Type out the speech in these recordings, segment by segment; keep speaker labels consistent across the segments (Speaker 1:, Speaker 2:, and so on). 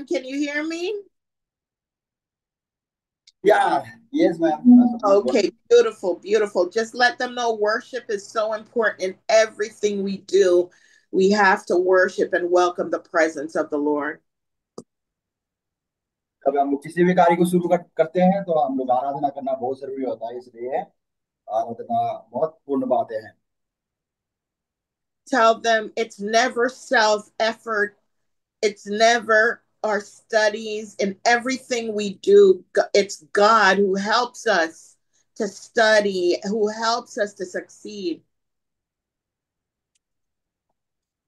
Speaker 1: everyone? Can you hear me?
Speaker 2: Yeah, yes, ma'am.
Speaker 1: Okay, beautiful, beautiful. Just let them know worship is so important in everything we do. We have to worship and welcome the presence of the Lord.
Speaker 2: जब हम लोग किसी भी कार्य को शुरू करते हैं तो हम लोग आराधना करना बहुत जरूरी होता है, इसलिए आराधना बहुत पूर्ण बात है।
Speaker 1: Tell them it's never self effort, it's never our studies and everything we do. It's God who helps us to study, who helps us to succeed.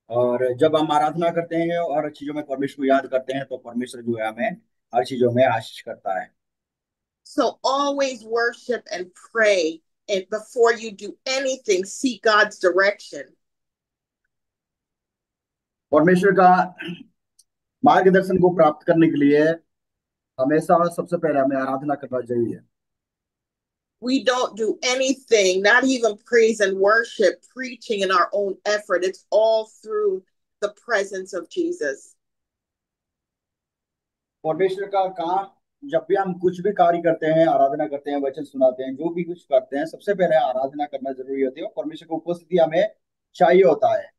Speaker 2: और जब हम आराधना करते हैं और चीजों में परमेश्वर को याद करते हैं तो परमेश्वर जो है हमें हर चीजों में आशीष करता है।
Speaker 1: So always worship and pray. And before you do anything, seek God's direction.
Speaker 2: परमेश्वर का मार्गदर्शन को प्राप्त करने के लिए हमेशा सबसे पहले हमें आराधना करना चाहिए।
Speaker 1: We don't do anything, not even praise and worship, preaching in our own effort. It's all through the presence of Jesus.
Speaker 2: परमेश्वर का काम जब भी हम कुछ भी कार्य करते हैं, आराधना करते हैं, वचन सुनाते हैं, जो भी कुछ करते हैं, सबसे पहले आराधना करना जरूरी होती है और परमेश्वर की उपस्थिति हमें चाहिए होता है।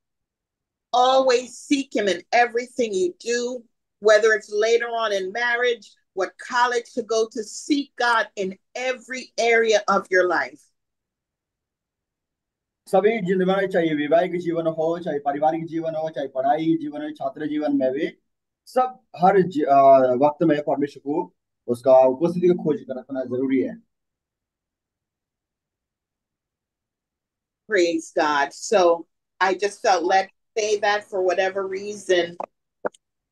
Speaker 1: Always seek him in everything you do, whether it's later on in marriage, what college to go to, seek God in every area of your life.
Speaker 2: सभी जिम्मेदारी चाहिए, वैवाहिक जीवन हो, चाहे पारिवारिक जीवन हो, चाहे पढ़ाई जीवन हो, छात्र जीवन में भी सब हर वक्त में परमेश्वर को उसका उपस्थिति की खोज रखना जरूरी है।
Speaker 1: Praise God. So I just felt led to say that for whatever reason.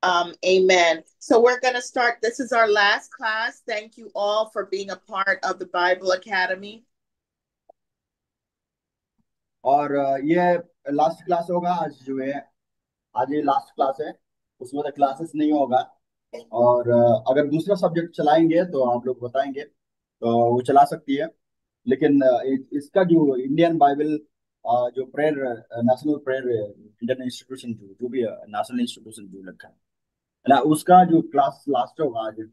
Speaker 1: Amen. So we're going to start. This is our last class. Thank you all for being a part of the Bible Academy.
Speaker 2: और ये last class होगा आज जो है, आज ये last class है, उसमें तो क्लासेस नहीं होगा। और अगर दूसरा सब्जेक्ट चलाएंगे तो आप लोग बताएंगे तो वो चला सकती है, लेकिन इसका जो इंडियन बाइबल जो prayer, national prayer Indian institution जो भी नेशनल इंस्टीट्यूशन जो रखा है ना, उसका जो क्लास लास्ट होगा आज।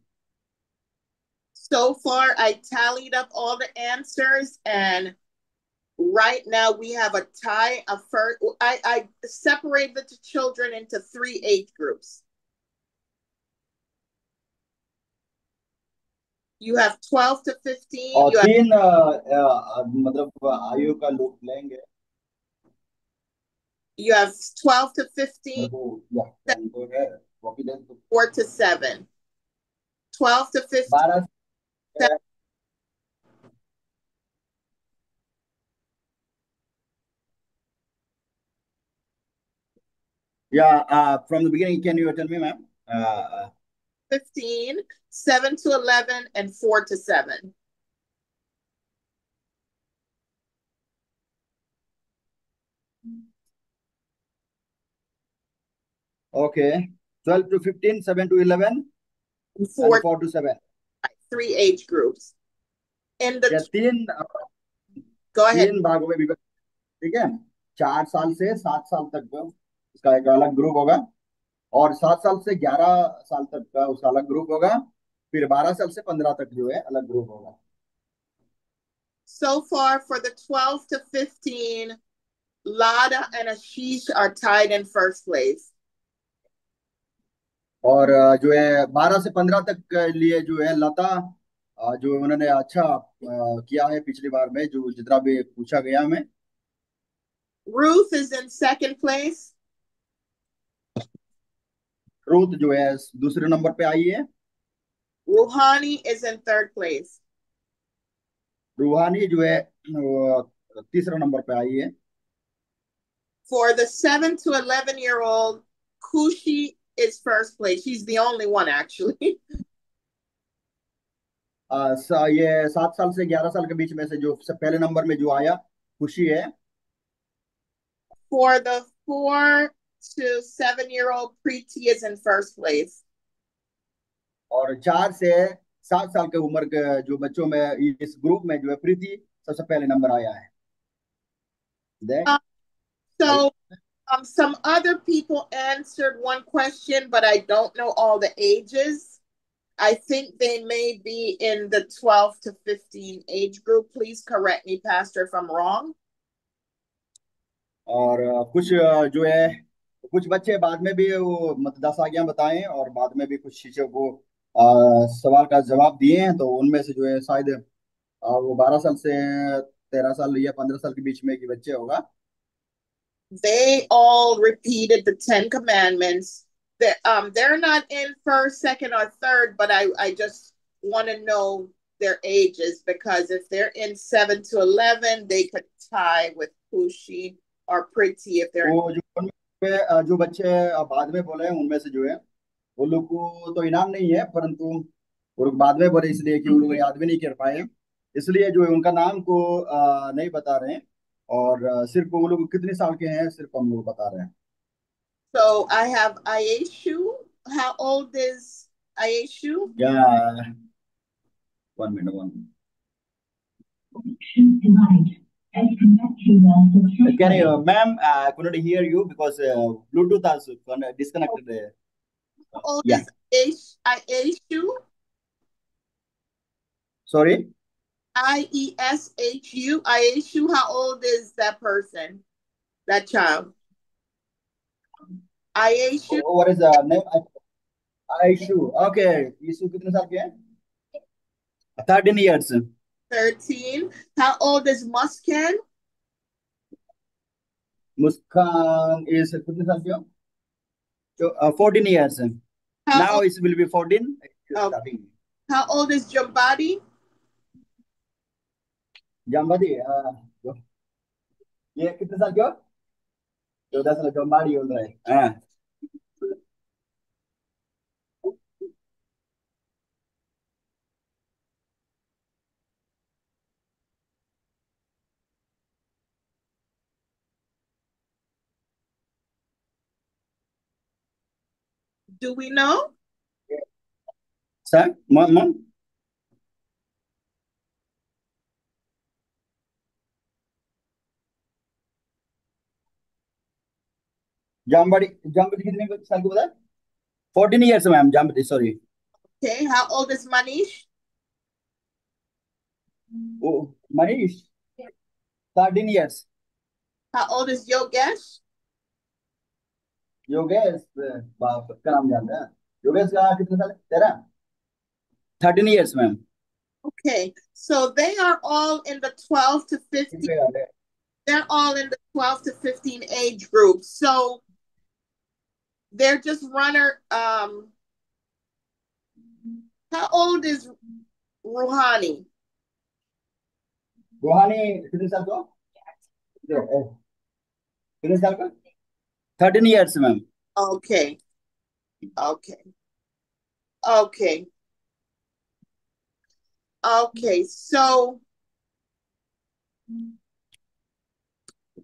Speaker 1: So far, I tallied up all the answers, and right now we have a tie. I separated the children into 3 age groups. You have 12 to 15.
Speaker 2: और
Speaker 1: You have,
Speaker 2: तीन मतलब आयु का लोग लेंगे।
Speaker 1: you have 12 to 15,
Speaker 2: वो या तो है वो भी
Speaker 1: 4 to 7. 12 to 15.
Speaker 2: 12 Yeah, from the beginning, can you tell me, ma'am?
Speaker 1: 15, 7 to 11, and 4 to 7.
Speaker 2: Okay, 12 to 15, 7 to 11,
Speaker 1: And
Speaker 2: and
Speaker 1: 4,
Speaker 2: 4 to 7.
Speaker 1: 3 age groups. In
Speaker 2: या
Speaker 1: the, go ahead.
Speaker 2: तीन भागों में विभक्त, ठीक है। 4 साल से 7 साल तक का इसका एक अलग ग्रुप होगा, और 7 साल से 11 साल तक का उसका अलग ग्रुप होगा, फिर 12 साल से 15 तक जो है अलग ग्रुप होगा।
Speaker 1: So far for the 12 to 15, Lada and Ashish are tied in first place.
Speaker 2: और जो है 12 से 15 तक के लिए जो है लता, जो उन्होंने अच्छा किया है पिछली बार में, जो जितना भी पूछा गया हमें।
Speaker 1: Ruth is in second place.
Speaker 2: Ruth जो है दूसरे नंबर पे आई है।
Speaker 1: Ruhani is in third place.
Speaker 2: रूहानी जो है तीसरा नंबर पे आई है।
Speaker 1: For the 7 to 11-year-old, Kushi is first place. She's the only one, actually.
Speaker 2: ये 7 साल से 11 साल के बीच में से जो पहले नंबर में जो आया खुशी है।
Speaker 1: For the 4 to 7-year-old, Preeti is in first place.
Speaker 2: और 4 से 7 साल के उम्र के जो बच्चों में इस ग्रुप में जो है प्रीति सबसे पहले नंबर आया है।
Speaker 1: Uh, so Some other people answered one question, but I don't know all the ages. I think they may be in the 12 to 15 age group. Please correct me, Pastor, if I'm wrong.
Speaker 2: और कुछ जो है कुछ बच्चे बाद में भी वो 10 आज्ञा बताएं और बाद में भी कुछ शिक्षक को सवाल का जवाब दिए हैं, तो उनमें से जो है शायद वो 12 साल से 13 साल या 15 साल के बीच में के बच्चे होगा।
Speaker 1: They all repeated the Ten Commandments. They're not in first, second, or third, but I just want to know their ages because if they're in 7 to 11, they could tie with Pushi or Pretty if they're.
Speaker 2: वो जो उनमें जो बच्चे बाद में बोले हैं उनमें से जो है वो लोग को तो इनाम नहीं है, परंतु वो लोग बाद में बोले इसलिए कि वो लोग याद भी नहीं कर पाए, इसलिए जो है उनका नाम को नहीं बता रहे हैं। और सिर्फ वो लोग कितने साल के हैं सिर्फ हम लोग बता रहे हैं।
Speaker 1: So I have Aishu. How old is Aishu?
Speaker 2: या 1 minute 1 minute। Can you, ma'am, I couldn't hear you because Bluetooth has disconnected.
Speaker 1: How old
Speaker 2: Yeah.
Speaker 1: is Aishu?
Speaker 2: Sorry?
Speaker 1: Ieshu. Aishu. How old is that person? That child? Aishu.
Speaker 2: What is the name? Aishu. Okay. Ishu कितने साल के हैं? 13 years.
Speaker 1: 13. How old is Muskan?
Speaker 2: Muskan is कितने साल की हो? So, 14 years. Now it will be 14.
Speaker 1: Okay. How old is Jambadi?
Speaker 2: जम्बादी ये कितने साल की हो? 14 साल जम्बादी बोल रहा है। हाँ।
Speaker 1: Do we know?
Speaker 2: Sir, mom. जम्बादी जम्बादी कितने साल की बोला? 14 years, ma'am. Jambadi, sorry.
Speaker 1: Okay. How old is Manish?
Speaker 2: Oh, Manish. 13 years.
Speaker 1: How old is Yogesh?
Speaker 2: Yogesh बाप का नाम जानते हैं? योगेश का कितने साल? 13? 13 years, ma'am.
Speaker 1: Okay. So they are all in the 12 to 15. They're all in the 12 to 15 age group. So they're just runner. How old is Rouhani?
Speaker 2: रूहानी कितने साल का? कितने साल का? 13 years, ma'am.
Speaker 1: Okay. Okay. Okay. Okay. So,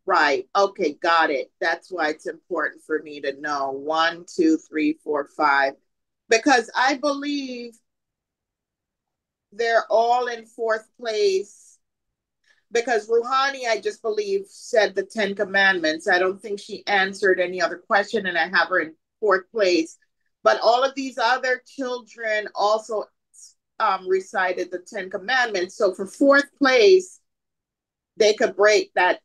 Speaker 1: right. Okay. Got it. That's why it's important for me to know 1, 2, 3, 4, 5, because I believe they're all in fourth place. Because Rouhani, I just believe, said the Ten Commandments. I don't think she answered any other question, and I have her in fourth place. But all of these other children also recited the Ten Commandments. So for fourth place, they could break that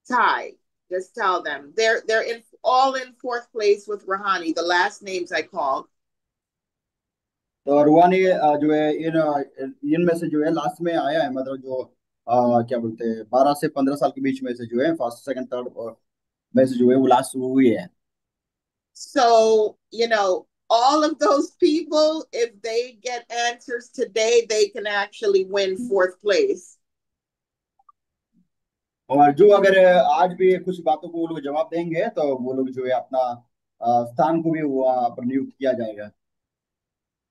Speaker 1: tie. Just tell them they're in all in fourth place with Rouhani. The last names I called.
Speaker 2: तो रूहानी जो है इनमें से जो है last में आया है, मतलब जो क्या बोलते हैं 12 से 15 साल के बीच में से जो है फर्स्ट सेकंड थर्ड में से जो है वो लास्ट हुई है।
Speaker 1: So, all of those people, if they get answers today, they can actually win fourth place.
Speaker 2: और जो अगर आज भी कुछ बातों को वो लोग जवाब देंगे तो वो लोग जो है अपना स्थान को भी वहाँ पर नियुक्त किया जाएगा।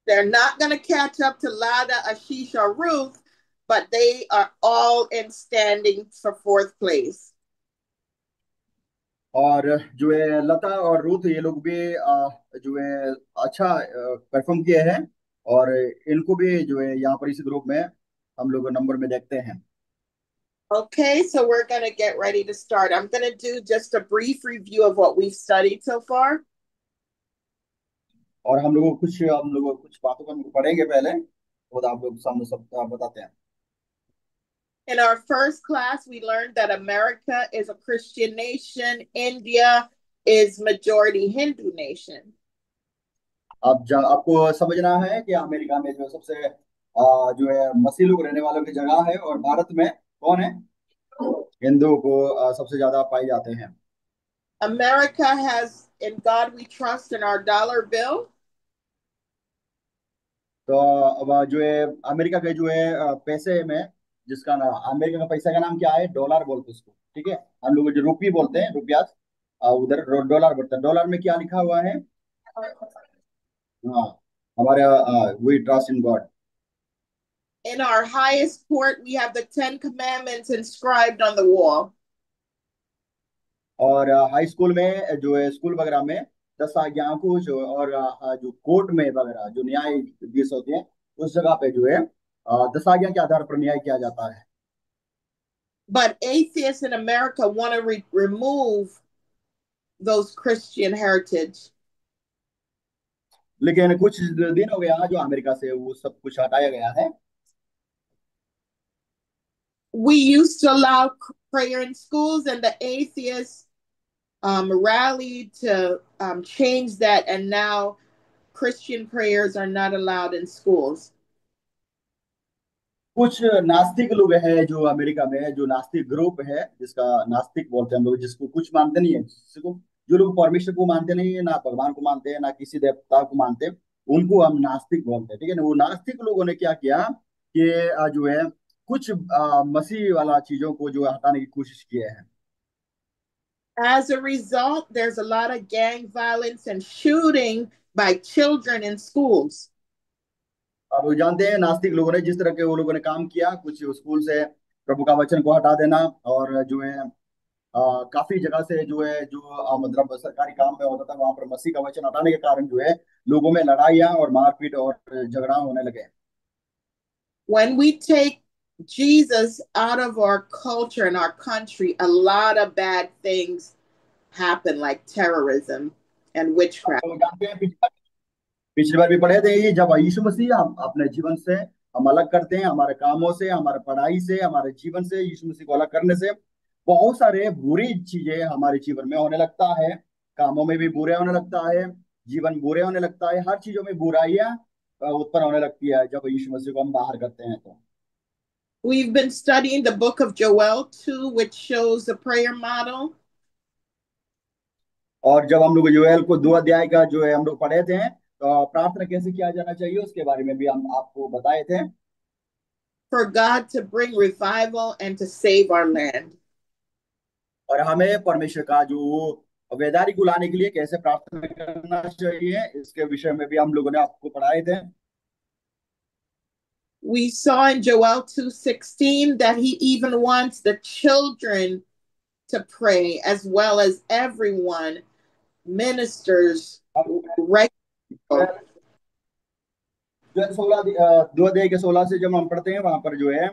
Speaker 1: They're not going to catch up to Lada, Ashish, or Ruth, but they are all in standing for fourth place.
Speaker 2: और जो है लता और रूथ ये लोग भी जो है अच्छा परफॉर्म किए हैं, और इनको भी जो है यहाँ पर इस ग्रुप में हम लोग नंबर में देखते हैं।
Speaker 1: Okay, so we're going to get ready to start. I'm going to do just a brief review of what we've studied so far.
Speaker 2: और हम लोगों को कुछ बातों को हम पढ़ेंगे पहले, वो आप लोग सामने सब बताते हैं।
Speaker 1: In our first class, we learned that America is a Christian nation, India is majority Hindu nation.
Speaker 2: आपको समझना है कि अमेरिका में जो सबसे जो है मसीह लोग रहने वालों की जगह है, और भारत में कौन है, हिंदू को सबसे ज्यादा पाए जाते हैं।
Speaker 1: America has In God we trust in our dollar bill.
Speaker 2: तो अब जो है अमेरिका के जो है पैसे में, जिसका नाम अमेरिका का पैसा का नाम क्या है, डॉलर बोलते हैं उसको, ठीक है। हम लोग जो रुपये बोलते हैं, रुपया, उधर डॉलर बोलते हैं। डॉलर में क्या लिखा हुआ है? हाँ, हमारे we trust in God.
Speaker 1: In our highest court, we have the Ten Commandments inscribed on the wall.
Speaker 2: और हाई स्कूल में जो है, स्कूल वगैरह में 10 आज्ञाओं को जो, और जो कोर्ट में वगैरह जो न्यायाधीश होते हैं, उस जगह पे जो है 10 आज्ञा के आधार पर न्याय किया जाता है।
Speaker 1: But atheists in America want to remove those Christian heritage.
Speaker 2: लेकिन कुछ दिन हो गया जो अमेरिका से वो सब कुछ हटाया गया है।
Speaker 1: We used to allow prayer in schools, and the atheists rallied to change that, and now Christian prayers are not allowed in schools.
Speaker 2: कुछ नास्तिक लोग हैं जो अमेरिका में, जो नास्तिक ग्रुप है, जिसका नास्तिक बोलते हैं हम लोग, जिसको कुछ मानते नहीं है, जिसको जो लोग परमेश्वर को मानते नहीं है, ना भगवान को मानते हैं, ना किसी देवता को मानते हैं, उनको हम नास्तिक बोलते हैं, ठीक है ना। वो नास्तिक लोगों ने क्या किया कि जो है कुछ मसीह वाला चीजों को जो हटाने की कोशिश किए हैं।
Speaker 1: As a result, there's a lot of gang violence and shooting by children in schools.
Speaker 2: अब वो जानते हैं नास्तिक लोगों ने जिस तरह के वो लोगों ने काम किया, कुछ स्कूल से प्रभु का वचन को हटा देना, और जो है काफी जगह से जो है, जो मतलब सरकारी काम में होता था, वहां पर मसीह का वचन हटाने के कारण जो है लोगों में लड़ाइयाँ और मारपीट और झगड़ा होने लगे।
Speaker 1: When we take Jesus out of our culture and our country, a lot of bad things happen, like terrorism and witchcraft.
Speaker 2: तो जानते हैं, पिछली बार भी पढ़े थे, ये जब यीशु मसीह हम अपने जीवन से हम अलग करते हैं, हमारे कामों से, हमारे पढ़ाई से, हमारे जीवन से, यीशु मसीह को अलग करने से बहुत सारे बुरी चीजें हमारे जीवन में होने लगता है। कामों में भी बुरे होने लगता है, जीवन बुरे होने लगता है, हर चीजों में बुराइयां उत्पन्न होने लगती है जब यीशु मसीह को हम बाहर करते हैं तो।
Speaker 1: We've been studying the book of Joel too, which shows the prayer model.
Speaker 2: और जब हम लोग योएल को 2 अध्याय का जो है हम लोग पढ़े थे, तो प्रार्थना कैसे किया जाना चाहिए उसके बारे में भी हम आपको बताए थे।
Speaker 1: For God to bring revival and to save our land.
Speaker 2: और हमें परमेश्वर का जो वैधानिक को लाने के लिए कैसे प्रार्थना करना चाहिए, इसके विषय में भी हम लोगों ने आपको पढ़ाए थे।
Speaker 1: We saw in Joel 2:16 that he even wants the children to pray as well as everyone, ministers, regular.
Speaker 2: जो 2 अध्याय के 16 से जब हम पढ़ते हैं, वहां पर जो है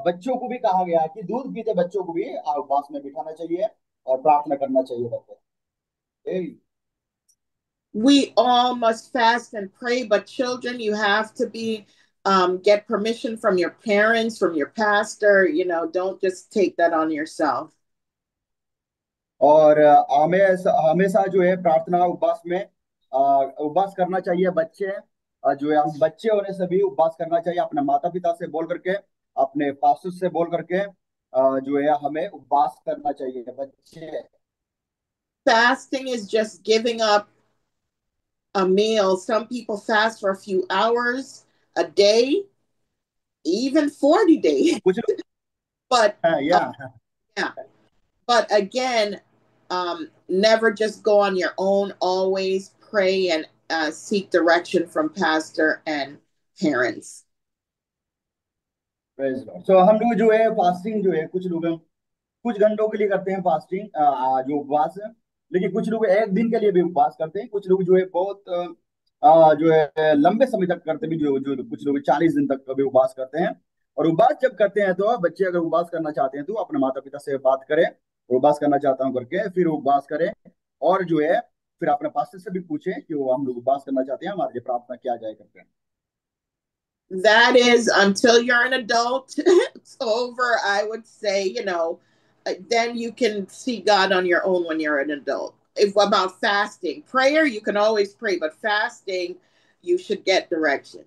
Speaker 2: बच्चों को भी कहा गया है कि दूध पीते बच्चों को भी उपवास में बिठाना चाहिए और प्रार्थना करना चाहिए बच्चे।
Speaker 1: We all must fast and pray, but children, you have to be get permission from your parents, from your pastor. Don't just take that on yourself.
Speaker 2: और हमें हमेशा जो है प्रार्थना उपवास में उपवास करना चाहिए बच्चे, जो है हम बच्चे होने से भी उपवास करना चाहिए, अपने माता पिता से बोल करके, अपने पास्टर से बोल करके जो है हमें उपवास करना चाहिए बच्चे।
Speaker 1: Fasting is just giving up a meal. Some people fast for a few hours a day, even 40 days.
Speaker 2: कुछ लोग
Speaker 1: But
Speaker 2: या
Speaker 1: yeah, but again, never just go on your own. Always pray and seek direction from pastor and parents.
Speaker 2: तो हम लोग जो है fasting जो है, कुछ लोग कुछ घंटों के लिए करते हैं फास्टिंग, जो उपवास है। लेकिन कुछ लोग एक दिन के लिए भी उपवास करते हैं, कुछ लोग जो है बहुत जो है लंबे समय तक करते भी, जो जो कुछ लोग 40 दिन तक भी उपवास करते हैं। और उपवास जब करते हैं तो बच्चे अगर उपवास करना चाहते हैं तो अपने माता पिता से बात करें, उपवास करना चाहता हूँ करके फिर उपवास करें। और जो है फिर अपने पास्टर से भी पूछें कि वो हम लोग उपवास करना चाहते हैं, हमारे लिए प्रार्थना किया जाए करके।
Speaker 1: That is until you're an adult, it's over. I would say, then you can see God on your own when you're an adult. If about fasting, prayer, you can always pray, but fasting, you should get direction.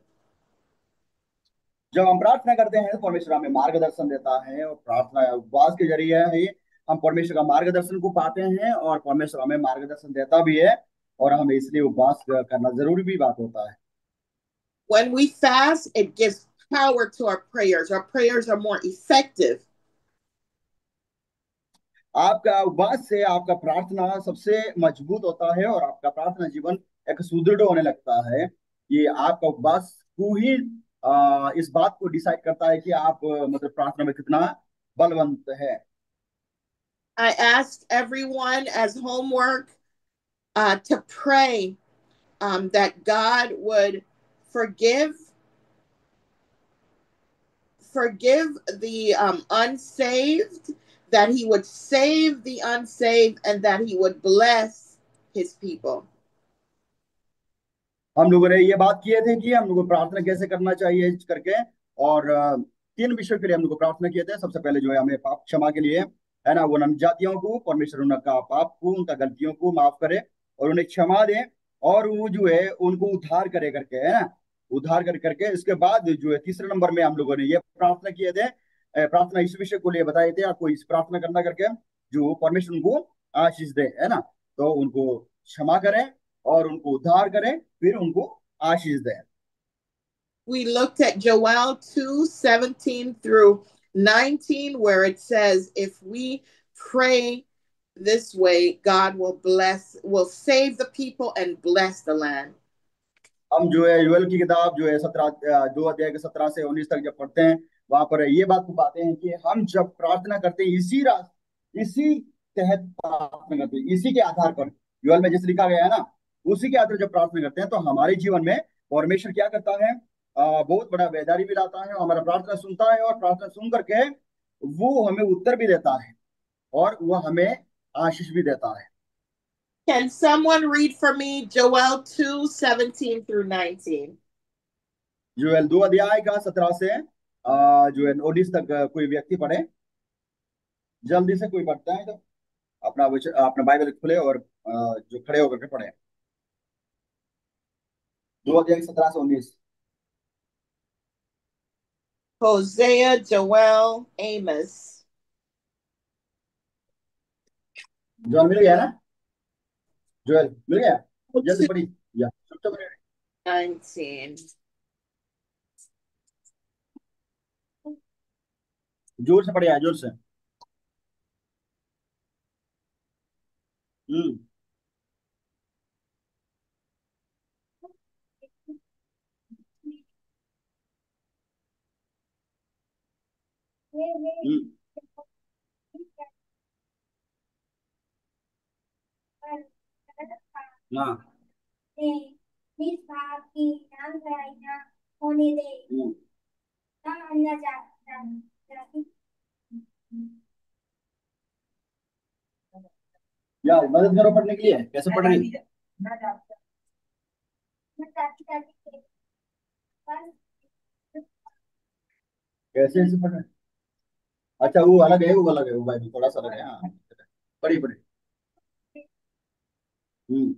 Speaker 2: जब हम प्रार्थना करते हैं तो परमेश्वर हमें मार्गदर्शन देता है, और प्रार्थना उपवास के जरिए ही हम परमेश्वर का मार्गदर्शन को पाते हैं, और परमेश्वर हमें मार्गदर्शन देता भी है, और हमें इसलिए उपवास करना जरूरी भी बात होता है।
Speaker 1: When we fast, it gives power to our prayers. Our prayers are more effective.
Speaker 2: आपका उपवास से आपका प्रार्थना सबसे मजबूत होता है, और आपका प्रार्थना जीवन एक सुदृढ़ होने लगता है। ये आपका उपवास को ही इस बात को डिसाइड करता है कि आप मतलब प्रार्थना में कितना बलवंत है।
Speaker 1: I asked everyone as homework to pray that God would forgive forgive the unsaved, that he would save the unsaved, and that he would bless his people.
Speaker 2: हम लोगों ने ये बात किए थे कि हम लोग को प्रार्थना कैसे करना चाहिए करके, और तीन विषयों के लिए हम लोग को प्रार्थना किए थे। सबसे पहले जो है हमें पाप क्षमा के लिए, है ना, वो अनंत जातियों को परमेश्वर उनका पाप को, उनका गलतियों को माफ करे और उन्हें क्षमा दे, और वो जो है उनको उद्धार करे करके, है ना, उद्धार कर करके। इसके बाद जो है तीसरे नंबर में हम लोगों ने ये प्रार्थना किए थे, प्रार्थना इस विषय को लिए बताए थे आपको, इस प्रार्थना करना करके जो परमेश्वर उनको आशीष दे, है ना, तो उनको क्षमा करें और उनको उद्धार करें, फिर उनको आशीष दें।
Speaker 1: We looked at Joel 2:17 through 19, where it says, if we pray this way, God will save the people and bless the land.
Speaker 2: हम जो है यूएल की किताब जो है 2 अध्याय के 17 से 19 तक जब पढ़ते हैं, वहां पर ये बात को पाते हैं कि हम जब प्रार्थना करते हैं इसी तहत प्रार्थना करते हैं, इसी के आधार पर यूएल में जैसे लिखा गया है ना, उसी के आधार पर जब प्रार्थना करते हैं तो हमारे जीवन में परमेश्वर क्या करता है, बहुत बड़ा बेदारी भी लाता है, और हमारा प्रार्थना सुनता है, और प्रार्थना सुन करके वो हमें उत्तर भी देता है, और वो हमें आशीष भी देता है।
Speaker 1: Can someone read for me Joel 2:17 through 19?
Speaker 2: जो 2 अध्याय का 17 से जो है 19 तक कोई व्यक्ति पढ़े, जल्दी से कोई पढ़ता है तो अपना बाइबल खोले और जो खड़े होकर के पढ़े। 2 अध्याय 17 से 19।
Speaker 1: Hosea, Joel, Amos.
Speaker 2: जोल मिल गया ना? जोएल मिल गया? जल्दी
Speaker 1: 2,
Speaker 2: पढ़ी या चुपचाप पढ़े?
Speaker 1: 19.
Speaker 2: जोर से पढ़े, जोर से। हम्म। हम्म। हाँ। हम्म। या मदद करो पढ़ने के लिए, कैसे पढ़ रही? कैसे ऐसे पढ़ रहे? अच्छा वो अलग है, वो अलग है, वो बाइबल थोड़ा सा अलग है, हाँ। पढ़ी पढ़ी। हम्म।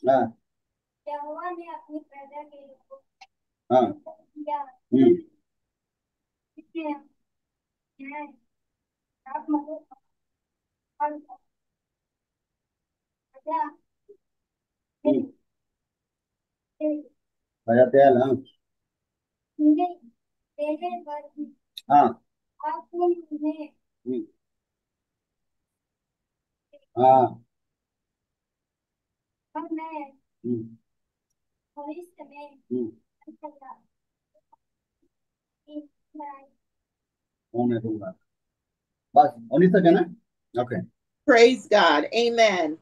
Speaker 2: हाँ। हाँ। हम्म। हम्म। आ जाते हैं, हाँ। हाँ। हम्म। हाँ। हम्म। हम्म। होने दूंगा। बस 19 तक है ना? Okay.
Speaker 1: Praise God. Amen.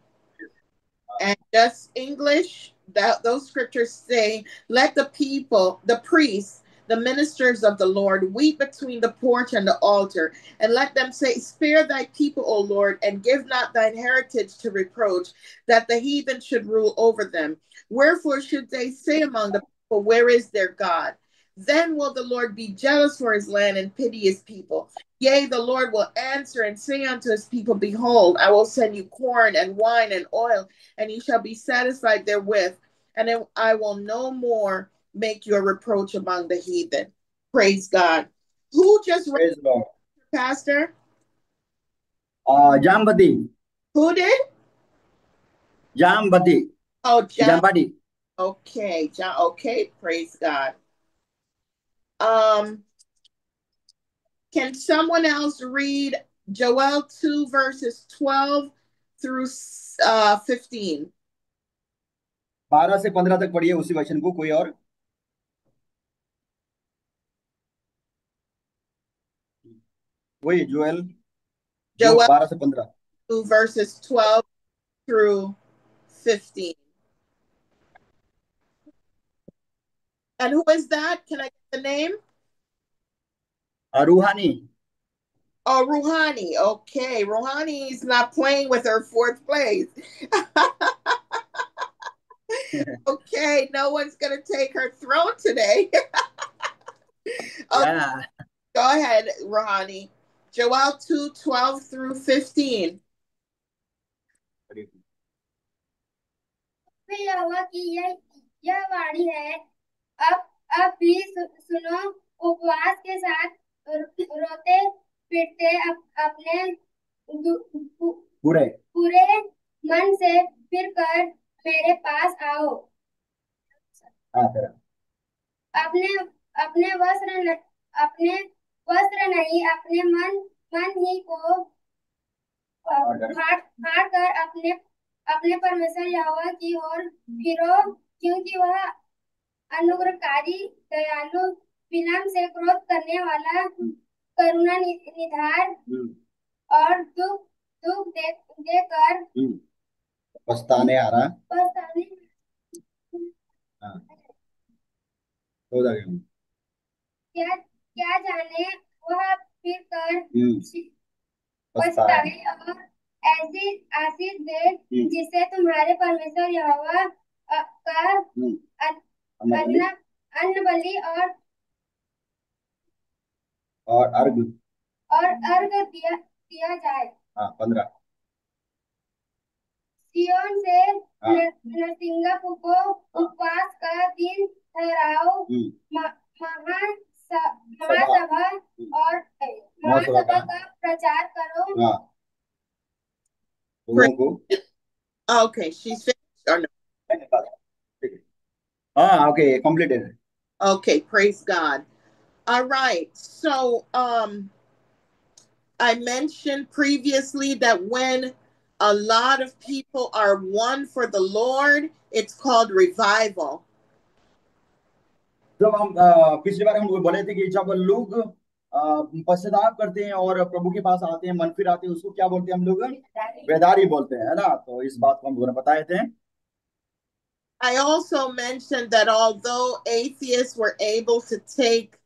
Speaker 1: And just English, that those scriptures say, let the people, the priests, the ministers of the Lord weep between the porch and the altar, and let them say, spare thy people, O Lord, and give not thine heritage to reproach, that the heathen should rule over them. Wherefore should they say among the people, where is their God? Then will the Lord be jealous for his land and pity his people. Yea, the Lord will answer and say unto his people, behold, I will send you corn and wine and oil, and you shall be satisfied therewith, and I will no more make your reproach among the heathen. Praise God. Who just read,
Speaker 2: praise Lord.
Speaker 1: Pastor?
Speaker 2: जामबदी।
Speaker 1: Who did?
Speaker 2: जामबदी
Speaker 1: Oh,
Speaker 2: की
Speaker 1: John.
Speaker 2: जामबाड़ी।
Speaker 1: Okay, John. Okay, praise God. Um, can someone else read Joel 2 verses 12 through 15?
Speaker 2: 12 से 15 तक पढ़िए उसी वचन को। कोई और? वही जोएल जो
Speaker 1: Joel
Speaker 2: 12 से 15।
Speaker 1: 2 verses 12 through 15. And who is that? Can I get the name?
Speaker 2: रूहानी।
Speaker 1: Oh, Rouhani. Okay. Rouhani's not playing with her fourth place. Okay. No one's going to take her throne today. Okay.
Speaker 2: या
Speaker 1: Go ahead, Rouhani. Joel 2 12 through 15.
Speaker 3: यहोवा की यह वाणी है। अब भी सुनो, उपवास के साथ रोते पीटते अपने
Speaker 2: पूरे
Speaker 3: पूरे मन से फिर कर मेरे पास आओ।
Speaker 2: तेरा
Speaker 3: अपने अपने वस्त्र नहीं, अपने मन ही को फाड़ फाड़ कर अपने परमेश्वर यहोवा की ओर फिरो, क्योंकि वह अनुग्रहकारी, दयालु, विनम्र से क्रोध करने वाला, करुणा निधार और दुख दुख देकर
Speaker 2: पछताने आ रहा।
Speaker 3: पछताने
Speaker 2: हाँ, हो जाएगा।
Speaker 3: क्या क्या जाने वह फिर कर
Speaker 2: पछताए।
Speaker 3: पछताए और ऐसी आशीष दे जिससे तुम्हारे परमेश्वर यहोवा का अन्न अन्न बलि
Speaker 2: और
Speaker 3: अर्घ दिया जाए।
Speaker 2: हाँ 15।
Speaker 3: सिय्योन से नरसिंगा को उपवास का दिन ठहराओ, महासभा और महासभा का प्रचार करो।
Speaker 2: हाँ लोगों को।
Speaker 1: Okay. She's finished or no?
Speaker 2: हाँ okay completed.
Speaker 1: Okay. Praise God. All right. So, I mentioned previously that when a lot of people are one for the Lord, it's called revival.
Speaker 2: जब हम पिछली बार हम बोले थे कि जब लोग पश्चाताप करते हैं और प्रभु के पास आते हैं, मन फिर आते हैं, उसको क्या बोलते हैं हम लोग? बेदारी बोलते हैं, है ना? तो इस बात को हम बताए थे।
Speaker 1: I also mentioned that although atheists were able to take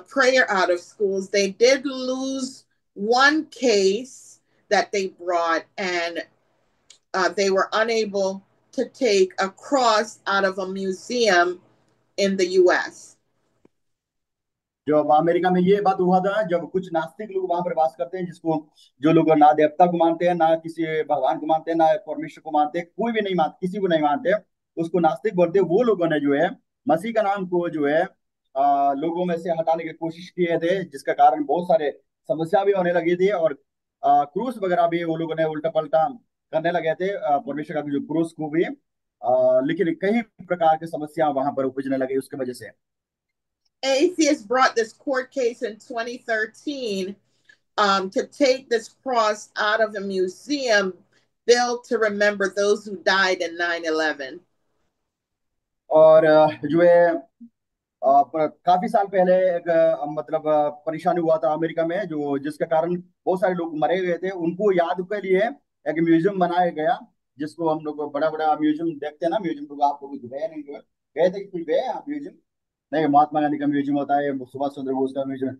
Speaker 1: prayer out of schools, they did lose one case that they brought, and they were unable to take a cross out of a museum in the US.
Speaker 2: जब America में ये बात हुआ था, जब कुछ नास्तिक लोग वहां पर वास करते हैं, जिसको जो लोग ना देवता को मानते हैं, ना किसी भगवान को मानते हैं, ना परमेश्वर को मानते हैं, कोई भी नहीं मानते, किसी को नहीं मानते, उसको नास्तिक बोलते हैं। वो लोगों ने जो है मसीह का नाम को जो है लोगों में से हटाने की कोशिश किए थे, जिसका कारण बहुत सारे समस्या भी होने लगी थी, और क्रूस वगैरह भी वो लोगों ने उल्टा पलटा करने लगे थे, परमेश्वर का जो क्रूस को भी। लेकिन कई प्रकार की समस्या वहां पर उपजने लगी उसकी वजह से।
Speaker 1: Atheists brought this court case in 2013 to take this cross out of a museum built to remember those who died in 9/11.
Speaker 2: और जो है काफी साल पहले एक मतलब परेशानी हुआ था अमेरिका में, जो जिसके कारण बहुत सारे लोग मरे गए थे। उनको याद के लिए एक म्यूजियम बनाया गया, जिसको हम लोग बड़ा बड़ा म्यूजियम देखते हैं ना। म्यूजियम तो आपको कुछ गए नहीं गए? गए थे कि कुछ गए आप म्यूजियम? नहीं, महात्मा गांधी का म्यूजियम होता है, सुभाष चंद्र बोस का म्यूजियम।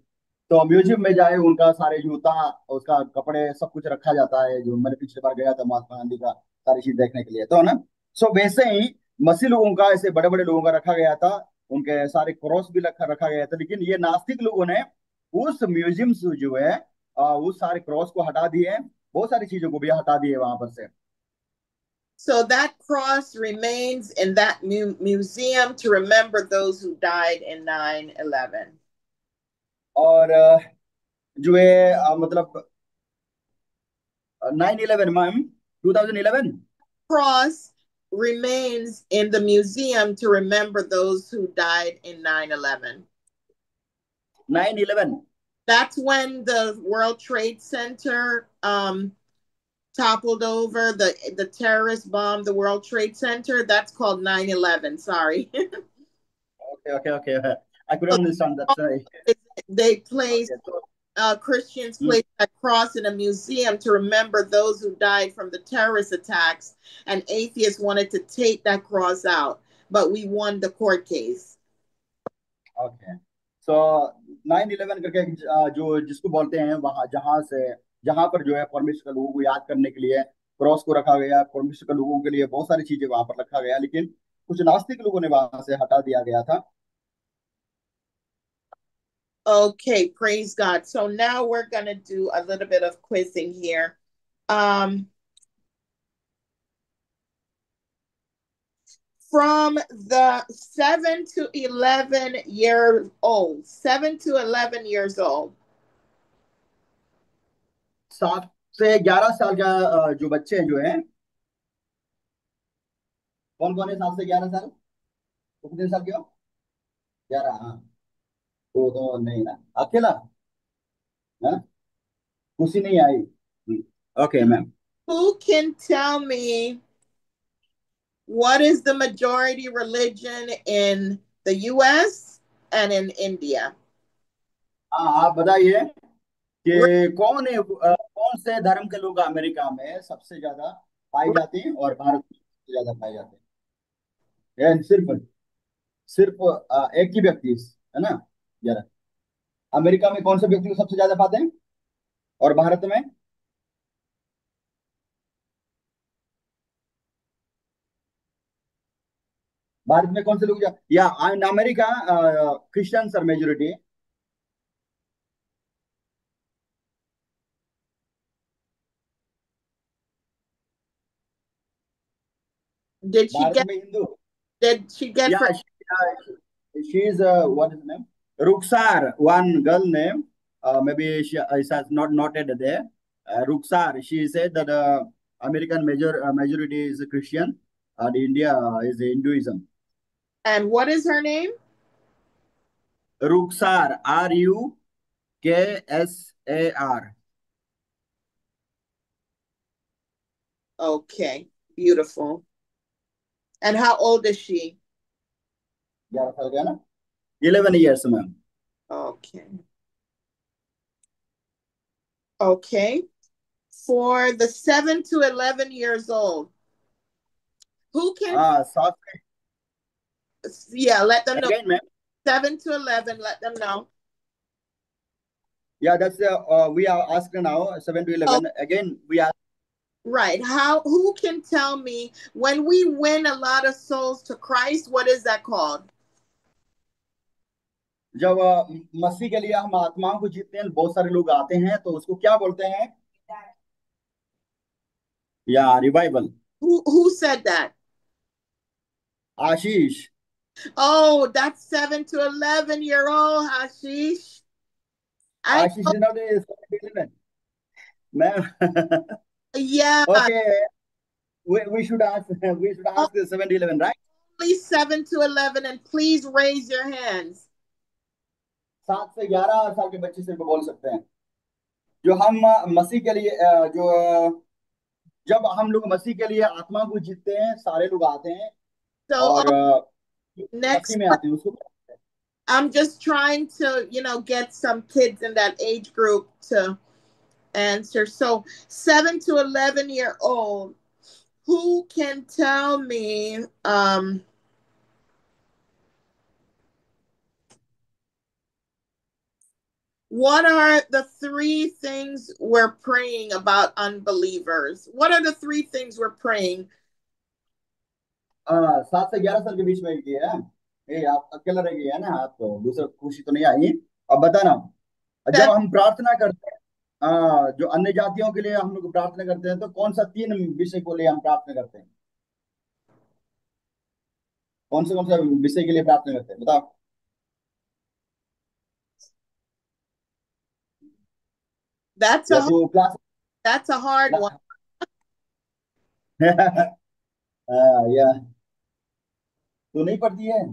Speaker 2: तो म्यूजियम में जाए, उनका सारे जूता, उसका कपड़े, सब कुछ रखा जाता है। जो मैंने पिछले बार गया था महात्मा गांधी का सारी चीज देखने के लिए, तो ना। सो वैसे ही मसीह लोगों का, ऐसे बड़े बड़े लोगों का रखा गया था। उनके सारे क्रॉस भी रखा रखा गया था। लेकिन ये नास्तिक लोगों ने उस म्यूजियम से जो है उस सारे क्रॉस को हटा दिए, बहुत सारी चीजों को भी हटा दिए वहां पर से।
Speaker 1: So that cross remains in that museum to remember those who died in 9/11.
Speaker 2: और जो है मतलब 9/11 ma'am, 2011।
Speaker 1: Cross remains in the museum to remember those who died in 9/11.
Speaker 2: 9/11
Speaker 1: That's when the World Trade Center toppled over. The terrorists bombed the World Trade Center. That's called 9/11. Sorry.
Speaker 2: Okay. I couldn't understand that. Sorry.
Speaker 1: They placed
Speaker 2: Okay, so,
Speaker 1: Christians
Speaker 2: hmm,
Speaker 1: placed that cross in a museum to remember those who died from the terrorist attacks, and atheists wanted to take that cross out, but we won the court case.
Speaker 2: okay. So 9/11 करके जो जिसको बोलते हैं, वहां जहां पर जो है परमेश्वर का लोगों को याद करने के लिए क्रॉस को रखा गया। परमेश्वर का लोगों के लिए बहुत सारी चीजें वहां पर रखा गया, लेकिन कुछ नास्तिक लोगों ने वहां से हटा दिया गया था।
Speaker 1: Okay, praise God. So now we're going to do a little bit of quizzing here. From the 7 to 11 years old.
Speaker 2: 7 से 11 साल का जो बच्चे जो हैं, कौन कौन है? 7 से 11 साल? तो कितने साल के हो? 11, हाँ। तो नहीं ना, अकेला? हाँ, खुशी नहीं आई? Okay ma'am.
Speaker 1: Who can tell me what is the majority religion in the US and in India?
Speaker 2: हाँ, आप बताइए कि कौन से धर्म के लोग अमेरिका में सबसे ज्यादा पाए जाते हैं और भारत में सबसे ज्यादा पाए जाते हैं? सिर्फ सिर्फ एक ही व्यक्ति है ना? जरा, अमेरिका में कौन से व्यक्ति को सबसे ज्यादा पाते हैं और भारत में? भारत में कौन से लोग या in America Christians are majority.
Speaker 1: Did she
Speaker 2: Bharat
Speaker 1: get
Speaker 2: में हिंदू?
Speaker 1: did she get
Speaker 2: या
Speaker 1: from
Speaker 2: she is what is the name? Ruksar, one girl name. Maybe she has not noted there. Ruksar, she said that American majority is Christian and India is Hinduism.
Speaker 1: and what is her name?
Speaker 2: Ruksar, Ruksar.
Speaker 1: Okay, beautiful. And how old is she?
Speaker 2: 11 साल का ना? 11 years, ma'am.
Speaker 1: Okay. Okay. For the 7 to 11 years old, who can, yeah, let them know.
Speaker 2: Again, ma'am.
Speaker 1: 7 to 11, let them know.
Speaker 2: Yeah, that's we are asking now 7 to 11. Again, we are
Speaker 1: Right. Who can tell me when we win a lot of souls to Christ, what is that called?
Speaker 2: जब मसीह के लिए हम आत्माओं को जीतते हैं, बहुत सारे लोग आते हैं, तो उसको क्या बोलते हैं? या revival.
Speaker 1: Who said that?
Speaker 2: Ashish.
Speaker 1: Oh, that's 7 to 11-year-old Hashish.
Speaker 2: Ashish is not a 7-11. Ma'am.
Speaker 1: Yeah.
Speaker 2: Okay. We should ask the 7-11, right?
Speaker 1: Only 7 to 11, and please raise your hands.
Speaker 2: 7 से 11 साल के बच्चे सिर्फ बोल सकते हैं। जो हम मसीह के लिए जो जब हम लोग मसीह के लिए आत्मा को जीतते हैं, सारे लोग आते हैं
Speaker 1: So
Speaker 2: और
Speaker 1: next
Speaker 2: मसीह में आते हैं, उसको
Speaker 1: I'm just trying to, get some kids in that age group to answer. So 7 to 11-year-old, who can tell me what are the 3 things we're praying about unbelievers? What are the 3 things we're praying?
Speaker 2: 7 से 11 साल के बीच में की है। आप अकेला रह गई है ना, आपको दूसरा खुशी तो नहीं आई। अब बताना, जब हम प्रार्थना करते हैं, जो अन्य जातियों के लिए हम लोग प्रार्थना करते हैं, तो कौन सा 3 विषय को लिए हम प्रार्थना करते हैं? कौन सा विषय के लिए प्रार्थना करते हैं, बताओ।
Speaker 1: That's
Speaker 2: या
Speaker 1: a
Speaker 2: तो class
Speaker 1: that's a hard one.
Speaker 2: या तो नहीं पढ़ती है,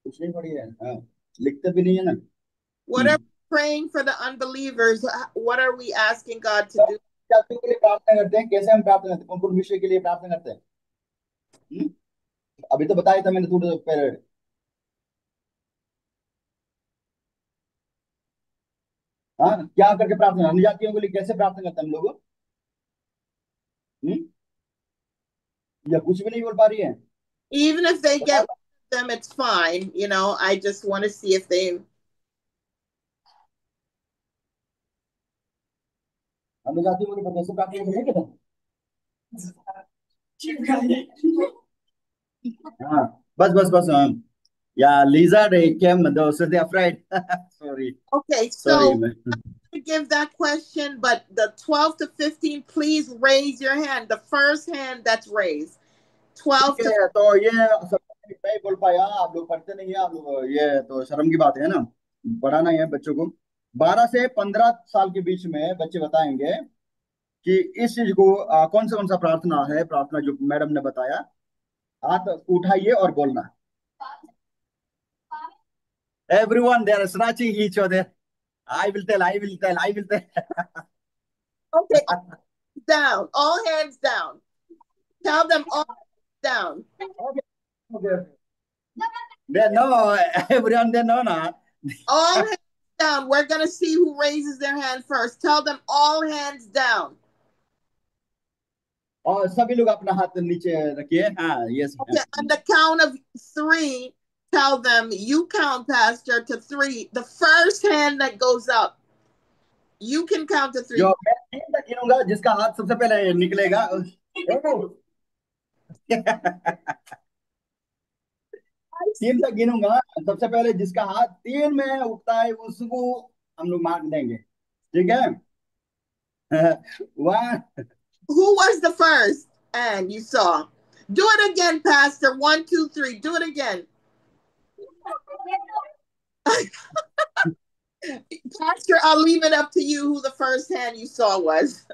Speaker 2: कुछ नहीं पढ़ी है, लिखते भी नहीं है ना।
Speaker 1: What are we praying for the unbelievers? What are we asking God to do?
Speaker 2: जातियों के लिए प्रार्थना करते हैं, कैसे हम प्रार्थना करते हैं, कौन कौन विषय के लिए प्रार्थना करते हैं? अभी तो बताया था मैंने थोड़ा पहले। हाँ, क्या करके प्रार्थना, अन्य जातियों के लिए कैसे प्रार्थना करते हैं हम लोग? या कुछ भी नहीं बोल पा रही है?
Speaker 1: Even if they get them, it's fine. I just want to see if they.
Speaker 2: अन्य जातियों के लिए कैसे प्रार्थना करेंगे? हाँ, बस हाँ। Yeah, Lisa, they came though, so they're afraid. Sorry.
Speaker 1: Okay,
Speaker 2: Sorry,
Speaker 1: so
Speaker 2: man.
Speaker 1: I'm going to give that question, but the 12 to 15, please raise your hand. The first hand that's raised. 12
Speaker 2: ठीक
Speaker 1: to.
Speaker 2: है, तो ये सब नहीं बोल पाया, आप लोग पढ़ते नहीं है, आप लोग, ये तो शर्म की बात है ना, पढ़ाना है बच्चों को। 12 से 15 साल के बीच में बच्चे बताएंगे कि इस चीज को कौन सा प्रार्थना है, प्रार्थना जो मैडम ने बताया। हाथ उठाइए और बोलना। Everyone, they are snatching each other. I will tell.
Speaker 1: Okay, down. All hands down. Tell them all down.
Speaker 2: Okay. They know, everyone they know now.
Speaker 1: All hands down. We're going to see who raises their hand first. Tell them all hands down.
Speaker 2: और सभी लोग अपना हाथ नीचे रखिए। हाँ, yes.
Speaker 1: Okay, on the count of 3, tell them, you count, Pastor, to 3. The first hand that goes up, you can count to 3.
Speaker 2: जो मैं 3 तक गिनूंगा, जिसका हाथ सबसे पहले निकलेगा 3 तक गिनूंगा, सबसे पहले जिसका हाथ 3 में उठता है उसको हम लोग मार्क देंगे, ठीक है? 1.
Speaker 1: Who was the first? And you saw. Do it again, Pastor. 1, 2, 3. Do it again. Pastor, I'll leave it up to you who the first hand you saw was.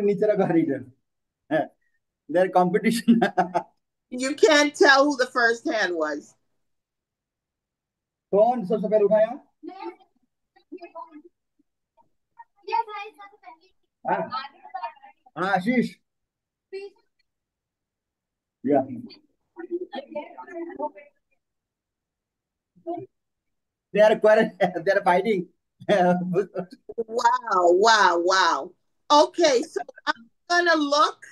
Speaker 2: नीचे रखो, their competition.
Speaker 1: You can't tell who the first hand was.
Speaker 2: कौन सबसे पहले उठाया? आशीष। Yeah. They are fighting.
Speaker 1: Wow. Okay, so I'm gonna look,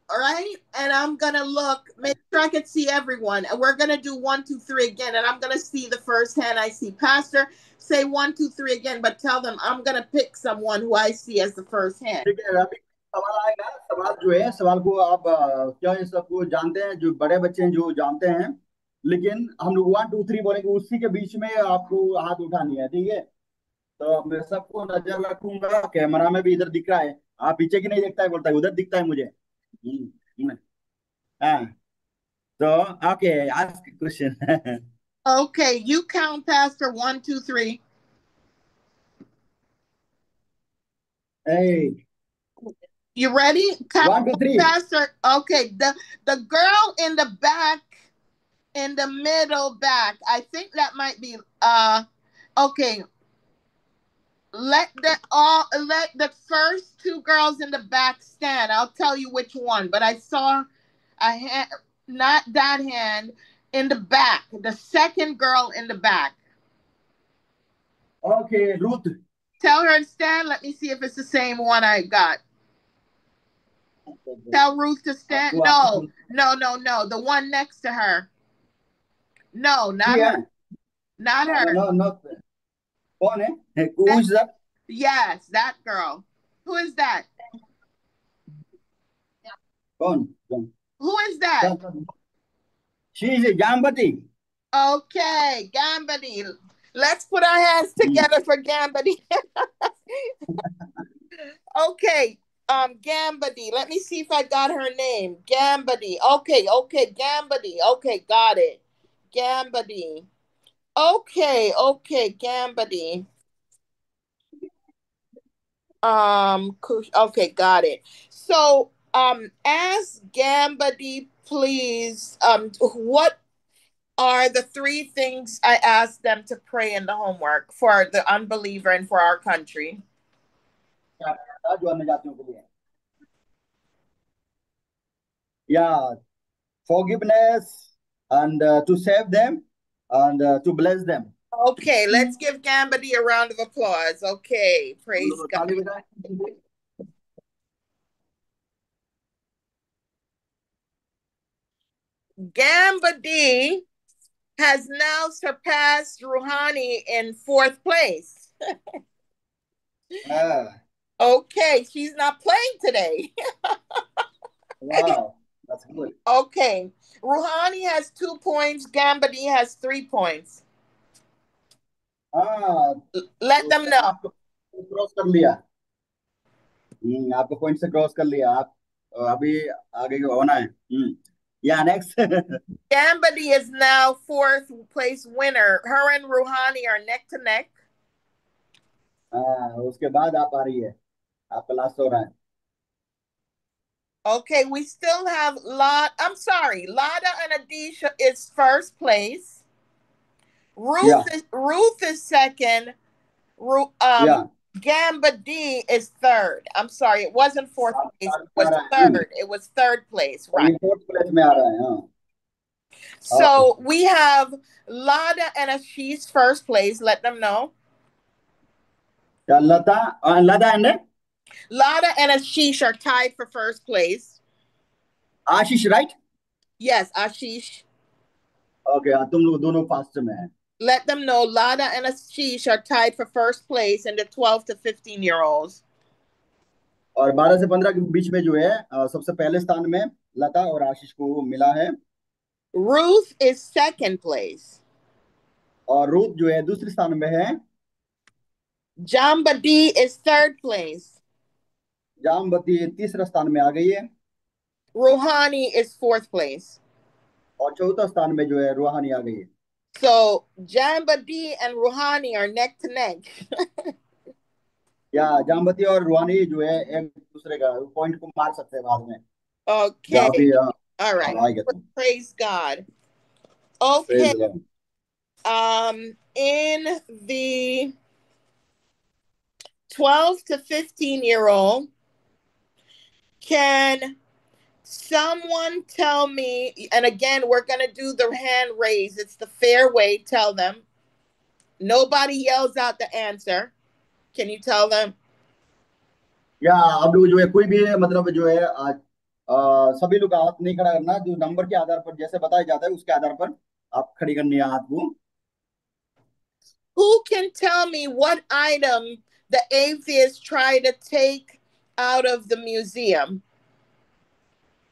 Speaker 1: all right, and I'm gonna look, make sure I can see everyone, and we're gonna do 1, 2, 3 again, and I'm gonna see the first hand I see. Pastor, say 1, 2, 3 again, but tell them I'm gonna pick someone who I see as the first hand.
Speaker 2: ठीक है, अभी सवाल आएगा। सवाल जो है, सवाल को आप क्या ये सबको जानते हैं, जो बड़े बच्चे हैं जो जानते हैं, लेकिन हम लोग 1, 2, 3 बोलेंगे, उसी के बीच में आपको हाथ उठानी है, ठीक है? तो मैं सबको नजर रखूंगा, कैमरा में भी इधर दिख रहा है, आप पीछे की नहीं देखता है, बोलता है उधर दिखता है मुझे। हाँ, तो okay, ask question.
Speaker 1: Okay, you count, Pastor. 1, 2, 3.
Speaker 2: Hey.
Speaker 1: You ready?
Speaker 2: 1, 2, 3.
Speaker 1: Pastor. Okay, the girl in the back, in the middle back. I think that might be okay. Let the first two girls in the back stand. I'll tell you which one. But I saw a hand, not that hand, in the back. The second girl in the back.
Speaker 2: Okay, Ruth.
Speaker 1: Tell her to stand. Let me see if it's the same one I got. Tell Ruth to stand. No. The one next to her. No, not her. Not her.
Speaker 2: No. कौन है? Who is that?
Speaker 1: Yes, that girl. Who is that?
Speaker 2: कौन?
Speaker 1: Who is that?
Speaker 2: She is Gambati.
Speaker 1: Okay, Gambadi. Let's put our hands together for Gambadi. Okay, Gambadi. Let me see if I got her name. Gambadi. Okay, Gambadi. Okay, got it. Gambadi. Okay, Gambadi. Okay, got it. So, ask Gambadi, please. What are the three things I asked them to pray in the homework for the unbeliever and for our country?
Speaker 2: Yeah, forgiveness and to save them and to bless them.
Speaker 1: Okay, let's give Gambadi a round of applause. Okay, praise God. Gambadi has now surpassed Rouhani in 4th place. Okay, she's not playing today.
Speaker 2: Wow, that's good.
Speaker 1: Okay, Rouhani has 2 points. Gambadi has 3 points. Let them know.
Speaker 2: Cross कर लिया। आपको point से cross कर लिया। आप अभी आगे होना है। Yeah, next.
Speaker 1: Gambadi is now 4th place winner. Her and Rouhani are neck to neck.
Speaker 2: उसके बाद आप आ रही है। आपका लास्ट हो रहा है।
Speaker 1: Okay, we still have Lada and Adisha is 1st place. Ruth is 2nd. Gambadi is 3rd. I'm sorry, it wasn't 4th place. It was 3rd. It was 3rd place, right?
Speaker 2: 4th place में आ रहा है।
Speaker 1: So we have Lada and Ashish 1st place. Let them know.
Speaker 2: Lada and
Speaker 1: Ashish are tied for 1st place.
Speaker 2: Ashish, right?
Speaker 1: Yes, Ashish.
Speaker 2: Okay, तुम लोग दोनों first में हैं।
Speaker 1: Let them know Lada and Ashish are tied for 1st place in the 12 to 15-year-olds.
Speaker 2: और 12 से 15 के बीच में जो है सबसे पहले स्थान में लता और आशीष को मिला है।
Speaker 1: Ruth is 2nd place.
Speaker 2: और रूथ जो है दूसरे स्थान में है।
Speaker 1: Jambadi is 3rd place.
Speaker 2: जामबती तीसरा स्थान में आ गई है।
Speaker 1: Rouhani is 4th place.
Speaker 2: और चौथा स्थान में जो है रूहानी आ गई है।
Speaker 1: So Jambadi and Rouhani are neck to neck.
Speaker 2: या जामबती और रूहानी जो है एक दूसरे का पॉइंट को मार सकते हैं बाद में।
Speaker 1: Okay. All right. Praise God. Okay. In the 12 to 15-year-old, can someone tell me, and again, we're going to do the hand raise. It's the fair way. Tell them. Nobody yells out the answer. Can you tell them?
Speaker 2: या अब लोग जो है कोई भी मतलब जो है सभी लोग हाथ नहीं खड़ा करना। जो नंबर के आधार पर जैसे बताया जाता है उसके आधार पर आप खड़ी करनी है हाथ को।
Speaker 1: Who can tell me what item the atheists try to take out of the museum?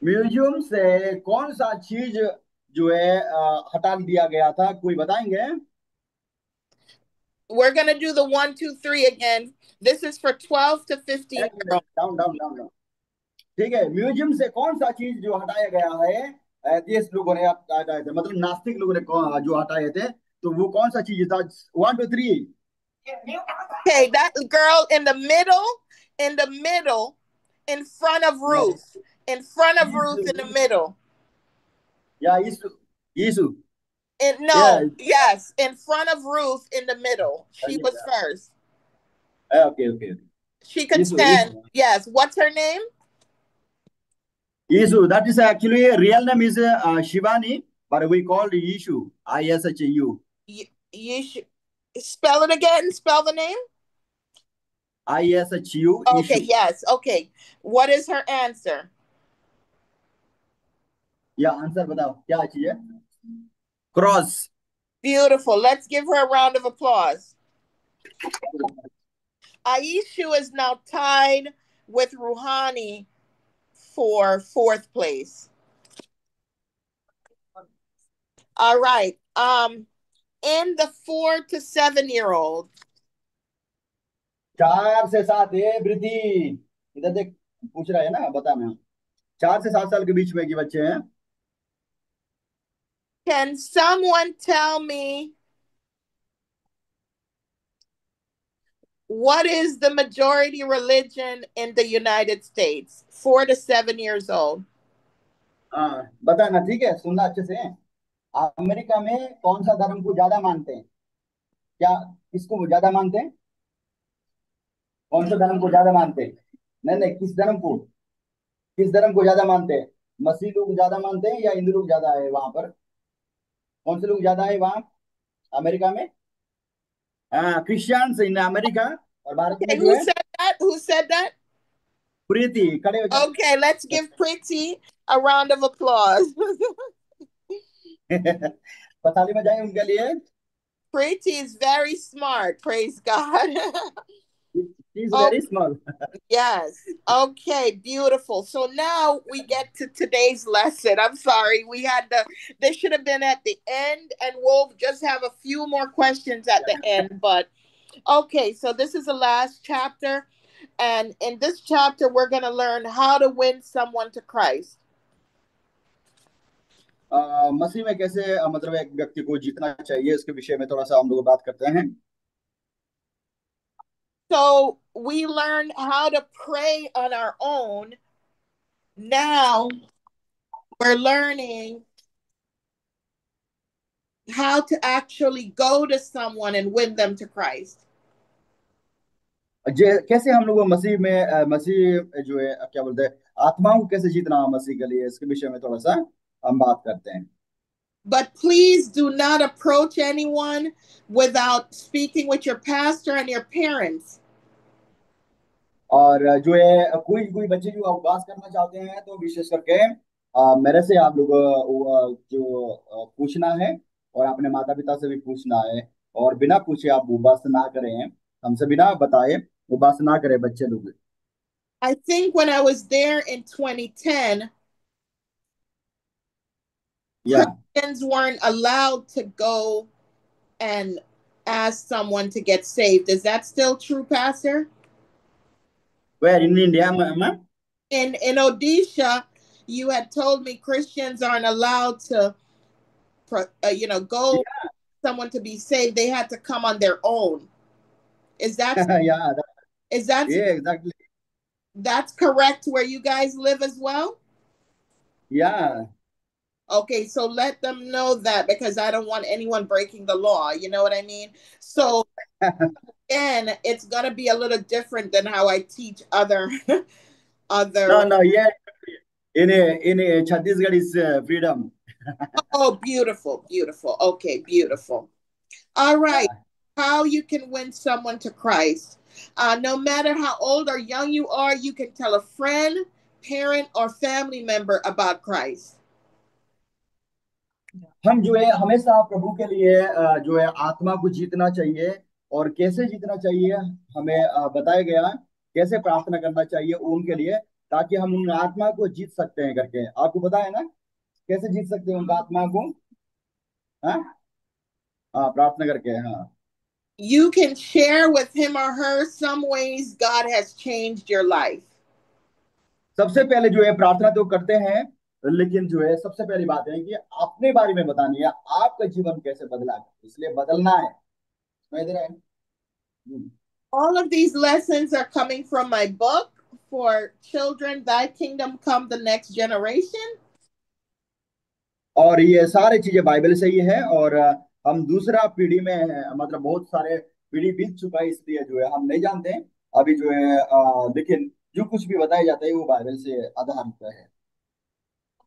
Speaker 2: Museum से कौन सा चीज जो है हटा दिया गया था, कोई बताएंगे?
Speaker 1: We're going to do the 1, 2, 3 again. This is for 12 to 15 year olds.
Speaker 2: Down. ठीक है, म्यूजियम से कौन सा चीज जो हटाया गया है, एथियस्ट लोगों ने हटाए थे, मतलब नास्तिक लोगों ने जो हटाए थे, तो वो कौन सा चीज था? 1, 2, 3.
Speaker 1: Okay, that girl in the middle, in front of Ruth. In front of Ruth in the middle.
Speaker 2: Yeah, Isu.
Speaker 1: Yes, in front of Ruth in the middle. She was first.
Speaker 2: Okay, okay.
Speaker 1: She can
Speaker 2: Isu,
Speaker 1: stand.
Speaker 2: Isu.
Speaker 1: Yes. What's her name?
Speaker 2: Isu. That is actually real name is Shivani, but we called Ishu. Ishu.
Speaker 1: Yeshu. Spell it again. Spell the name.
Speaker 2: Ishu.
Speaker 1: Okay.
Speaker 2: Ishu.
Speaker 1: Yes. Okay. What is her answer?
Speaker 2: या answer बताओ क्या चाहिए. Cross.
Speaker 1: Beautiful. Let's give her a round of applause. Aishu is now tied with Rouhani for fourth place. All right. In the 4 to 7-year-old.
Speaker 2: 4 से 7 है वृद्धि. इधर देख पूछ रहा है ना, बता मैं. 4 से 7 साल के बीच में के बच्चे हैं.
Speaker 1: Can someone tell me what is the majority religion in the United States? 4 to 7 years old.
Speaker 2: हाँ बताना, ठीक है, सुनना अच्छे से. अमेरिका में कौन सा धर्म को ज्यादा मानते हैं? क्या किसको ज्यादा मानते हैं? कौन सा धर्म को ज्यादा मानते हैं? नहीं नहीं, किस धर्म को ज्यादा मानते हैं? मसीह लोग ज्यादा मानते हैं या हिंदू लोग ज्यादा है वहां पर? कौन से लोग ज्यादा है वहां अमेरिका में? हाँ, क्रिश्चियंस इन अमेरिका. और भारत में
Speaker 1: Okay,
Speaker 2: जो
Speaker 1: who
Speaker 2: है
Speaker 1: said that? Who said that?
Speaker 2: प्रीति खड़े हो जाओ.
Speaker 1: Okay, let's give Pretty a round of applause.
Speaker 2: पताली में जाए उनके लिए.
Speaker 1: Pretty is very smart, praise God.
Speaker 2: She is
Speaker 1: Oh,
Speaker 2: very small.
Speaker 1: yes. Okay, beautiful. So now we get to today's lesson. I'm sorry. This should have been at the end, and we'll just have a few more questions at the end. But okay, so this is the last chapter. And in this chapter, we're going to learn how to win someone to Christ.
Speaker 2: मसीह में कैसे मतलब एक व्यक्ति को जीतना चाहिए, इसके विषय में थोड़ा सा हम लोग बात करते हैं.
Speaker 1: So we learned how to pray on our own. Now we're learning how to actually go to someone and win them to Christ.
Speaker 2: कैसे हम लोग मसीह में मसीह जो है क्या बोलते हैं, आत्माओं को कैसे जीतना मसीह के लिए, इसके विषय में थोड़ा सा हम बात करते हैं.
Speaker 1: But please do not approach anyone without speaking with your pastor and your parents.
Speaker 2: और जो है कोई कोई बच्चे जो उपवास करना चाहते हैं तो विशेष करके मेरे से आप लोग जो पूछना है, और अपने माता पिता से भी पूछना है. और बिना पूछे आप उपवास ना करें, हमसे बिना बताए उपवास ना करें बच्चे लोग.
Speaker 1: I think when I was there in 2010,
Speaker 2: या
Speaker 1: Christians weren't allowed to go and ask someone to get saved. Is that still true, Pastor?
Speaker 2: Where in India में.
Speaker 1: In Odisha, you had told me Christians aren't allowed to, go someone to be saved. They had to come on their own. Is that
Speaker 2: या
Speaker 1: is that
Speaker 2: exactly.
Speaker 1: that's correct where you guys live as well?
Speaker 2: या
Speaker 1: Okay, so let them know that, because I don't want anyone breaking the law. You know what I mean? So again, it's gonna be a little different than how I teach other
Speaker 2: no, yeah, in Chhattisgarh is freedom.
Speaker 1: Oh, beautiful, beautiful. Okay, beautiful. All right. How you can win someone to Christ. No matter how old or young you are, you can tell a friend, parent, or family member about Christ.
Speaker 2: हम जो है हमेशा प्रभु के लिए जो है आत्मा को जीतना चाहिए. और कैसे जीतना चाहिए हमें बताया गया, कैसे प्रार्थना करना चाहिए उनके लिए, ताकि हम उन आत्मा को जीत सकते हैं करके. आपको पता है ना कैसे जीत सकते हैं उनका आत्मा को? हाँ हाँ, प्रार्थना करके. हाँ,
Speaker 1: You can share with him or her some ways God has changed your life.
Speaker 2: सबसे पहले जो है प्रार्थना तो करते हैं, लेकिन जो है सबसे पहली बात है कि अपने बारे में बतानी है, आपका जीवन कैसे बदला है, इसलिए बदलना है. समझ रहे हैं?
Speaker 1: All of these lessons are coming from my book, For Children, Thy Kingdom Come, the Next Generation.
Speaker 2: और ये सारी चीजें बाइबल से ही है. और हम दूसरा पीढ़ी में मतलब बहुत सारे पीढ़ी बीत चुका है, इसलिए जो है हम नहीं जानते अभी जो है। लेकिन जो कुछ भी बताया जाता है वो बाइबल से आधारित है।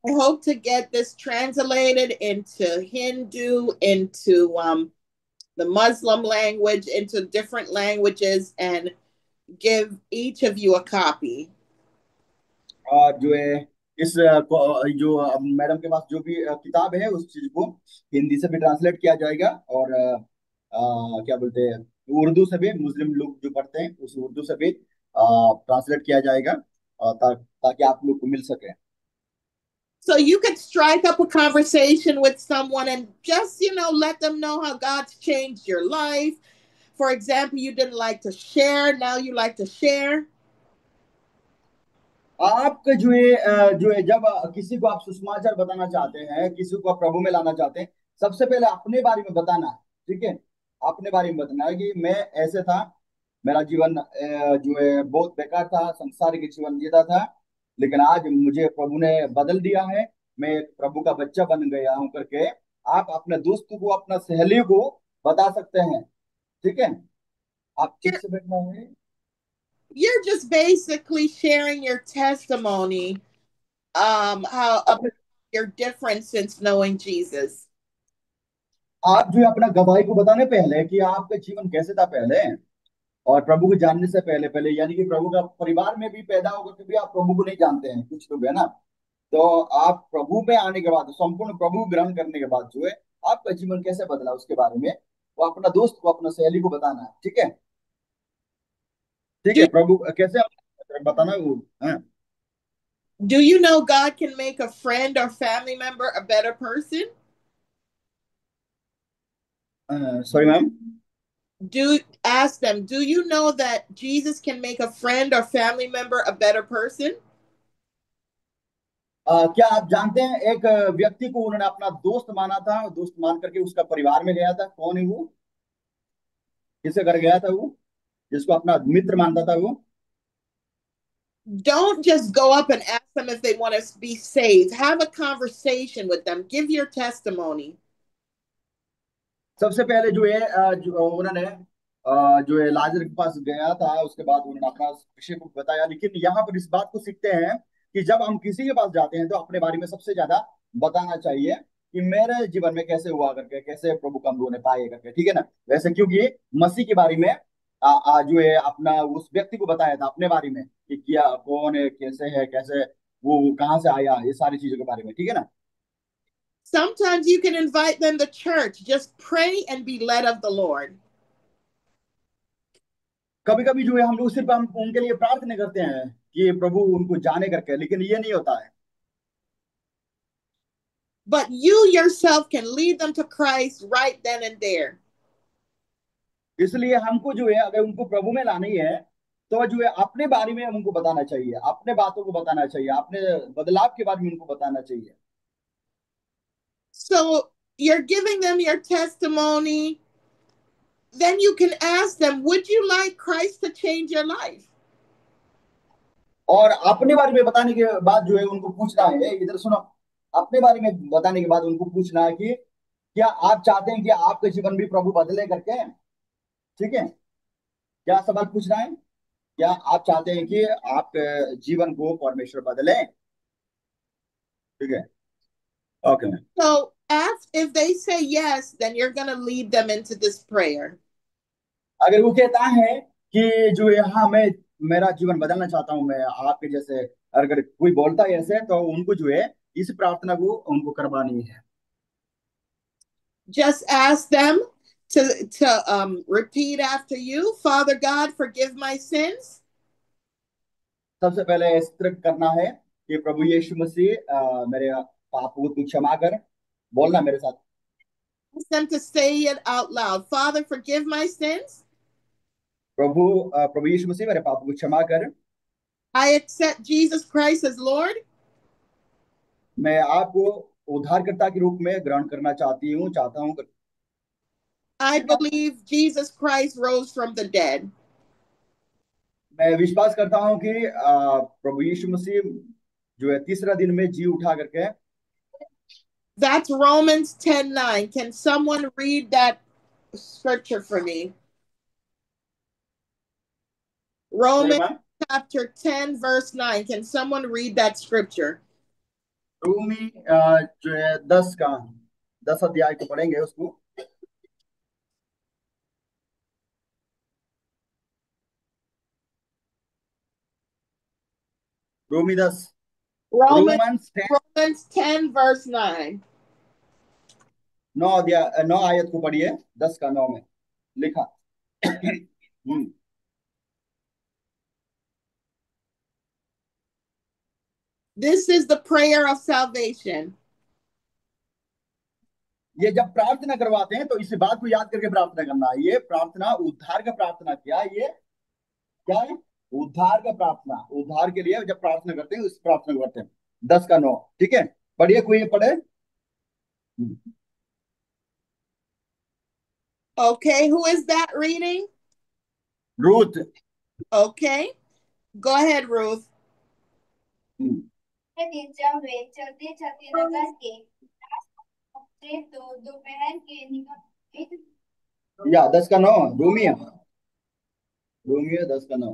Speaker 1: I hope to get this translated into Hindu, into the Muslim language, into different languages, and give each of you a copy.
Speaker 2: और जो है इस जो मैडम के पास जो भी किताब है उस चीज को हिंदी से भी ट्रांसलेट किया जाएगा, और क्या बोलते हैं, उर्दू से भी मुस्लिम लोग जो पढ़ते हैं उस उर्दू से भी ट्रांसलेट किया जाएगा, ताकि आप लोग को मिल सके।
Speaker 1: So you could strike up a conversation with someone and just, let them know how God's changed your life. For example, you didn't like to share, now you like to share.
Speaker 2: आपका जो है जब किसी को आप सुसमाचार बताना चाहते हैं, किसी को आप प्रभु में लाना चाहते हैं, सबसे पहले अपने बारे में बताना है। ठीक है, अपने बारे में बताना है कि मैं ऐसे था, मेरा जीवन जो है बहुत बेकार था, संसारिक जीवन जीता था, लेकिन आज मुझे प्रभु ने बदल दिया है, मैं एक प्रभु का बच्चा बन गया हूं करके आप अपने दोस्त को, अपना सहेली को बता सकते हैं। ठीक है, आप ठीक से बैठना है।
Speaker 1: You're just basically sharing your testimony, how
Speaker 2: अपने
Speaker 1: your difference since knowing Jesus.
Speaker 2: आप जो है अपना गवाही को बताने पहले कि आपका जीवन कैसे था पहले, और प्रभु को जानने से पहले पहले, यानी कि प्रभु का परिवार में भी पैदा होकर के भी आप प्रभु को नहीं जानते हैं कुछ लोग, है ना। तो आप प्रभु में आने के बाद, संपूर्ण प्रभु को ग्रहण करने के बाद जो है आपका जीवन कैसे बदला उसके बारे में वो अपना दोस्त को, अपना सहेली को बताना है। ठीक है, ठीक है,
Speaker 1: Do,
Speaker 2: प्रभु कैसे बताना वो, हाँ।
Speaker 1: do you know God can make a friend or family member a better person?
Speaker 2: Sorry ma'am.
Speaker 1: Do ask them, do you know that Jesus can make a friend or family member a better person?
Speaker 2: क्या आप जानते हैं एक व्यक्ति को उन्होंने अपना दोस्त माना था, दोस्त मान करके उसका परिवार में गया था, कौन है वो, किसके घर गया था वो, जिसको अपना मित्र मानता था वो?
Speaker 1: Don't just go up and ask them if they want to be saved. Have a conversation with them. Give your testimony.
Speaker 2: सबसे पहले जो है जो उन्होंने जो है लाजर के पास गया था, उसके बाद उन्होंने अपना विषय को बताया। लेकिन यहाँ पर इस बात को सीखते हैं कि जब हम किसी के पास जाते हैं तो अपने बारे में सबसे ज्यादा बताना चाहिए कि मेरे जीवन में कैसे हुआ करके, कैसे प्रभु को हम लोगों ने पाए करके। ठीक है ना, वैसे क्योंकि मसीह के बारे में जो है अपना उस व्यक्ति को बताया था अपने बारे में कि क्या, कौन है, कैसे वो कहाँ से आया, ये सारी चीजों के बारे में। ठीक है ना।
Speaker 1: Sometimes you can invite them to church. Just pray and be led of the Lord.
Speaker 2: कभी कभी जो है हम लोग सिर्फ हम उनके लिए प्रार्थना करते हैं कि प्रभु उनको जाने करके, लेकिन ये नहीं होता है।
Speaker 1: But you yourself can lead them to Christ right then and there.
Speaker 2: इसलिए हमको जो है अगर उनको प्रभु में लानी है तो जो है अपने बारे में उनको बताना चाहिए, अपने बातों को बताना चाहिए, अपने बदलाव के बारे में उनको बताना चाहिए।
Speaker 1: So you're giving them your testimony. Then you can ask them, would you like Christ to change your life?
Speaker 2: और अपने बारे में बताने के बाद जो है उनको पूछना है, इधर सुनो, अपने बारे में बताने के बाद उनको पूछना है कि क्या आप चाहते हैं कि आपके जीवन भी प्रभु बदले करके। ठीक है, क्या सवाल पूछना है, क्या आप चाहते हैं कि आपके जीवन को परमेश्वर बदले। ठीक है, okay ma'am.
Speaker 1: So if they say yes, then you're going to lead them into this prayer.
Speaker 2: अगर वो कहता है कि जो है हाँ मैं, मेरा जीवन बदलना चाहता हूँ, मैं आपके जैसे, अगर कोई बोलता है ऐसे तो उनको जो है इस प्रार्थना को उनको करवानी है।
Speaker 1: Just ask them to repeat after you. Father God, forgive my sins.
Speaker 2: सबसे पहले इस तरह करना है कि प्रभु यीशु मसीह मेरे पापों को क्षमा कर, बोलना मेरे साथ।
Speaker 1: Ask them to say it out loud. Father, forgive my sins.
Speaker 2: प्रभु यीशु मसीह मेरे पापों को क्षमा कर,
Speaker 1: I accept Jesus Christ as Lord.
Speaker 2: मैं आपको उद्धारकर्ता के रूप में ग्रहण करना चाहता हूँ।
Speaker 1: I believe Jesus Christ rose from the dead.
Speaker 2: मैं विश्वास करता हूँ कि प्रभु यीशु मसीह जो है तीसरा दिन में जी उठा करके।
Speaker 1: That's Romans 10:9. Can someone read that scripture for me? Romans chapter 10 verse 9. Can someone read that scripture?
Speaker 2: रोमी जो है 10 अध्याय को पढ़ेंगे उसको। रोमी 10
Speaker 1: Romans 10 verse 9.
Speaker 2: 9 आयत को पढ़िए। 10:9 में लिखा।
Speaker 1: This is the prayer of salvation.
Speaker 2: ये जब प्रार्थना करवाते हैं तो इस बात को याद करके प्रार्थना करना है। ये प्रार्थना उद्धार का प्रार्थना क्या ये क्या है? उद्धार का प्रार्थना। उद्धार के लिए जब प्रार्थना करते हैं इस प्रार्थना को करते हैं। 10:9 ठीक है। पढ़िए, कोई पढ़े।
Speaker 1: Okay, who is that reading?
Speaker 2: Ruth.
Speaker 1: Okay, go ahead, Ruth.
Speaker 3: जब वे चलते चलते नगर के तो दोपहर के
Speaker 2: या 10:9 रोमियो 10:9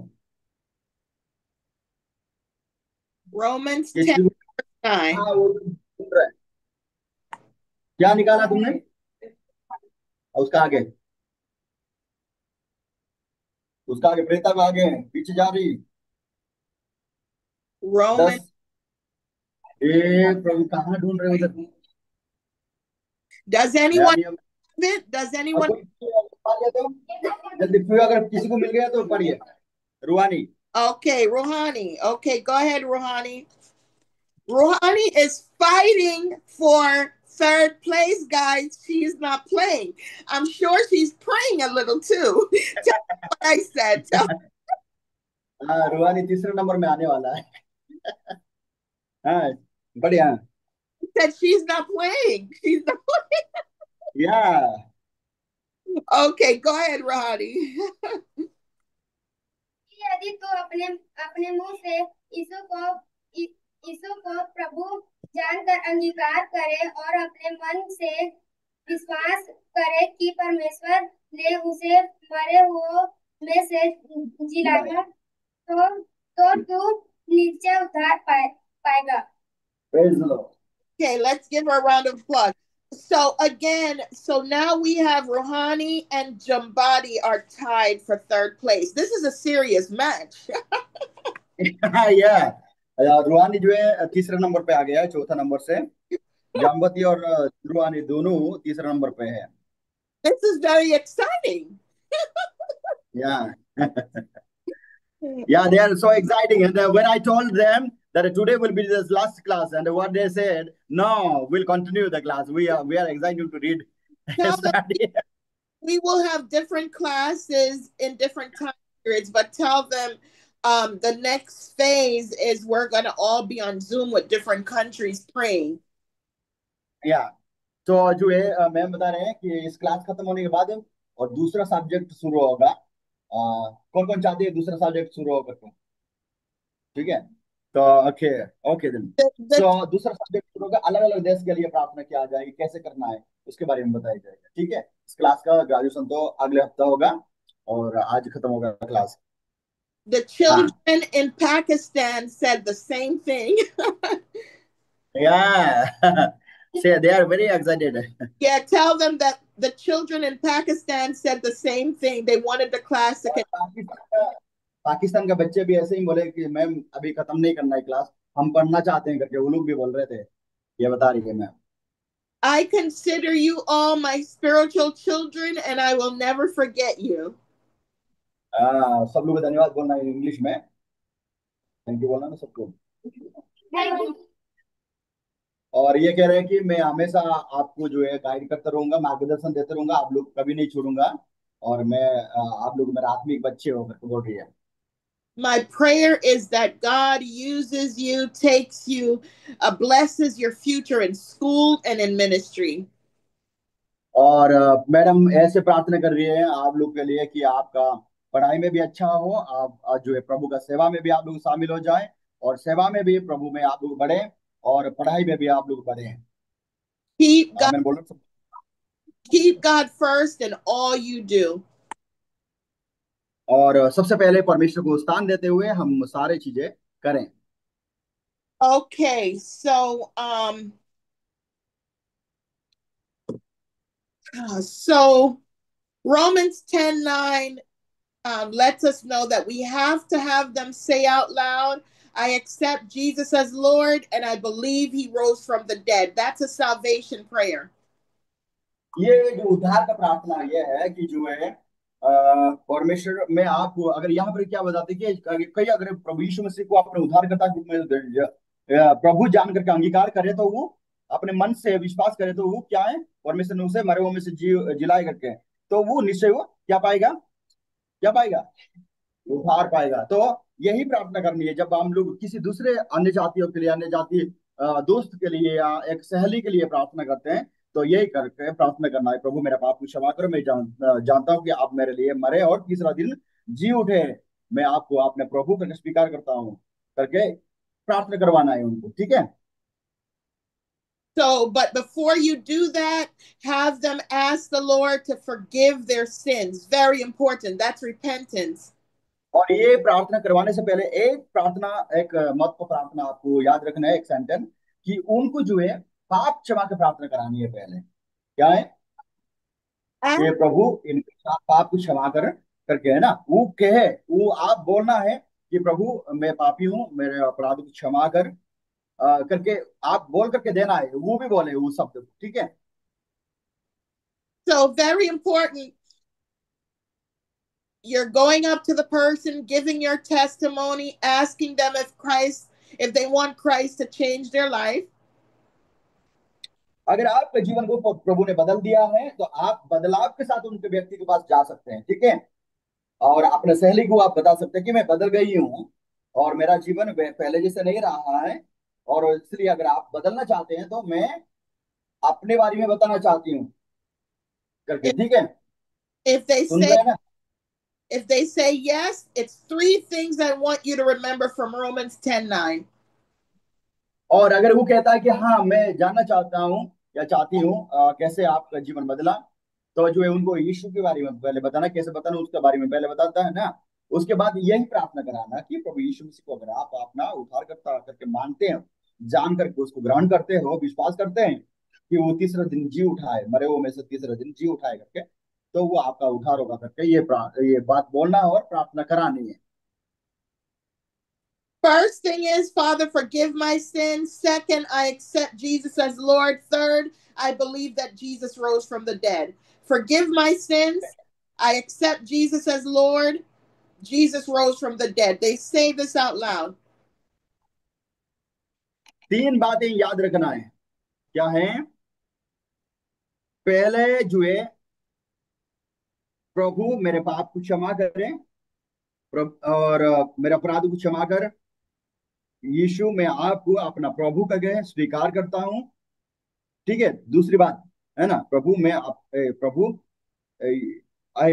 Speaker 1: Romans 10:9.
Speaker 2: क्या निकाला तुमने? उसका आगे प्रेता का आगे पीछे जा रही।
Speaker 1: Romans.
Speaker 2: प्रभु कहाँ ढूंढ रहे हो उधर?
Speaker 1: Does anyone have it? Does anyone?
Speaker 2: जल्दी अगर किसी को मिल गया तो पढ़िए। रूहानी।
Speaker 1: Okay, Rouhani. Okay, go ahead, Rouhani. Rouhani is fighting for third place, guys. She's not playing. I'm sure she's praying a little too. Tell me what I said.
Speaker 2: रूहानी तीसरे नंबर में आने वाला है। हाँ, बढ़िया।
Speaker 1: Said she's not playing. She's not playing.
Speaker 2: Yeah.
Speaker 1: Okay, go ahead, Rouhani.
Speaker 3: यदि तो अपने मुंह से यीशु को प्रभु जानकर अंगीकार करे और अपने मन से विश्वास करे कि परमेश्वर ने उसे मरे हुओं में से जिलाया तो तू निश्चय उद्धार पाएगा।
Speaker 2: Praise the Lord.
Speaker 1: Okay, let's give her a round of applause. So again, now we have Rouhani and Jambadi are tied for third place. This is a serious match.
Speaker 2: Yeah. रूहानी जो है तीसरे नंबर पे आ गया है, चौथा number से। जम्बती और रूहानी दोनों तीसरे नंबर पे है।
Speaker 1: This is very exciting.
Speaker 2: Yeah. Yeah, they are so exciting. And when I told them that today will be this last class, and what they said, no, we'll continue the class. We are excited to read.
Speaker 1: We will have different classes in different time periods, but tell them the next phase is we're going to all be on Zoom with different countries praying.
Speaker 2: Yeah. तो जो है ma'am बता रहे हैं कि इस class खत्म होने के बाद और दूसरा सब्जेक्ट शुरू होगा। कौन कौन चाहते हैं दूसरा सब्जेक्ट शुरू होकर के? ठीक है, तो ओके दिन। तो दूसरा सब्जेक्ट शुरू होगा, अलग अलग देश के लिए प्रार्थना किया जाएगी, कैसे करना है उसके बारे में बताया जाएगा। ठीक है, इस क्लास का ग्रेजुएशन तो अगले हफ्ता होगा और आज खत्म होगा class.
Speaker 1: The children in Pakistan said the same thing.
Speaker 2: Yeah. Say they are very excited.
Speaker 1: Yeah, tell them that the children in Pakistan said the same thing. They wanted the class to
Speaker 2: Pakistan के बच्चे भी ऐसे ही बोले कि ma'am अभी खत्म नहीं करना है क्लास, हम पढ़ना चाहते हैं करके वो लोग भी बोल रहे थे। ये बता रही है ma'am.
Speaker 1: I consider you all my spiritual children and I will never forget you.
Speaker 2: सब लोग धन्यवाद बोलना है इंग्लिश में। थैंक यू बोलना ना सबको। और ये कह रहे हैं कि मैं हमेशा आपको जो है गाइड करता रहूंगा, मार्गदर्शन देते रहूंगा, आप लोग कभी नहीं छोड़ूंगा और मैं आप लोग मेरे आत्मिक बच्चे हो करके बोल रही है।
Speaker 1: My prayer is that God uses you, takes you, blesses your future in school and in ministry.
Speaker 2: और मैडम ऐसे प्रार्थना कर रही है आप लोग के लिए कि आपका पढ़ाई में भी अच्छा हो, आप जो है प्रभु का सेवा में भी आप लोग शामिल हो जाएं और सेवा में भी प्रभु में आप लोग बढ़े और पढ़ाई में भी आप लोग बढ़े।
Speaker 1: Keep God first in all you do.
Speaker 2: और सबसे पहले परमेश्वर को स्थान देते हुए हम सारी चीजें करें।
Speaker 1: Okay, so Romans 10:9 lets us know that we have to have them say out loud, I accept Jesus as Lord and I believe he rose from the dead. That's a salvation prayer.
Speaker 2: ये जो उद्धार का प्रार्थना ये है कि जो है परमेश्वर में आप अगर यहाँ पर क्या बताते कि कई अगर प्रभु यीशु मसीह को अपने उद्धारकर्ता के रूप में प्रभु जान करके अंगीकार करे तो वो अपने मन से विश्वास करे तो वो क्या है, परमेश्वर ने उसे मरे हुए में से जिलाए करके, तो वो निश्चय वो क्या पाएगा, क्या पाएगा, उद्धार पाएगा। तो यही प्रार्थना करनी है जब हम लोग किसी दूसरे अन्य जातियों के लिए, अन्य जाति दोस्त के लिए या एक सहेली के लिए प्रार्थना करते हैं, तो यही करके प्रार्थना करना है, प्रभु मेरा पाप को क्षमा करो, मैं जानता हूँ कि आप मेरे लिए मरे और तीसरा दिन जी उठे, मैं आपको अपने प्रभु करके स्वीकार करता हूँ करके प्रार्थना करवाना है उनको। ठीक है।
Speaker 1: So, but before you do that, have them ask the Lord to forgive their sins. Very important. That's repentance.
Speaker 2: और ये प्रार्थना करवाने से पहले एक प्रार्थना, एक महत्व प्रार्थना आपको याद रखना है, एक सेंटेंस, कि उनको जो है पाप क्षमा की प्रार्थना करानी है पहले। क्या है
Speaker 1: And
Speaker 2: ये, प्रभु इनके साथ पाप को क्षमा कर करके, है ना, वो कहे, वो आप बोलना है कि प्रभु मैं पापी हूँ, मेरे अपराध को क्षमा कर करके आप बोल करके देना है, वो भी बोले वो शब्द। ठीक है।
Speaker 1: so, very important. You're going up to the person, giving your testimony, asking them if they want Christ to change their life.
Speaker 2: अगर आपके जीवन को प्रभु ने बदल दिया है तो आप बदलाव के साथ उनके व्यक्ति के पास जा सकते हैं। ठीक है। और अपने सहेली को आप बता सकते हैं कि मैं बदल गई हूँ और मेरा जीवन पहले जैसे नहीं रहा है, और इसलिए अगर आप बदलना चाहते हैं तो मैं अपने बारे में बताना चाहती हूँ करके।
Speaker 1: If,
Speaker 2: ठीक है।
Speaker 1: if they
Speaker 2: सुन
Speaker 1: say
Speaker 2: रहे हैं ना।
Speaker 1: if they say yes, it's 3 things I want you to remember from Romans 10:9.
Speaker 2: और अगर वो कहता है कि हाँ मैं जानना चाहता हूँ या चाहती हूँ कैसे आपका जीवन बदला, तो जो है उनको यीशु के बारे में पहले बताना, कैसे बताना उसके बारे में पहले बताता है ना। उसके बाद यही प्रार्थना कराना कि प्रभु यीशु मसीह को अगर आप अपना उद्धार करता करके मानते हैं, जान करके उसको ग्रहण करते हो, विश्वास करते हैं कि वो तीसरे दिन जी उठाए, मरे हुए में से तीसरे दिन जी उठाए करके, तो वो आपका उद्धार होगा करके ये बात बोलना और प्रार्थना करानी है।
Speaker 1: First thing is, Father, forgive my sins. Second, I accept Jesus as Lord. Third, I believe that Jesus rose from the dead. Forgive my sins. I accept Jesus as Lord. Jesus rose from the dead. They say this out loud.
Speaker 2: 3 बातें याद रखना है। क्या है? पहले जो है, प्रभु मेरे पाप को क्षमा करें, और मेरे अपराध को क्षमा कर, यीशु मैं आपको अपना प्रभु करके स्वीकार करता हूँ। ठीक है। दूसरी बात है ना, प्रभु मैं प्रभु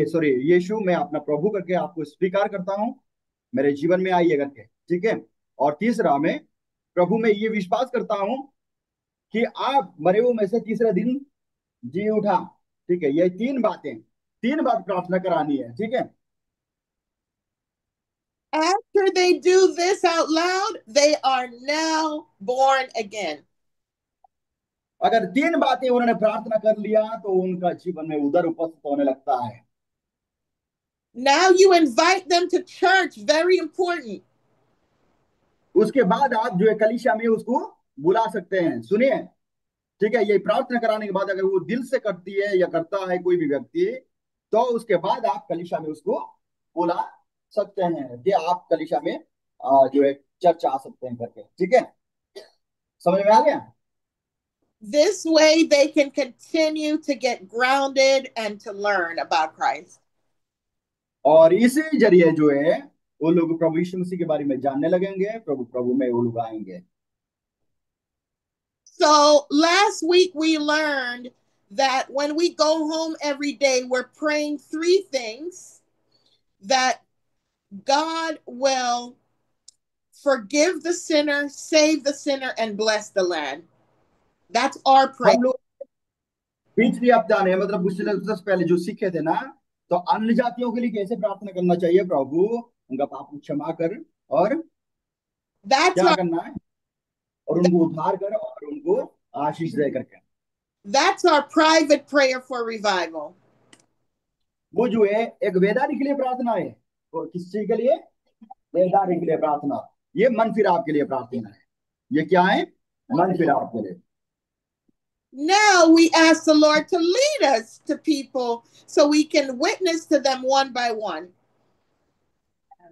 Speaker 2: सॉरी, यीशु मैं अपना प्रभु करके आपको स्वीकार करता हूँ, मेरे जीवन में आइए करके। ठीक है। और तीसरा, मैं प्रभु में ये विश्वास करता हूँ कि आप मरे हुए में से तीसरे दिन जी उठा। ठीक है। ये 3 बात प्रार्थना करानी है। ठीक है।
Speaker 1: After they do this out loud, they are now born again.
Speaker 2: अगर 3 बातें उन्होंने प्रार्थना कर लिया तो उनका जीवन में उधर उपस्थित होने लगता है।
Speaker 1: Now you invite them to church. Very important.
Speaker 2: उसके बाद आप जो है कलीसिया में उसको बुला सकते हैं। सुनिए, ठीक है, ये प्रार्थना कराने के बाद अगर वो दिल से करती है या करता है कोई भी व्यक्ति, तो उसके बाद आप कलीसिया में उसको बुला सकते हैं कि आप कलीसिया में जो है चर्च आ सकते हैं करके। ठीक है। समझ में आ गया?
Speaker 1: This way they can continue to get grounded and to learn about Christ.
Speaker 2: और इसी जरिए जो है वो लोग प्रभु यीशु मसीह के बारे में जानने लगेंगे, प्रभु में वो लोग आएंगे।
Speaker 1: So last week we learned that when we go home every day, we're praying 3 things: that God will forgive the sinner, save the sinner, and bless the land. That's our prayer.
Speaker 2: हम लोग पिछले हफ्ता ने मतलब पिछले सबसे पहले जो सीखे थे ना, तो अन्य जातियों के लिए कैसे प्रार्थना करना चाहिए? प्रभु उनका पाप को क्षमा कर, और
Speaker 1: That's
Speaker 2: क्या
Speaker 1: our
Speaker 2: करना है? और उनको उद्धार कर और उनको आशीष दे करके।
Speaker 1: that's our private prayer for revival.
Speaker 2: वो जो है एक वेदारी के लिए प्रार्थना है। और किस चीज के लिए? वेदारी के लिए प्रार्थना। ये मन फिराव के लिए प्रार्थना है। ये क्या है? मन फिराव के लिए।
Speaker 1: Now we ask the Lord to lead us to people so we can witness to them one by one.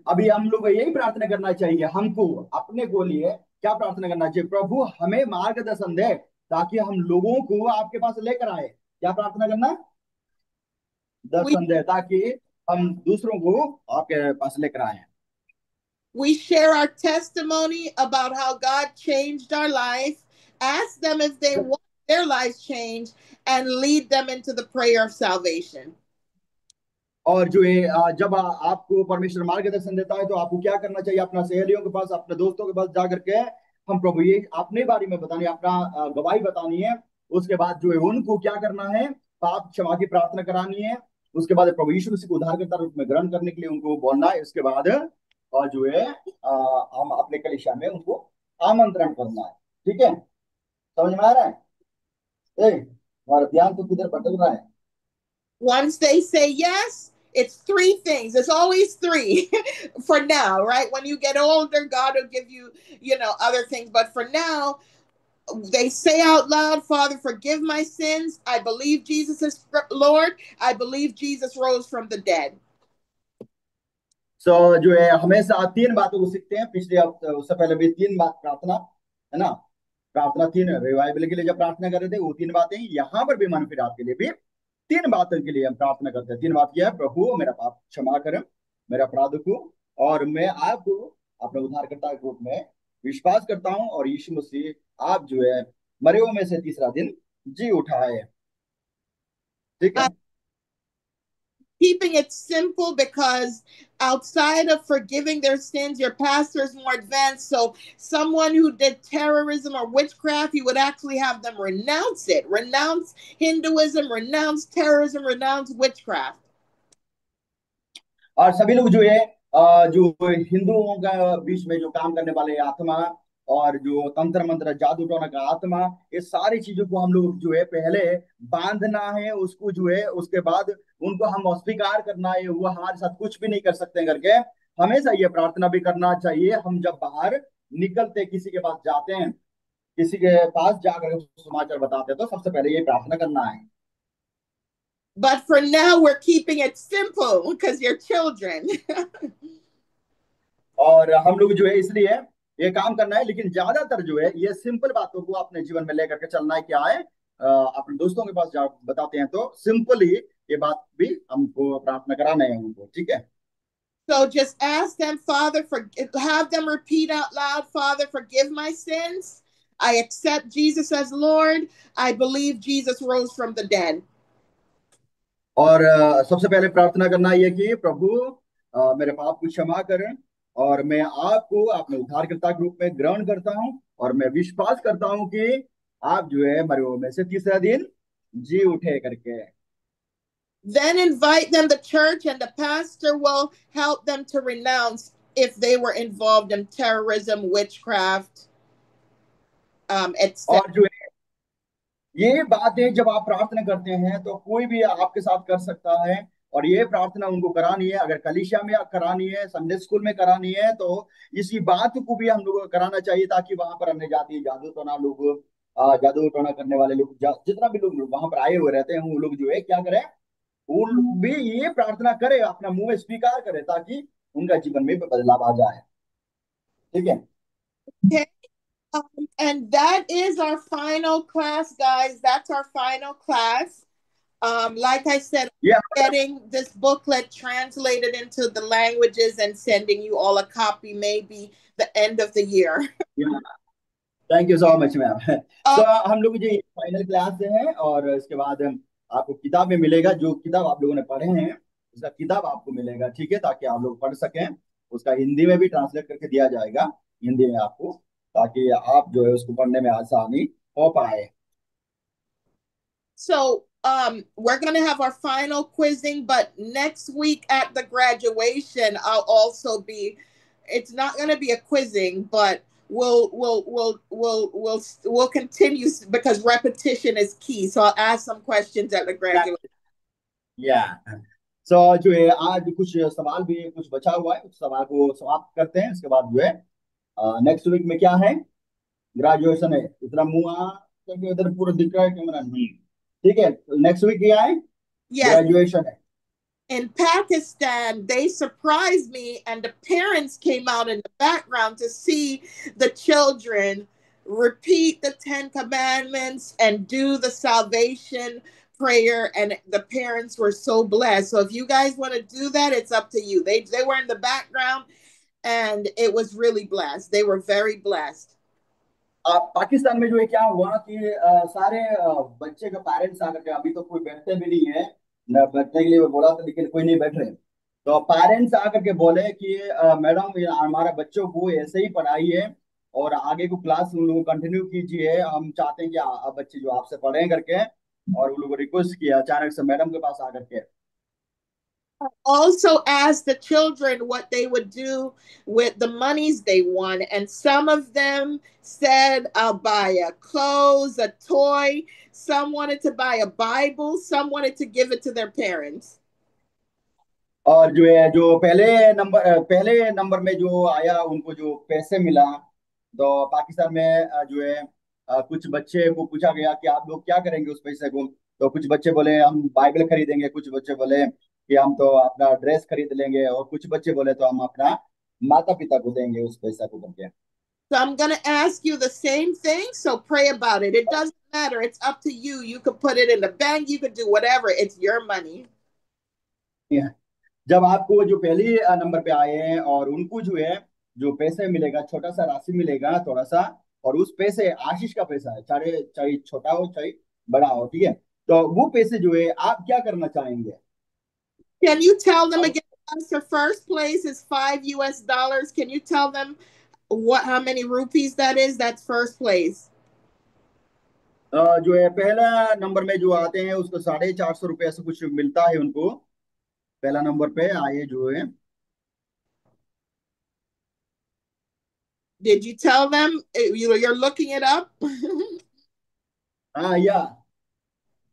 Speaker 2: अभी हम लोग को यही प्रार्थना करना चाहिए, हमको अपने को लिए क्या प्रार्थना करना चाहिए? प्रभु हमें मार्गदर्शन दे ताकि हम लोगों को आपके पास लेकर आए। क्या प्रार्थना करना?
Speaker 1: We,
Speaker 2: दर्शन दे ताकि हम दूसरों को आपके पास लेकर आए।
Speaker 1: we share our testimony about how God changed our life, ask them if they want their lives changed, and lead them into the prayer of salvation.
Speaker 2: और जो है जब आपको परमेश्वर मार्गदर्शन देता है तो आपको क्या करना चाहिए? अपना सहेलियों के पास, अपने दोस्तों के पास जाकर के हम प्रभु ये अपने बारे में बतानी है, अपना गवाही बतानी है। उसके बाद जो है उनको क्या करना है? पाप क्षमा की प्रार्थना करानी है। उसके बाद प्रभु यीशु मसीह को उद्धारकर्ता रूप में ग्रहण करने के लिए उनको बोलना है। उसके बाद और जो है हम अपने कलीसिया में उनको आमंत्रण करना है। ठीक है, समझ में आ रहा है? हमारा ध्यान तो किधर भटक रहा है?
Speaker 1: Once they say yes, it's three things. It's always three for now, right? When you get older, God will give you, other things. But for now, they say out loud, Father, forgive my sins. I believe Jesus is Lord. I believe Jesus rose from the dead.
Speaker 2: जो है हमेशा तीन बातों को सीखते हैं। पिछले हफ्ते उससे पहले भी तीन बात प्रार्थना है ना, प्रार्थना तीन, रिवाइवल के लिए जब प्रार्थना कर रहे थे वो तीन बातें, यहाँ पर भी मन फिराव के लिए भी तीन बातों के लिए हम प्रार्थना करते हैं। तीन बात क्या है? प्रभु मेरा पाप क्षमा कर, मेरा अपराध को, और मैं आपको अपने उद्धारकर्ता के रूप में विश्वास करता हूँ, और यीशु मसीह आप जो है मरे हुए में से तीसरा दिन जी उठाए। ठीक है।
Speaker 1: Keeping it simple, because outside of forgiving their sins, your pastor is more advanced. So someone who did terrorism or witchcraft, you would actually have them renounce it, renounce Hinduism, renounce terrorism, renounce witchcraft.
Speaker 2: और सभी लोग जो है जो हिंदुओं का बीच में जो काम करने वाले आत्मा, और जो तंत्र मंत्र जादू टोना का आत्मा, ये सारी चीजों को हम लोग जो है पहले बांधना है उसको, जो है उसके बाद उनको हम अस्वीकार करना है, वो हमारे साथ कुछ भी नहीं कर सकते करके हमेशा ये प्रार्थना भी करना चाहिए। हम जब बाहर निकलते, किसी के पास जाते हैं, किसी के पास जाकर समाचार बताते हैं, तो सबसे पहले ये प्रार्थना करना है।
Speaker 1: But for now, we're keeping it simple because you're children.
Speaker 2: और हम लोग जो है इसलिए ये काम करना है, लेकिन ज्यादातर जो है ये सिंपल बातों को अपने जीवन में लेकर के चलना है। क्या है? अपने दोस्तों के पास जा बताते हैं तो सिंपल ही ये बात भी हमको प्रार्थना कराना है उनको। ठीक है।
Speaker 1: So just ask them, Father, have them repeat out loud, Father, forgive my sins. I accept Jesus as Lord. I believe Jesus rose from the dead.
Speaker 2: और सबसे पहले प्रार्थना करना ये कि प्रभु मेरे पाप को क्षमा करें, और मैं आपको अपने उद्धारकर्ता के रूप में ग्रहण करता हूं, और मैं विश्वास करता हूं कि आप जो है मरे हुए में से तीसरा दिन जी उठे करके।
Speaker 1: Then invite them to church, and the pastor will help them to renounce if they were involved in terrorism, witchcraft, etc.
Speaker 2: और जो है ये बातें जब आप प्रार्थना करते हैं तो कोई भी आपके साथ कर सकता है, और ये प्रार्थना उनको करानी है। अगर कलीसिया में करानी है, संडे स्कूल में करानी है, तो इसी बात को भी हम लोगों को कराना चाहिए, ताकि वहां पर अन्य जाति जादू टोना लोग, जादू टोना करने वाले लोग, जितना भी लोग वहां पर आए हुए रहते हैं, वो लोग जो है क्या करें? वो लोग भी ये प्रार्थना करे, अपना मुंह में स्वीकार करे, ताकि उनका जीवन में बदलाव आ जाए। ठीक है।
Speaker 1: Okay. And that is our final class, guys. That's our final class. Like I said,
Speaker 2: ये
Speaker 1: getting this booklet translated into the languages and sending you all a copy, maybe the end of the year.
Speaker 2: Thank you so much ma'am. तो हम लोग जो final class है, और इसके बाद आपको किताब में मिलेगा, जो किताब आप लोगों ने पढ़े हैं उसका किताब आपको मिलेगा। ठीक है, ताकि आप लोग पढ़ सकें। उसका हिंदी में भी ट्रांसलेट करके दिया जाएगा, हिंदी में आपको, ताकि आप जो है उसको पढ़ने में आसानी हो पाए।
Speaker 1: So we're going to have our final quizzing, but next week at the graduation, I'll also be, it's not going to be a quizzing, but we'll continue because repetition is key. So I'll ask some questions at the graduation.
Speaker 2: या सो जो है आज कुछ सवाल भी कुछ बचा हुआ है, उस सवाल को समाप्त करते हैं। इसके बाद जो है नेक्स्ट वीक में क्या है, ग्रेजुएशन है। इतना मुंह क्योंकि उधर पूरा दिख रहा है कैमरा नहीं, ठीक है। नेक्स्ट वीक क्या है,
Speaker 1: Yes,
Speaker 2: ग्रेजुएशन है।
Speaker 1: in Pakistan, they surprised me, and the parents came out in the background to see the children repeat the Ten Commandments and do the salvation prayer. And the parents were so blessed. So if you guys want to do that, it's up to you. They were in the background, and it was really blessed. They were very blessed.
Speaker 2: Pakistan में जो है क्या हुआ कि सारे बच्चे का parents आकर के, अभी तो कोई बैठते भी नहीं है, न बैठने के लिए वो बोला था लेकिन कोई नहीं बैठ रहे। तो पेरेंट्स आकर के बोले कि मैडम ये हमारे बच्चों को ऐसे ही पढ़ाई है और आगे को क्लास उन लोगों को कंटिन्यू कीजिए, हम चाहते हैं कि बच्चे जो आपसे पढ़ें करके। और उन लोगों को रिक्वेस्ट किया अचानक से मैडम के पास आकर के।
Speaker 1: Also asked the children what they would do with the monies they won. And some of them said, I'll buy a clothes, a toy. Some wanted to buy a Bible. Some wanted to give it to their parents.
Speaker 2: और जो है जो पहले number में जो आया उनको जो पैसे मिला, तो पाकिस्तान में जो है कुछ बच्चे को पूछा गया कि आप लोग क्या करेंगे उस पैसे को। तो कुछ बच्चे बोले हम बाइबल खरीदेंगे, कुछ बच्चे बोले कि हम तो अपना ड्रेस खरीद लेंगे, और कुछ बच्चे बोले तो हम अपना माता पिता को देंगे उस पैसा को करके।
Speaker 1: So I'm going to ask you the same thing. So pray about it. It doesn't matter. It's up to you. You could put it in the bank. You could do whatever. It's your money.
Speaker 2: जब आपको जो पहली number पे आए हैं और उनको जो है जो पैसे मिलेगा, छोटा सा राशि मिलेगा थोड़ा सा, और उस पैसे आशीष का पैसा है, चाहे चाहे छोटा हो चाहे बड़ा हो, ठीक है। तो वो पैसे जो है आप क्या करना चाहेंगे?
Speaker 1: Can you tell them again? The first place is $5. Can you tell them how many rupees that is? That's first place.
Speaker 2: जो है पहला नंबर में जो आते हैं उसको 450 रुपये से कुछ मिलता है उनको, पहला नंबर पे आए जो है।
Speaker 1: Did you tell them? You're looking it up?
Speaker 2: हाँ या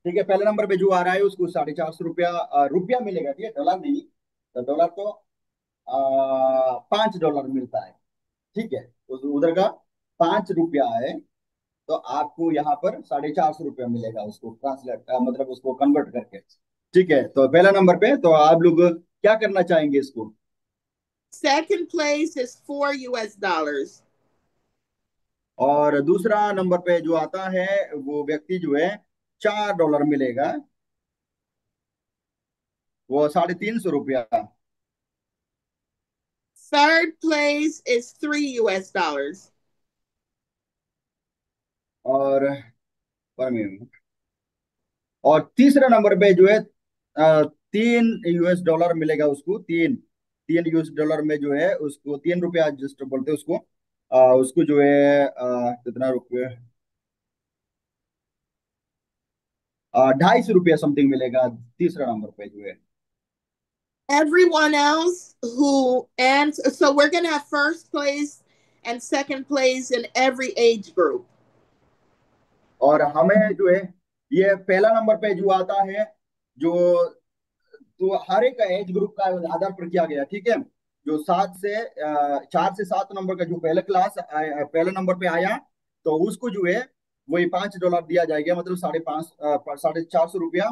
Speaker 2: ठीक है, पहले नंबर पे जो आ रहा है उसको 450 रुपया रुपया मिलेगा, ठीक है, डॉलर नहीं। तो डॉलर तो $5 मिलता है, ठीक है। तो उधर का 5 रुपया है, तो आपको यहाँ पर 450 रुपया मिलेगा उसको ट्रांसलेट मतलब उसको कन्वर्ट करके, ठीक है। तो पहला नंबर पे तो आप लोग क्या करना चाहेंगे इसको?
Speaker 1: Second place is $4.
Speaker 2: और दूसरा नंबर पे जो आता है वो व्यक्ति जो है $4 मिलेगा, वो 350 रुपया।
Speaker 1: Third place is $3.
Speaker 2: और पर मिनट। और तीसरा नंबर पे जो है $3 मिलेगा उसको, तीन तीन $3 में जो है उसको 3 रुपया जस्ट बोलते हैं उसको। उसको जो है कितना रुपये, 250 रुपया समथिंग मिलेगा तीसरा नंबर पे जो है।
Speaker 1: Everyone else who answers, so we're going to have first place and second place in every age group.
Speaker 2: और हमें जो है ये पहला नंबर पे जो आता है जो, तो हर एक एज ग्रुप का आधार पर किया गया, ठीक है। जो 4 से 7 नंबर का जो पहले नंबर पे आया, तो उसको जो है वही $5 दिया जाएगा, मतलब 450 रुपया।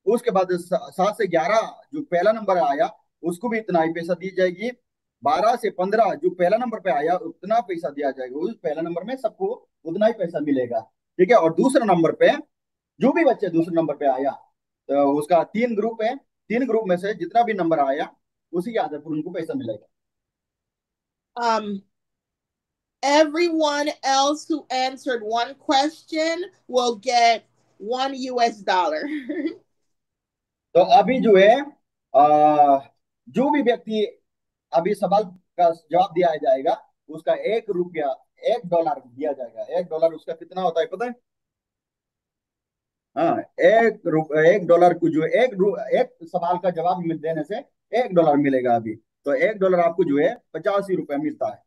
Speaker 2: उसके बाद 7 से 11 जो पहला नंबर आया उसको भी इतना ही पैसा दी जाएगी। 12 से 15 जो पहला नंबर पे आया उतना पैसा दिया जाएगा, उस पहला नंबर में सबको उतना ही पैसा मिलेगा, ठीक है। और दूसरा नंबर पे जो भी बच्चे दूसरे नंबर पे आया, तो उसका 3 ग्रुप है, 3 ग्रुप में से जितना भी नंबर आया उसी के आधार पर उनको पैसा मिलेगा।
Speaker 1: Everyone else who answered one question will get $1.
Speaker 2: तो अभी जो है जो भी व्यक्ति अभी सवाल का जवाब दिया जाएगा उसका $1 $1 दिया जाएगा। $1 उसका कितना होता है पता है? हाँ, एक डॉलर को जो है एक सवाल का जवाब देने से $1 मिलेगा अभी। तो $1 आपको जो है 85 रुपए मिलता है।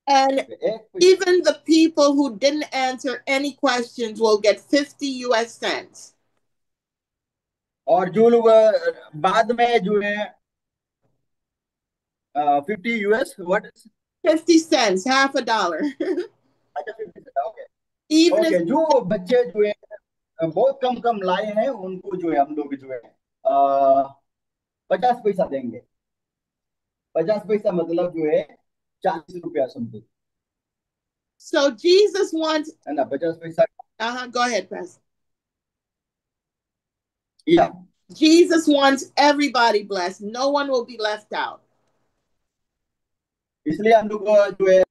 Speaker 1: And
Speaker 2: एक
Speaker 1: even the people who didn't answer any questions will get 50 US cents.
Speaker 2: और जो लोग बाद में जो है 50 US what.
Speaker 1: 50 cents, half a dollar.
Speaker 2: अच्छा 50। ओके।
Speaker 1: Even if
Speaker 2: ओके, जो बच्चे जो है बहुत कम कम लाए हैं उनको जो है हम लोग जो है 50 पैसा देंगे। 50 पैसा मतलब जो है 40 रुपया समथिंग,
Speaker 1: so, Jesus wants.
Speaker 2: है ना? 50 पैसा।
Speaker 1: Go ahead, Pastor.
Speaker 2: या
Speaker 1: Jesus wants everybody blessed. No one will be left out.
Speaker 2: इसलिए हम लोग जो है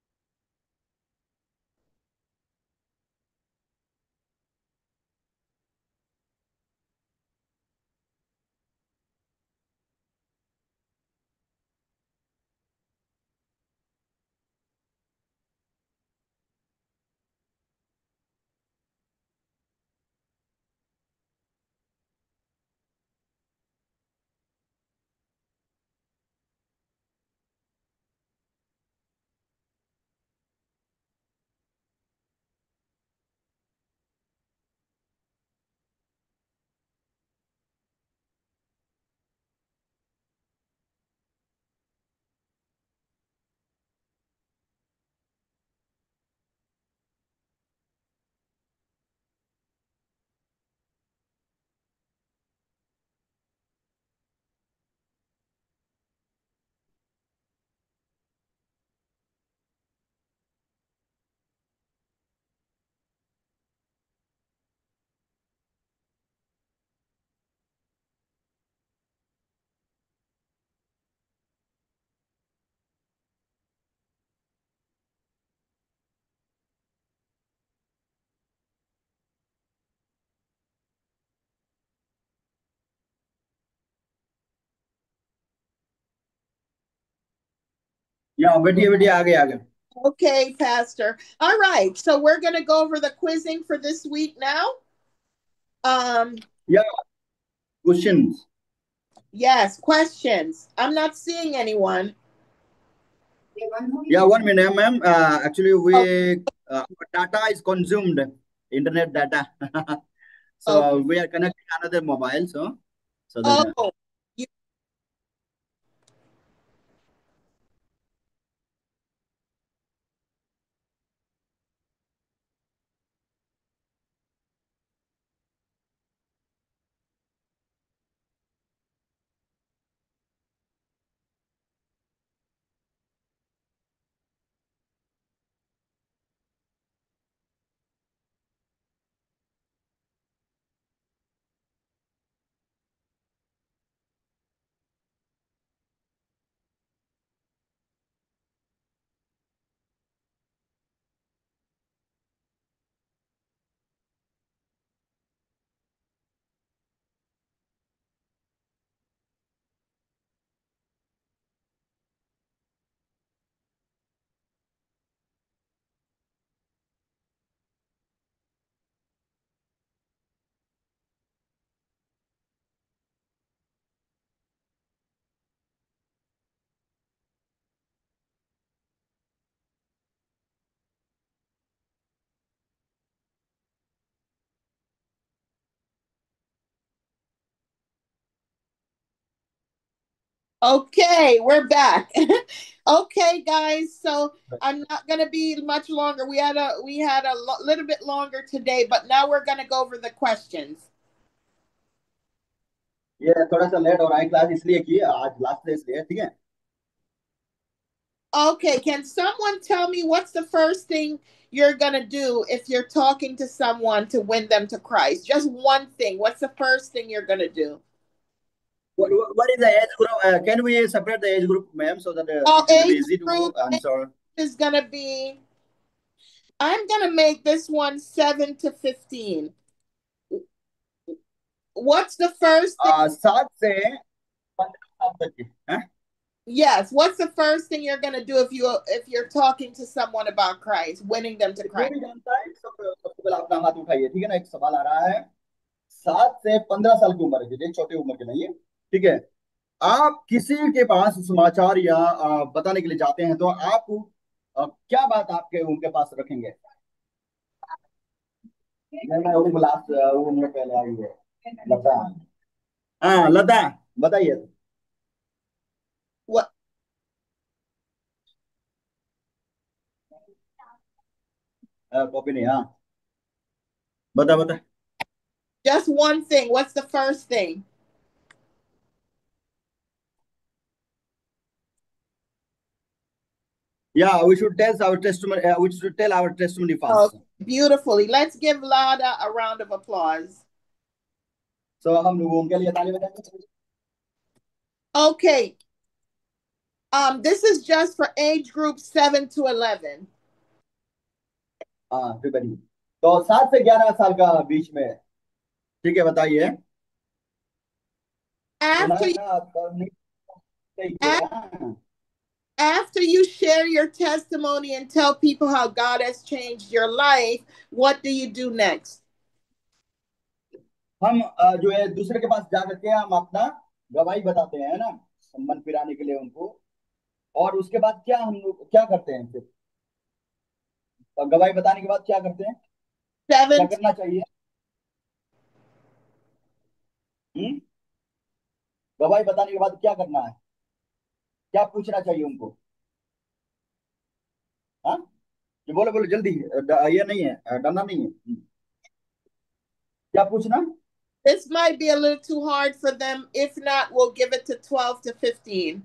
Speaker 2: या बैठिए बैठिए आगे आगे।
Speaker 1: Okay, Pastor. All right. So we're going to go over the quizzing for this week now.
Speaker 2: या questions.
Speaker 1: Yes, questions. I'm not seeing anyone.
Speaker 2: Yeah, 1 minute, ma'am. Actually,
Speaker 1: Oh,
Speaker 2: data is consumed, internet data.
Speaker 1: oh,
Speaker 2: So we are connecting another mobile. So that.
Speaker 1: oh. You- Okay, we're back. Okay, guys. So I'm not going to be much longer. We had a little bit longer today, but now we're going to go over the questions.
Speaker 2: ये थोड़ा सा late हो रहा है class इसलिए की आज last day इसलिए, ठीक है।
Speaker 1: Okay, can someone tell me what's the first thing you're going to do if you're talking to someone to win them to Christ? Just one thing. What's the first thing you're going to do?
Speaker 2: What is the age group? Can we separate the age group, ma'am, so that
Speaker 1: Oh,
Speaker 2: it will be
Speaker 1: age
Speaker 2: easy to
Speaker 1: group
Speaker 2: answer?
Speaker 1: is going to be, I'm going to make this one 7 to 15. What's the first thing?
Speaker 2: 7 से 15 साल तक की, हैं?
Speaker 1: Yes, what's the first thing you're going to do if you're talking to someone about Christ, winning them to
Speaker 2: जो
Speaker 1: Christ?
Speaker 2: भी जानता है सब पहले अपना हाथ उठाइए, ठीक है ना। एक सवाल आ रहा है, 7 से 15 साल की उम्र के, छोटे उम्र के नहीं है, ठीक है। आप किसी के पास समाचार या बताने के लिए जाते हैं, तो आप क्या बात आपके उनके पास रखेंगे? मैं वो लास्ट वो मिनट पहले आई है, लता। हाँ लता, बताइए।
Speaker 1: What?
Speaker 2: कॉपी नहीं, हाँ बता बता।
Speaker 1: Just one thing. What's the first thing?
Speaker 2: Yeah, we should tell our testimony. We should tell our testimony
Speaker 1: Oh,
Speaker 2: first.
Speaker 1: beautifully. Let's give Lada a round of applause.
Speaker 2: So हम लोग उनके लिए ताली बजाएंगे।
Speaker 1: Okay. This is just for age group 7 to 11.
Speaker 2: हाँ everybody। तो 7 से 11 साल का बीच में, ठीक है, बताइए। सुना
Speaker 1: After
Speaker 2: है
Speaker 1: you,
Speaker 2: ना, आपका नहीं सही
Speaker 1: a-
Speaker 2: किया।
Speaker 1: after you share your testimony and tell people how God has changed your life, what do you do next?
Speaker 2: हम जो है दूसरे के पास जा करके हम अपना गवाही बताते हैं ना, मन फिराने के लिए उनको। और उसके बाद क्या हम लोग क्या करते हैं फिर? गवाही बताने के बाद क्या करते हैं, क्या
Speaker 1: 7
Speaker 2: करना चाहिए? हम्म? गवाही बताने के बाद क्या करना है, क्या पूछना चाहिए उनको? हाँ, ये बोलो बोलो जल्दी, ये नहीं है, डरना नहीं है। क्या पूछना?
Speaker 1: This might be a little too hard for them. If not, we'll give it to 12 to 15.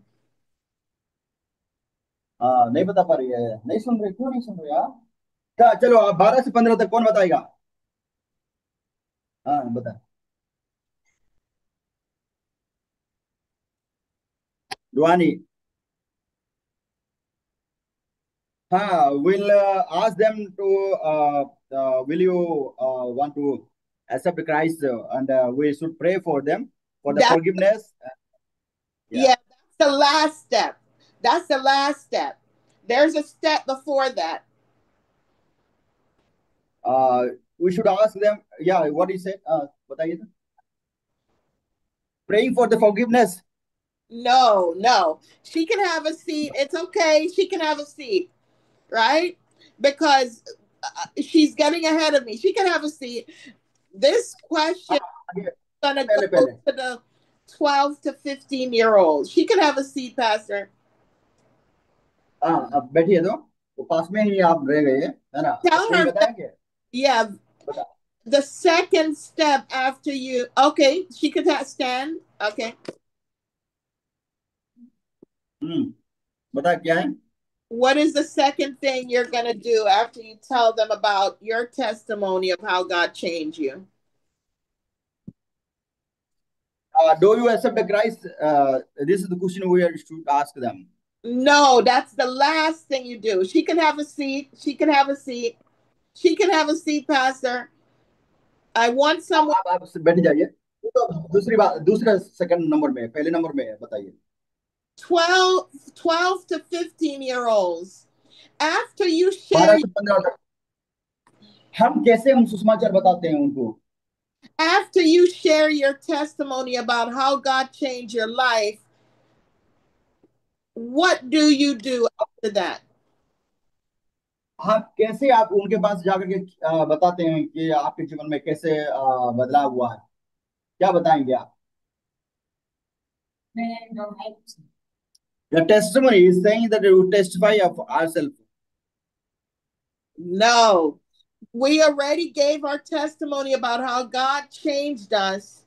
Speaker 2: हाँ नहीं बता पा रही है, नहीं सुन रहे, क्यों नहीं सुन रहे यार? क्या, चलो आप 12 से 15 तक कौन बताएगा? हाँ बता, रुआनी। हाँ, will ask them to will you want to accept Christ, and we should pray for them for the
Speaker 1: That
Speaker 2: forgiveness. Yeah.
Speaker 1: Yeah, that's the last step. That's the last step. There's a step before that.
Speaker 2: We should ask them. Yeah, what he said. बताइए तो। Praying for the forgiveness.
Speaker 1: No, no. She can have a seat. It's okay. She can have a seat, right? Because she's getting ahead of me. She can have a seat. This question
Speaker 2: हाँ,
Speaker 1: is going to
Speaker 2: पहले
Speaker 1: go
Speaker 2: पहले।
Speaker 1: to the 12 to 15-year-old. She can have a seat, Pastor.
Speaker 2: हाँ, अब बैठिए तो पास में ही आप रह गए है ना, अब
Speaker 1: Tell
Speaker 2: कोई
Speaker 1: her,
Speaker 2: बताएंगे?
Speaker 1: yeah,
Speaker 2: बता।
Speaker 1: the second step after you, okay, she could stand. Okay.
Speaker 2: बता क्या है?
Speaker 1: What is the second thing you're going to do after you tell them about your testimony of how God changed you?
Speaker 2: Do you accept the Christ? This is the question we should ask them.
Speaker 1: No, that's the last thing you do. She can have a seat. She can have a seat. She can have a seat, Pastor. I want someone
Speaker 2: आप बैठ जाइए। तो दूसरी बात, दूसरे second number में, पहले number में है, बताइए।
Speaker 1: 12 to 15-year-olds. After you share
Speaker 2: 12 से 15 तक हम कैसे हम सुसमाचार बताते हैं उनको?
Speaker 1: after you share your testimony about how God changed your life, what do you do after that?
Speaker 2: आप कैसे आप उनके पास जाकर के बताते हैं कि आपके जीवन में कैसे बदलाव हुआ है? क्या बताएंगे आप? The testimony is saying that you testify of ourselves.
Speaker 1: No. We already gave our testimony about how God changed us.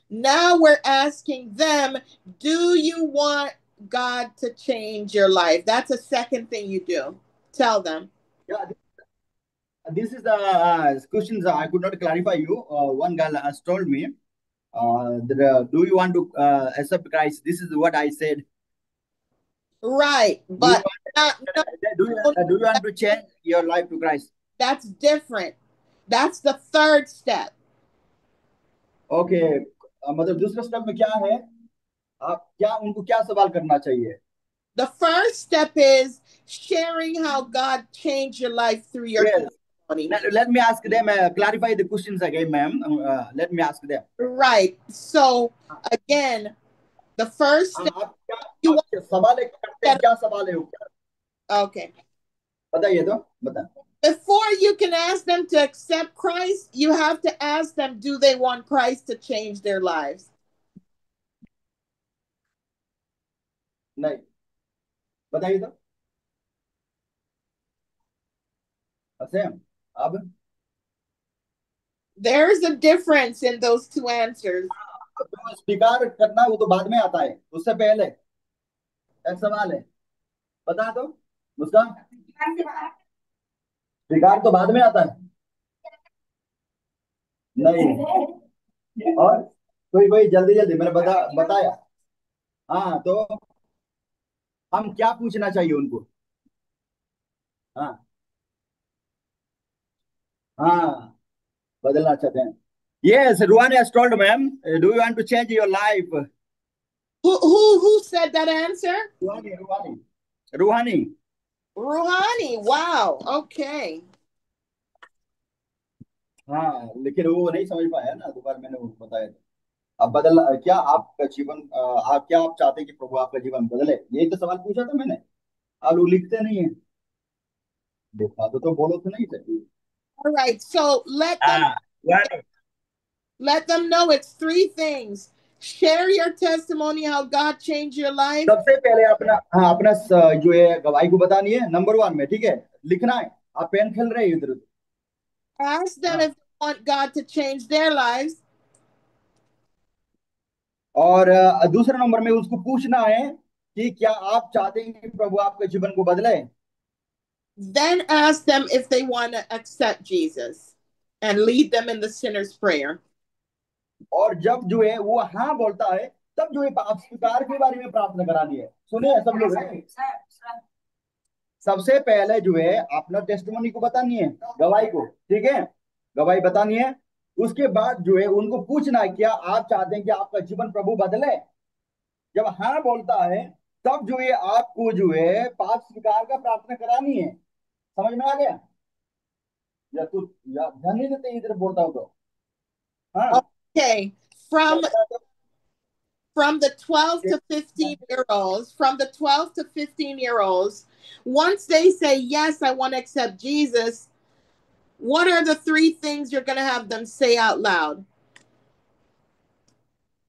Speaker 1: Now we're asking them, do you want God to change your life? That's a second thing you do. Tell them.
Speaker 2: Yeah, this is the questions I could not clarify you. One girl has told me, do you want to accept Christ? This is what I said.
Speaker 1: Right.
Speaker 2: Do you
Speaker 1: But not, no,
Speaker 2: do you want to change your life to Christ?
Speaker 1: that's different. That's the third step.
Speaker 2: Okay. मतलब दूसरा step में क्या है? आप क्या उनको क्या सवाल करना चाहिए?
Speaker 1: The first step is sharing how God changed your life through your
Speaker 2: Yes.
Speaker 1: testimony.
Speaker 2: Let me ask them, clarify the questions again, ma'am. Let me ask them.
Speaker 1: Right. So again, the first thing you want
Speaker 2: सवाल एक करते हैं, क्या सवाल है?
Speaker 1: okay.
Speaker 2: बताइए तो, बता.
Speaker 1: Before you can ask them to accept Christ, you have to ask them, do they want Christ to change their lives?
Speaker 2: नहीं, बताइए तो. अच्छा, अब
Speaker 1: There's a difference in those two answers.
Speaker 2: तो स्वीकार करना वो तो बाद में आता है, उससे पहले एक सवाल है, बता दो मुस्कान. स्वीकार तो बाद में आता है. नहीं, और कोई जल्दी जल्दी मैंने बताया. हाँ, तो हम क्या पूछना चाहिए उनको? हाँ हाँ, बदलना चाहते हैं. Yes, Ruhani has told, ma'am. Do you want to change your life?
Speaker 1: Who said that answer?
Speaker 2: Ruhani.
Speaker 1: Rouhani. Wow. Okay.
Speaker 2: हाँ, लेकिन वो नहीं समझ पाया ना, दोबारा मैंने वो बताया. अब बदल क्या आपका जीवन, क्या आप चाहते हैं कि प्रभु आपका जीवन बदले? यही तो सवाल पूछा था मैंने. आप लोग लिखते नहीं है. देखा तो बोलो तो नहीं थे.
Speaker 1: All right. So let them know it's three things. Share your testimony how God changed your life.
Speaker 2: सबसे पहले अपना जो है गवाही को बतानी है, नंबर 1 में. ठीक है, लिखना है. आप पेन खेल रहे हैं इधर.
Speaker 1: Ask them if they want God to change their lives.
Speaker 2: और दूसरे नंबर में उसको पूछना है कि क्या आप चाहते हैं कि प्रभु आपके जीवन को बदले.
Speaker 1: Then ask them if they want to accept Jesus and lead them in the sinner's prayer.
Speaker 2: और जब जो है वो हाँ बोलता है, तब जो है पाप स्वीकार के बारे में प्रार्थना करानी है. सुनिए सब लोग, सबसे पहले जो है अपना टेस्टिमनी को बतानी है, गवाही को. ठीक है, गवाही बतानी है. उसके बाद जो है उनको पूछना है क्या आप चाहते हैं कि आपका जीवन प्रभु बदले. जब हाँ बोलता है तब जो है आपको जो है पाप स्वीकार का प्रार्थना करानी है. समझ में आ गया? या तू ध्यान नहीं देते इधर बोलता हो तो. हाँ.
Speaker 1: Okay. From the 12 to 15-year-olds, once they say, yes, I want to accept Jesus, what are the three things you're going to have them say out loud?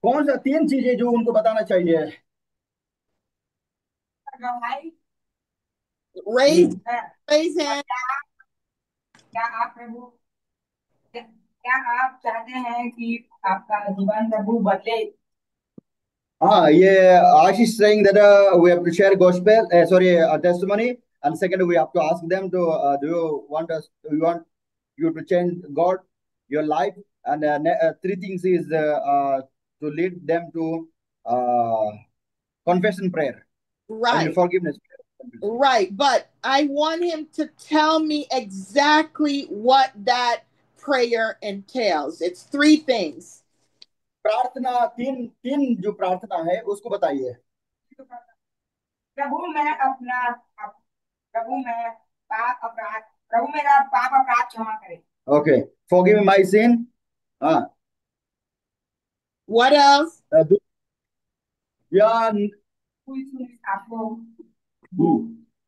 Speaker 2: कौन सा 3 चीजें जो उनको बताना चाहिए?
Speaker 1: Raise hand.
Speaker 4: क्या आप चाहते हैं कि आपका जीवन प्रभु बदले?
Speaker 2: ये Ashish saying that we have to share gospel, testimony, and second we have to ask them to do you want you to change God your life, and 3 things is to lead them to confession prayer,
Speaker 1: Right.
Speaker 2: and forgiveness.
Speaker 1: Right, but I want him to tell me exactly what that prayer entails. It's 3 things.
Speaker 2: प्रार्थना 3 जो प्रार्थना है उसको बताइए.
Speaker 4: प्रभु मेरा पाप अपराध क्षमा करे.
Speaker 2: Okay, forgive my sin.
Speaker 1: What else?
Speaker 2: Yeah.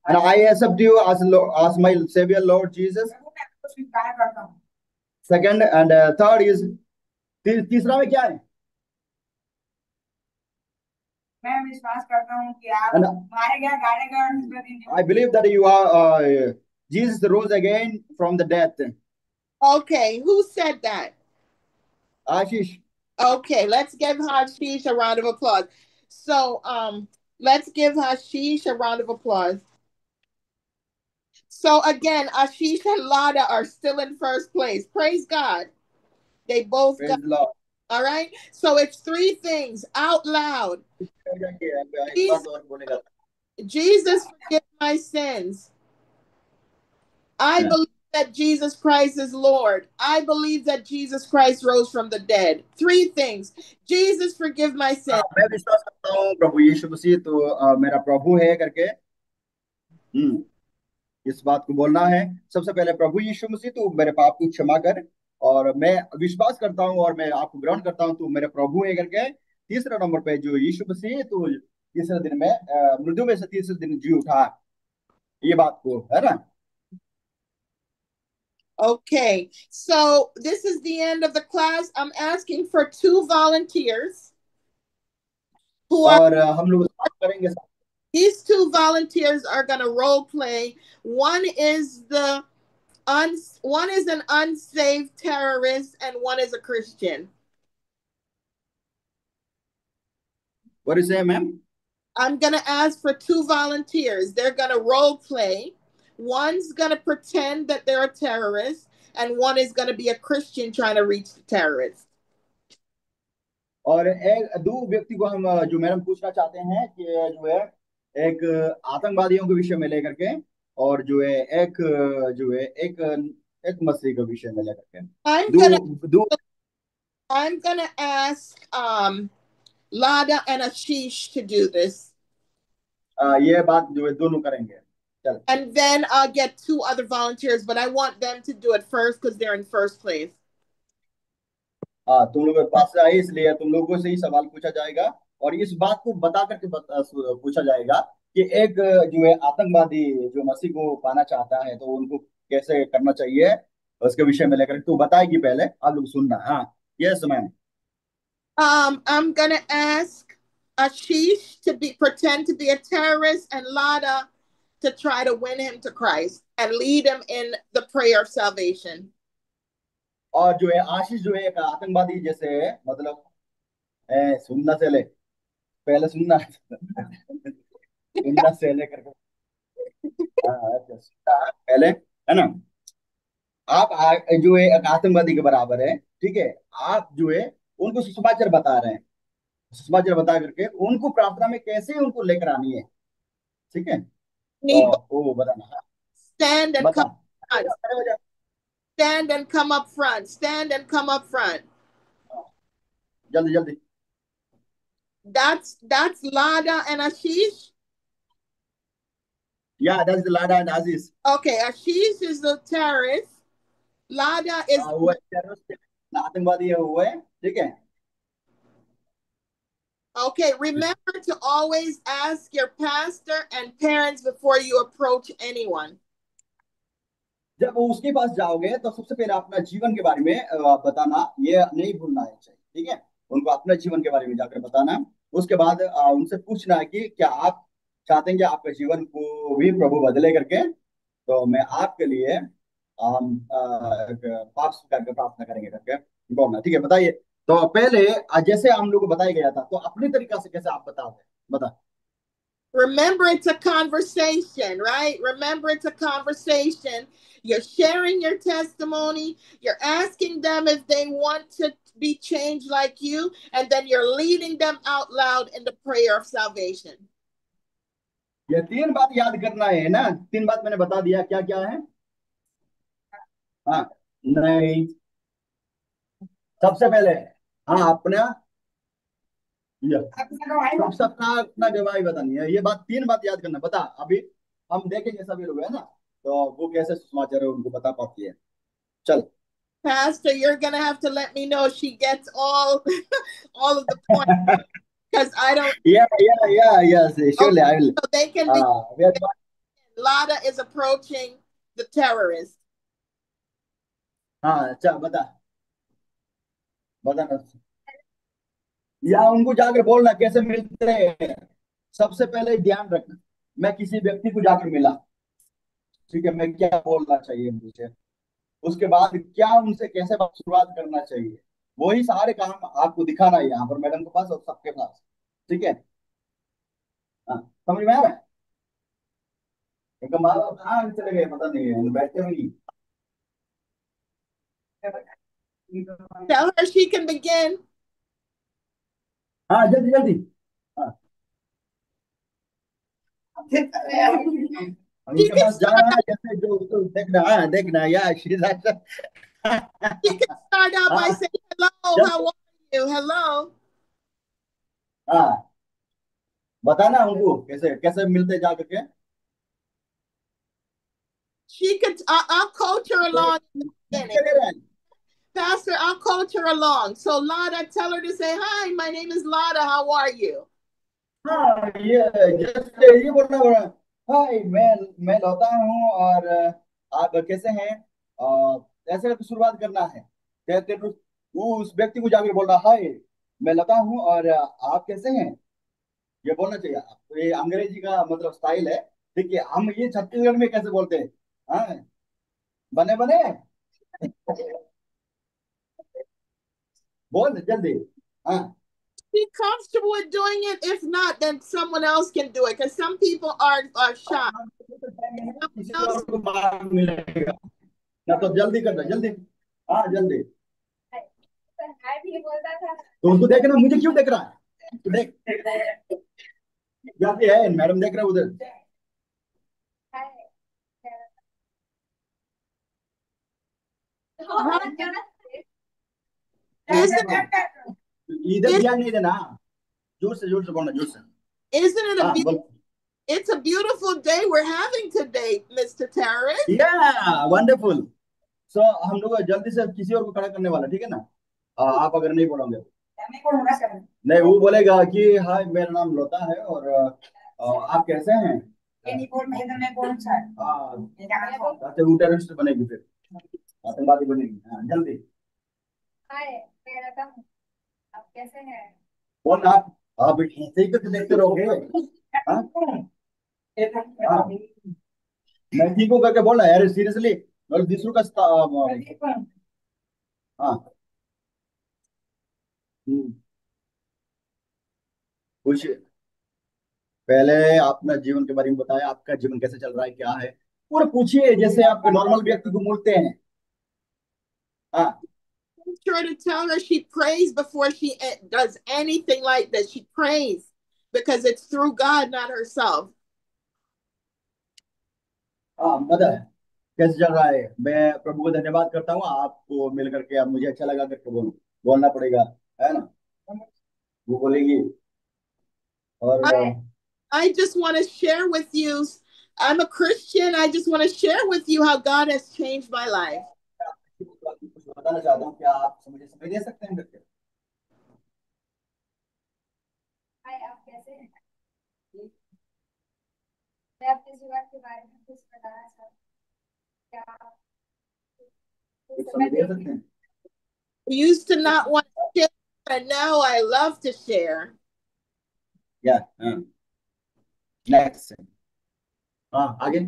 Speaker 2: And I accept you as my Savior, Lord Jesus. Second and third is तीसरा में क्या है?
Speaker 4: मैं विश्वास करता हूं कि आप मारे गए, गाड़े गए और तीसरे दिन.
Speaker 2: I believe that you are Jesus rose again from the death.
Speaker 1: Okay, who said that?
Speaker 2: Ashish.
Speaker 1: Okay, let's give Hashish a round of applause. So, let's give Hashish a round of applause. So again, Ashish and Lada are still in first place. Praise God. They both got. All right. So it's 3 things out loud. Jesus forgive my sins. I believe that Jesus Christ is Lord. I believe that Jesus Christ rose from the dead. 3 things. Jesus forgive my sins.
Speaker 2: मैं विश्वास करता हूँ प्रभु यीशु मसीह तो मेरा प्रभु है करके. इस बात को बोलना है। सबसे पहले, प्रभु यीशु मसीह तू मेरे पाप को क्षमा कर, और मैं विश्वास करता हूँ और मैं आपको ग्रहण करता हूँ, तू मेरे प्रभु है करके। तीसरा नंबर पे जो यीशु मसीह तू तीसरे दिन में मृत्यु में से तीसरे दिन जी उठा, ये बात को है ना।
Speaker 1: Okay, so this is the end of the class. I'm asking for 2 volunteers who are,
Speaker 2: और हम लोग करेंगे।
Speaker 1: these 2 volunteers are going to role play. One is one is an unsaved terrorist and one is a Christian.
Speaker 2: What is it, ma'am?
Speaker 1: I'm going to ask for 2 volunteers. They're going to role play. One's going to pretend that they're a terrorist, and one is going to be a Christian trying to reach the terrorist.
Speaker 2: और एक दो व्यक्ति को हम जो madam पूछना चाहते हैं कि जो है एक आतंकवादियों के विषय में लेकर के, और जो है एक जो है एक मसीह के विषय में लेकर के।
Speaker 1: I'm gonna ask Lada and Ashish to do this.
Speaker 2: ये बात जो है दोनों करेंगे। चल।
Speaker 1: And then I'll get 2 other volunteers, but I want them to do it first because they're in first place.
Speaker 2: हाँ, तुम लोग पास से आए इसलिए तुम लोगों से ही सवाल पूछा जाएगा, और इस बात को बता करके पूछा जाएगा कि एक जो है आतंकवादी जो मसीह को पाना चाहता है तो उनको कैसे करना चाहिए, उसके विषय में लेकर तू बताएगी। पहले आप लोग सुनना। हाँ, yes ma'am.
Speaker 1: I'm gonna ask Ashish to pretend to be a terrorist and Lada to try to win him to Christ and lead him in the prayer of salvation.
Speaker 2: और जो है आशीष जो है एक आतंकवादी जैसे है, मतलब सुनना से ले, पहले सुनना सुनना से ले करके। अच्छा, सुनना पहले, है ना। आप जो है एक आतंकवादी के बराबर है, ठीक है। आप जो है उनको सुसमाचार बता रहे हैं, सुसमाचार बता करके उनको प्रार्थना में कैसे उनको लेकर आनी है, ठीक है। वो बताना।
Speaker 1: Stand and
Speaker 2: बता।
Speaker 1: come front. Stand and come up front. Stand and come up front.
Speaker 2: जल्दी जल्दी।
Speaker 1: That's Lada and Ashish.
Speaker 2: Yeah, that's the Lada and Aziz.
Speaker 1: Okay, Ashish is the terrorist. Lada is
Speaker 2: वो आतंकवादी है, वो है, ठीक है।
Speaker 1: Okay, remember to always ask your pastor and parents before you approach anyone.
Speaker 2: जब उसके पास जाओगे तो सबसे पहले अपना जीवन के बारे में बताना, ये नहीं भूलना है चाहिए, ठीक है। उनको अपने जीवन के बारे में जाकर बताना। उसके बाद उनसे पूछना है कि क्या आप चाहते हैं कि आपके जीवन को भी प्रभु बदले करके, तो मैं आपके लिए पाप स्वीकार कर प्रार्थना करेंगे करके बोलना, ठीक है। बताइए। तो पहले जैसे हम लोग को बताया गया था, तो अपनी तरीका से कैसे आप बताओगे, बता।
Speaker 1: Remember, it's a conversation, right? Remember, it's a conversation. You're sharing your testimony. You're asking them if they want to be changed like you. And then you're leading them out loud in the prayer of salvation.
Speaker 2: ये 3 बात याद करना है ना। 3 बात मैंने बता दिया, क्या क्या है। हाँ, नहीं, सबसे पहले हाँ अपना सबसे अपना गवाही बतानी है। ये बात 3 बात याद करना। बता, अभी हम देखेंगे सभी लोग, है ना, तो वो कैसे सुसमाचार है उनको बता पाती है। चल।
Speaker 1: Pastor, you're gonna have to let me know she gets all all of the points because I don't.
Speaker 2: Yes, surely I will.
Speaker 1: So they can be. Lada is approaching the terrorist.
Speaker 2: हाँ, चल बता, बता। या उनको जाकर बोलना कैसे मिलते हैं। सबसे पहले ध्यान रखना, मैं किसी व्यक्ति को जाकर मिला, ठीक है, मैं क्या बोलना चाहिए मुझे, उसके बाद क्या उनसे कैसे शुरुआत करना चाहिए, वही सारे काम आपको दिखाना है यहाँ पर मैडम के पास और सबके पास, ठीक है। हाँ, समझ में आ रहा है। एक माँ बाप कहाँ चले गए पता नहीं है, बैठे हुए नहीं।
Speaker 1: Tell her she can begin.
Speaker 2: हाँ, जल्दी जल्दी। हाँ,
Speaker 1: She
Speaker 2: उनके
Speaker 1: can
Speaker 2: पास
Speaker 1: start.
Speaker 2: जाना है, जैसे जो उसको देखना या
Speaker 1: She can start out by saying hello. How are you? Hello.
Speaker 2: हाँ, बताना उनको कैसे कैसे मिलते जा करके।
Speaker 1: She could. I'll coach her along in a minute. Pastor, I'll coach her along. So Lada, tell her to say hi. My name is Lada. How are you?
Speaker 2: हाँ just ये बोलना बोला हाय मैं लौटा हूँ और आप कैसे हैं ऐसे करके शुरुआत करना है कहते तो वो उस व्यक्ति को जाकर बोल रहा हाय मैं लौटा हूँ और आप कैसे हैं ये बोलना चाहिए तो ये अंग्रेजी का मतलब स्टाइल है देखिए हम ये छत्तीसगढ़ में कैसे बोलते हैं हाँ बने बने बोल जल्दी हाँ
Speaker 1: Be comfortable with doing it. If not, then someone else can do it. Because some people are shy.
Speaker 2: किसी और को मार्क मिलेगा ना तो जल्दी करना जल्दी हाँ जल्दी तो उसको देख रहा मुझे क्यों देख रहा है तो देख जल्दी है मैडम देख रहे उधर इधर ध्यान नहीं देना जोर से बोलना जोर से
Speaker 1: Isn't it a
Speaker 2: बोल
Speaker 1: it's a beautiful day we're having today, Mr. Terrence?
Speaker 2: Yeah, wonderful. So हम लोग जल्दी से किसी और को खड़ा करने वाला ठीक है ना आप अगर नहीं बोलोगे नहीं वो बोलेगा कि हाय मेरा नाम लोता है और आप कैसे हैं वो टेररिस्ट बनेगी फिर आतंकवादी बनेगी हाँ जल्दी
Speaker 3: हाय मैं लता हूँ आप कैसे हैं
Speaker 2: बोल आप ऐसे ही करके देखते रहोगे हाँ हाँ मैं ठीक हूँ करके बोल रहा यार सीरियसली मतलब दूसरों का हाँ कुछ पहले अपना जीवन के बारे में बताया आपका जीवन कैसे चल रहा है क्या है पूरा पूछिए जैसे आप नॉर्मल व्यक्ति को बोलते हैं हाँ
Speaker 1: Sure to tell her she prays before she does anything like this. She prays because it's through God, not herself.
Speaker 2: हाँ पता है कैसे चल रहा है मैं प्रभु को धन्यवाद करता हूँ आपको मिल करके आप मुझे अच्छा लगा करके बोलना पड़ेगा है ना वो बोलेगी और
Speaker 1: I just want to share with you. I'm a Christian. I just want to share with you how God has changed my life.
Speaker 2: कुछ बताना चाहता हूँ क्या आप मुझे समझ दे सकते हैं करके
Speaker 3: आप कैसे हैं मैं अपने जीवन के बारे में कुछ बताना चाहता हूँ क्या आप
Speaker 2: कुछ समझ दे सकते हैं
Speaker 1: I used to not want to share, and now I love to share.
Speaker 2: या नेक्स्ट हाँ आगे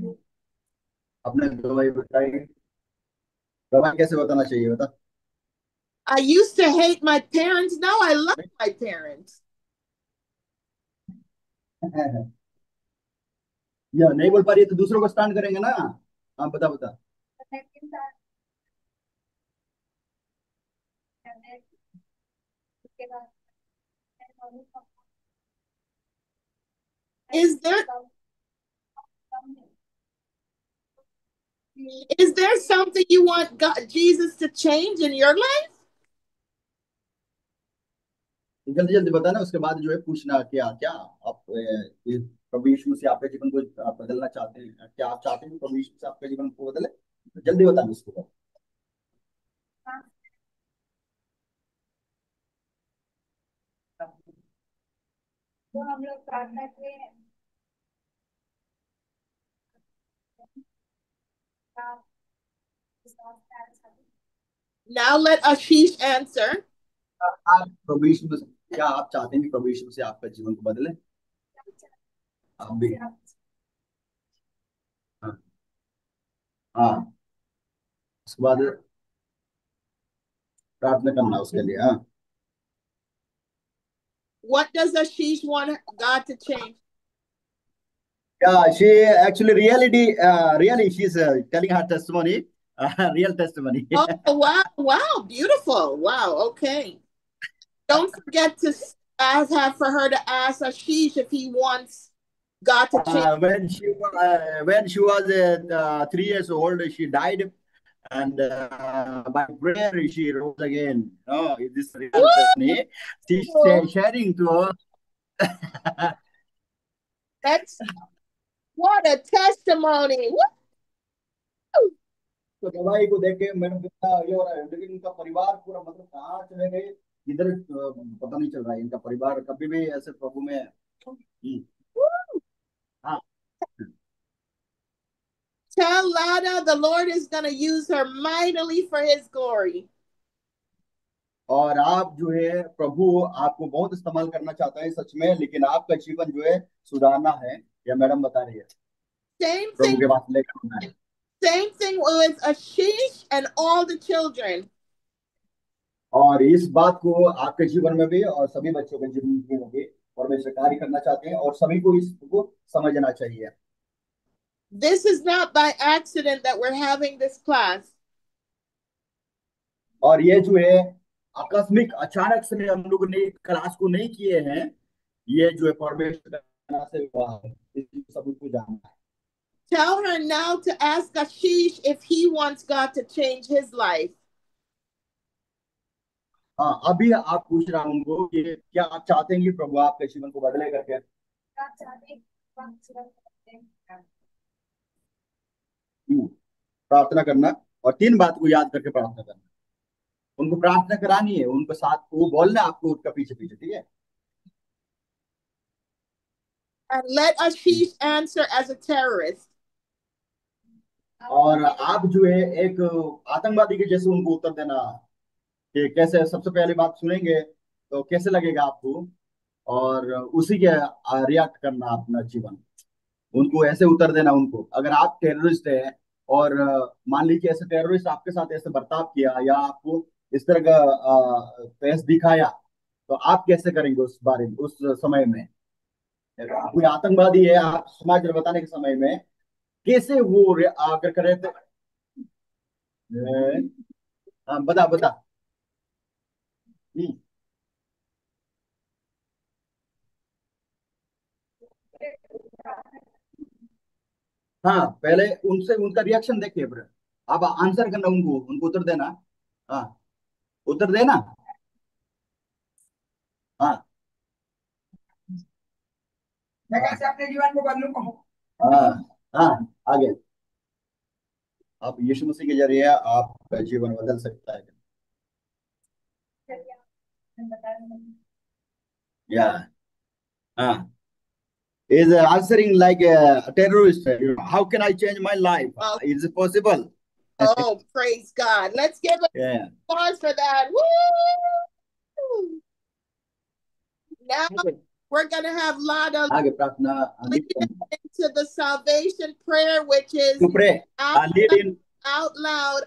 Speaker 2: अपने गवाही बताइए गवाही कैसे बताना चाहिए बता
Speaker 1: I used to hate my parents. Now I love my parents.
Speaker 2: या नहीं बोल पा रही है तो दूसरों को स्टैंड करेंगे ना हाँ बता बता
Speaker 1: Is there something you want God, Jesus to change in your life?
Speaker 2: जल्दी जल्दी बताना उसके बाद जो है पूछना क्या क्या आप प्रभु यीशु से आपके जीवन को आप बदलना चाहते हैं क्या आप चाहते हैं प्रभु यीशु से आपके जीवन को बदले जल्दी बताना उसको
Speaker 3: तो हम लोग प्रार्थना के
Speaker 1: Now let Ashish answer.
Speaker 2: आप प्रभु यीशु से क्या आप चाहते हैं कि प्रभु यीशु से आपका जीवन को बदले आप भी हाँ हाँ उसके बाद प्रार्थना करना उसके लिए हाँ
Speaker 1: What does Ashish want God to change?
Speaker 2: Yeah, she actually really she's telling her testimony, real testimony.
Speaker 1: Oh, wow, wow, beautiful. Wow, okay. Don't forget to have for her to ask Ashish if he wants God to change.
Speaker 2: When she was 3 years old, she died, and by prayer she rose again. Oh, this real testimony. She's sharing to her.
Speaker 1: That's what a testimony.
Speaker 2: तो दवाई को देख के madam कितना ये हो रहा है, लेकिन इनका परिवार पूरा मतलब कहाँ चले गए इधर, पता नहीं चल रहा है इनका परिवार कभी भी ऐसे प्रभु में हाँ।
Speaker 1: Tell Lada the Lord is going to use her mightily for his glory.
Speaker 2: और आप जो है प्रभु आपको बहुत इस्तेमाल करना चाहता है सच में, लेकिन आपका जीवन जो है सुधारना है, या मैडम बता रही है,
Speaker 1: Same
Speaker 2: प्रभु
Speaker 1: thing,
Speaker 2: के पास लेकर आना है।
Speaker 1: same thing with Ashish and all the children.
Speaker 2: और इस बात को आपके जीवन में भी और सभी बच्चों के जीवन में भी परमेश्वर कार्य करना चाहते हैं, और सभी को इसको समझना चाहिए।
Speaker 1: This is not by accident that we're having this class.
Speaker 2: और ये जो है आकस्मिक अचानक से हम लोग ने क्लास को नहीं किए हैं, ये जो है परमेश्वर का करना से हुआ है, इसलिए सभी को जानना है।
Speaker 1: Tell her now to ask Ashish if he wants God to change his life.
Speaker 2: हाँ, अभी आप पूछ रहा हूं उनको कि क्या आप चाहते हैं कि प्रभु आपके जीवन को बदले करके। प्रार्थना करना, और 3 बात को याद करके प्रार्थना करना। उनको प्रार्थना करानी है, उनको साथ वो बोलना आपको उसका पीछे पीछे, ठीक है।
Speaker 1: And let Ashish answer as a terrorist.
Speaker 2: और आप जो है एक आतंकवादी के जैसे उनको उत्तर देना कि कैसे, सबसे पहले बात सुनेंगे तो कैसे लगेगा आपको, और उसी के रिएक्ट करना अपना जीवन, उनको ऐसे उत्तर देना उनको। अगर आप टेररिस्ट है और मान लीजिए ऐसे टेररिस्ट आपके साथ ऐसे बर्ताव किया या आपको इस तरह का पेश दिखाया, तो आप कैसे करेंगे उस बारे में, उस समय में। कोई आतंकवादी है, आप समाज में बताने के समय में कैसे वो आकर करे तो हाँ, बता बता। हम्म, हाँ, पहले उनसे उनका रिएक्शन देखिए, फिर आप आंसर करना, उनको उनको उत्तर देना। हाँ, उत्तर देना। हाँ
Speaker 4: मैं कैसे अपने जीवन को बदलूं?
Speaker 2: हाँ हाँ, आगे। आप यीशु मसीह के जरिए आपका जीवन बदल सकता है। या हाँ, is answering like a terrorist. How can I change my life?
Speaker 1: Oh,
Speaker 2: Is it possible?
Speaker 1: oh, praise God. Let's give a
Speaker 2: Yeah.
Speaker 1: applause for that. Woo! Now we're going to have Lada
Speaker 2: आगे प्रार्थना
Speaker 1: lead us into the salvation prayer, which is
Speaker 2: to pray.
Speaker 1: out,
Speaker 2: Lead in.
Speaker 1: out loud.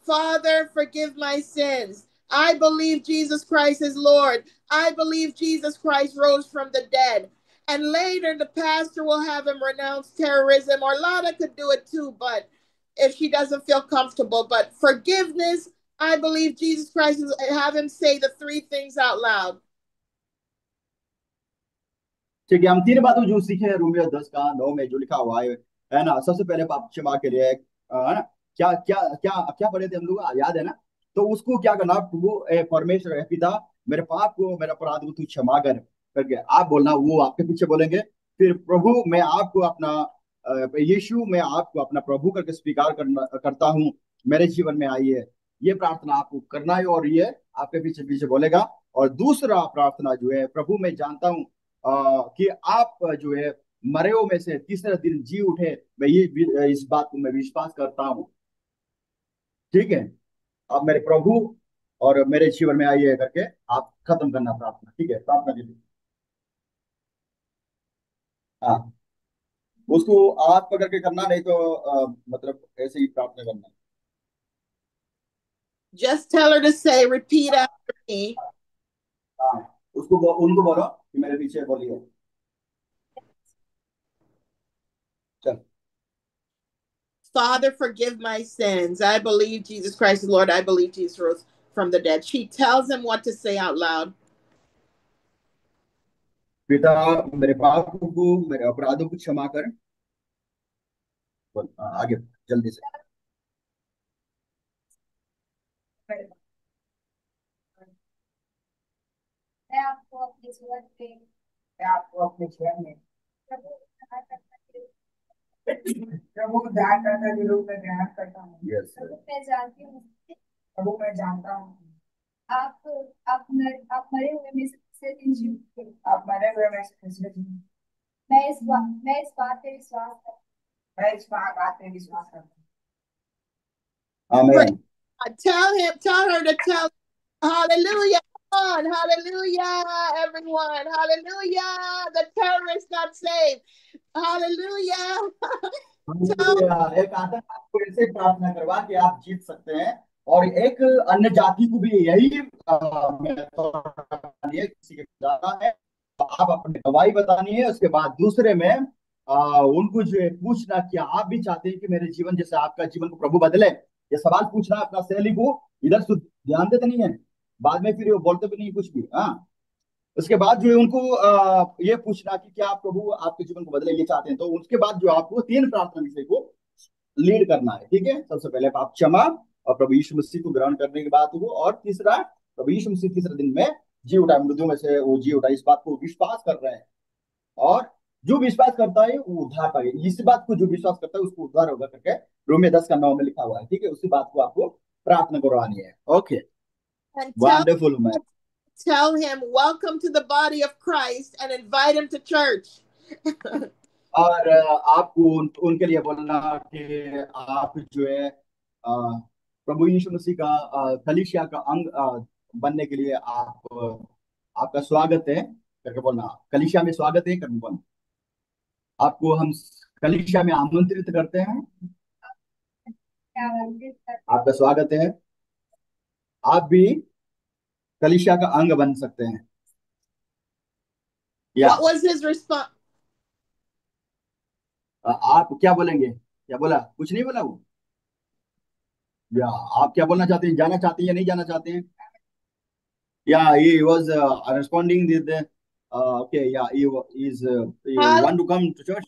Speaker 1: Father, forgive my sins. I believe Jesus Christ is Lord. I believe Jesus Christ rose from the dead. And later, the pastor will have him renounce terrorism, or Lada could do it too, but if she doesn't feel comfortable. But forgiveness, I believe Jesus Christ is, have him say the 3 things out loud.
Speaker 2: ठीक है, हम 3 बातों जो सीखे हैं Romeo 10 का 9 में जो लिखा हुआ है ना। सबसे पहले पाप क्षमा के लिए, है ना, क्या क्या क्या क्या पढ़े थे हम लोग, याद है ना। तो उसको क्या करना, वो परमेश्वर है पिता, मेरे पाप को, मेरा अपराध को तू क्षमा कर करके आप बोलना, वो आपके पीछे बोलेंगे। फिर प्रभु मैं आपको अपना यीशु मैं आपको अपना प्रभु करके स्वीकार करता हूँ, मेरे जीवन में आइए। ये प्रार्थना आपको करना है, और ये आपके पीछे पीछे बोलेगा। और दूसरा प्रार्थना जो है, प्रभु मैं जानता हूँ कि आप जो है मरे हुए में से तीसरे दिन जी उठे, मैं ये इस बात को मैं विश्वास करता हूँ। ठीक है, आप मेरे प्रभु और मेरे जीवन में आइए करके आप खत्म करना प्रार्थना। ठीक है, प्रार्थना कीजिए। हाँ, उसको आप पकड़ के करना, नहीं तो मतलब ऐसे ही प्रार्थना करना।
Speaker 1: Just tell her to say, repeat after me.
Speaker 2: हाँ, उनको बोलो कि मेरे पीछे बोलिए। चल।
Speaker 1: Father, forgive my sins. I believe Jesus Christ is Lord. I believe Jesus rose from the dead. She tells him what to say out loud.
Speaker 2: पिता, मेरे पापों को, मेरे अपराधों को क्षमा कर। बोल, आगे जल्दी से।
Speaker 3: मैं आपको अपने जीवन में
Speaker 4: मैं आपको अपने जीवन में
Speaker 3: प्रभु बनाकर
Speaker 4: प्रभु उद्धारकर्ता के रूप में ग्रहण करता हूँ।
Speaker 2: यस
Speaker 3: मैं जानती हूँ
Speaker 4: प्रभु मैं जानता हूँ
Speaker 3: आप मरे हुए में से जीवित थे।
Speaker 4: आप मरे हुए में से फिर से
Speaker 3: मैं इस बात पे विश्वास करता हूँ।
Speaker 4: मैं इस बात पे विश्वास करता हूँ।
Speaker 2: आमीन।
Speaker 1: Tell her to tell. Hallelujah. Come on. Hallelujah, everyone. Hallelujah. The terrorist got saved. Hallelujah.
Speaker 2: Hallelujah. एक आदमी आपको ऐसे प्रार्थना करवा कि आप जीत सकते हैं, और एक अन्य जाति को भी यही method है, किसी के जाना है तो आप अपनी गवाही बतानी है, उसके बाद दूसरे में उनको जो है पूछना कि आप भी चाहते हैं कि मेरे जीवन जैसे आपका जीवन को प्रभु बदले। ये सवाल पूछना अपना सहेली को, इधर से ध्यान देते नहीं है, बाद में फिर वो बोलते भी नहीं कुछ भी। हाँ, उसके बाद जो है उनको ये पूछना कि क्या आप प्रभु आपके जीवन को बदले ये चाहते हैं, तो उसके बाद जो आपको 3 प्रार्थना विषय को लीड करना है। ठीक है, सबसे पहले पाप क्षमा, और प्रभु यीशु मसीह को ग्रहण करने के बाद वो, और तीसरा प्रभु यीशु मसीह तीसरे दिन में जी उठा, मृत्यु में से वो जी उठा, इस बात को विश्वास कर रहे हैं। और जो विश्वास करता है वो उद्धार पाएगा, इस बात को जो विश्वास करता है उसको उद्धार होगा करके रोमियो 10:9 में लिखा हुआ है। ठीक है, उसी बात को आपको प्रार्थना करवानी है। Okay,
Speaker 1: And
Speaker 2: wonderful man.
Speaker 1: tell him, welcome to the body of Christ, and invite him to church.
Speaker 2: और आपको उनके लिए बोलना कि आप जो है प्रभु यीशु मसीह का कलीसिया का अंग बनने के लिए आपका स्वागत है करके बोलना, कलीसिया में स्वागत है करके बोलना, आपको हम कलीसिया में आमंत्रित करते हैं, आपका स्वागत है, आप भी कलीसिया का अंग बन सकते हैं।
Speaker 1: What was his response?
Speaker 2: आप क्या बोलेंगे? क्या बोला? कुछ नहीं बोला वो? या आप क्या बोलना चाहते हैं? जाना चाहते हैं या नहीं जाना चाहते हैं? Yeah, he was responding with the okay, yeah, he want to come to church.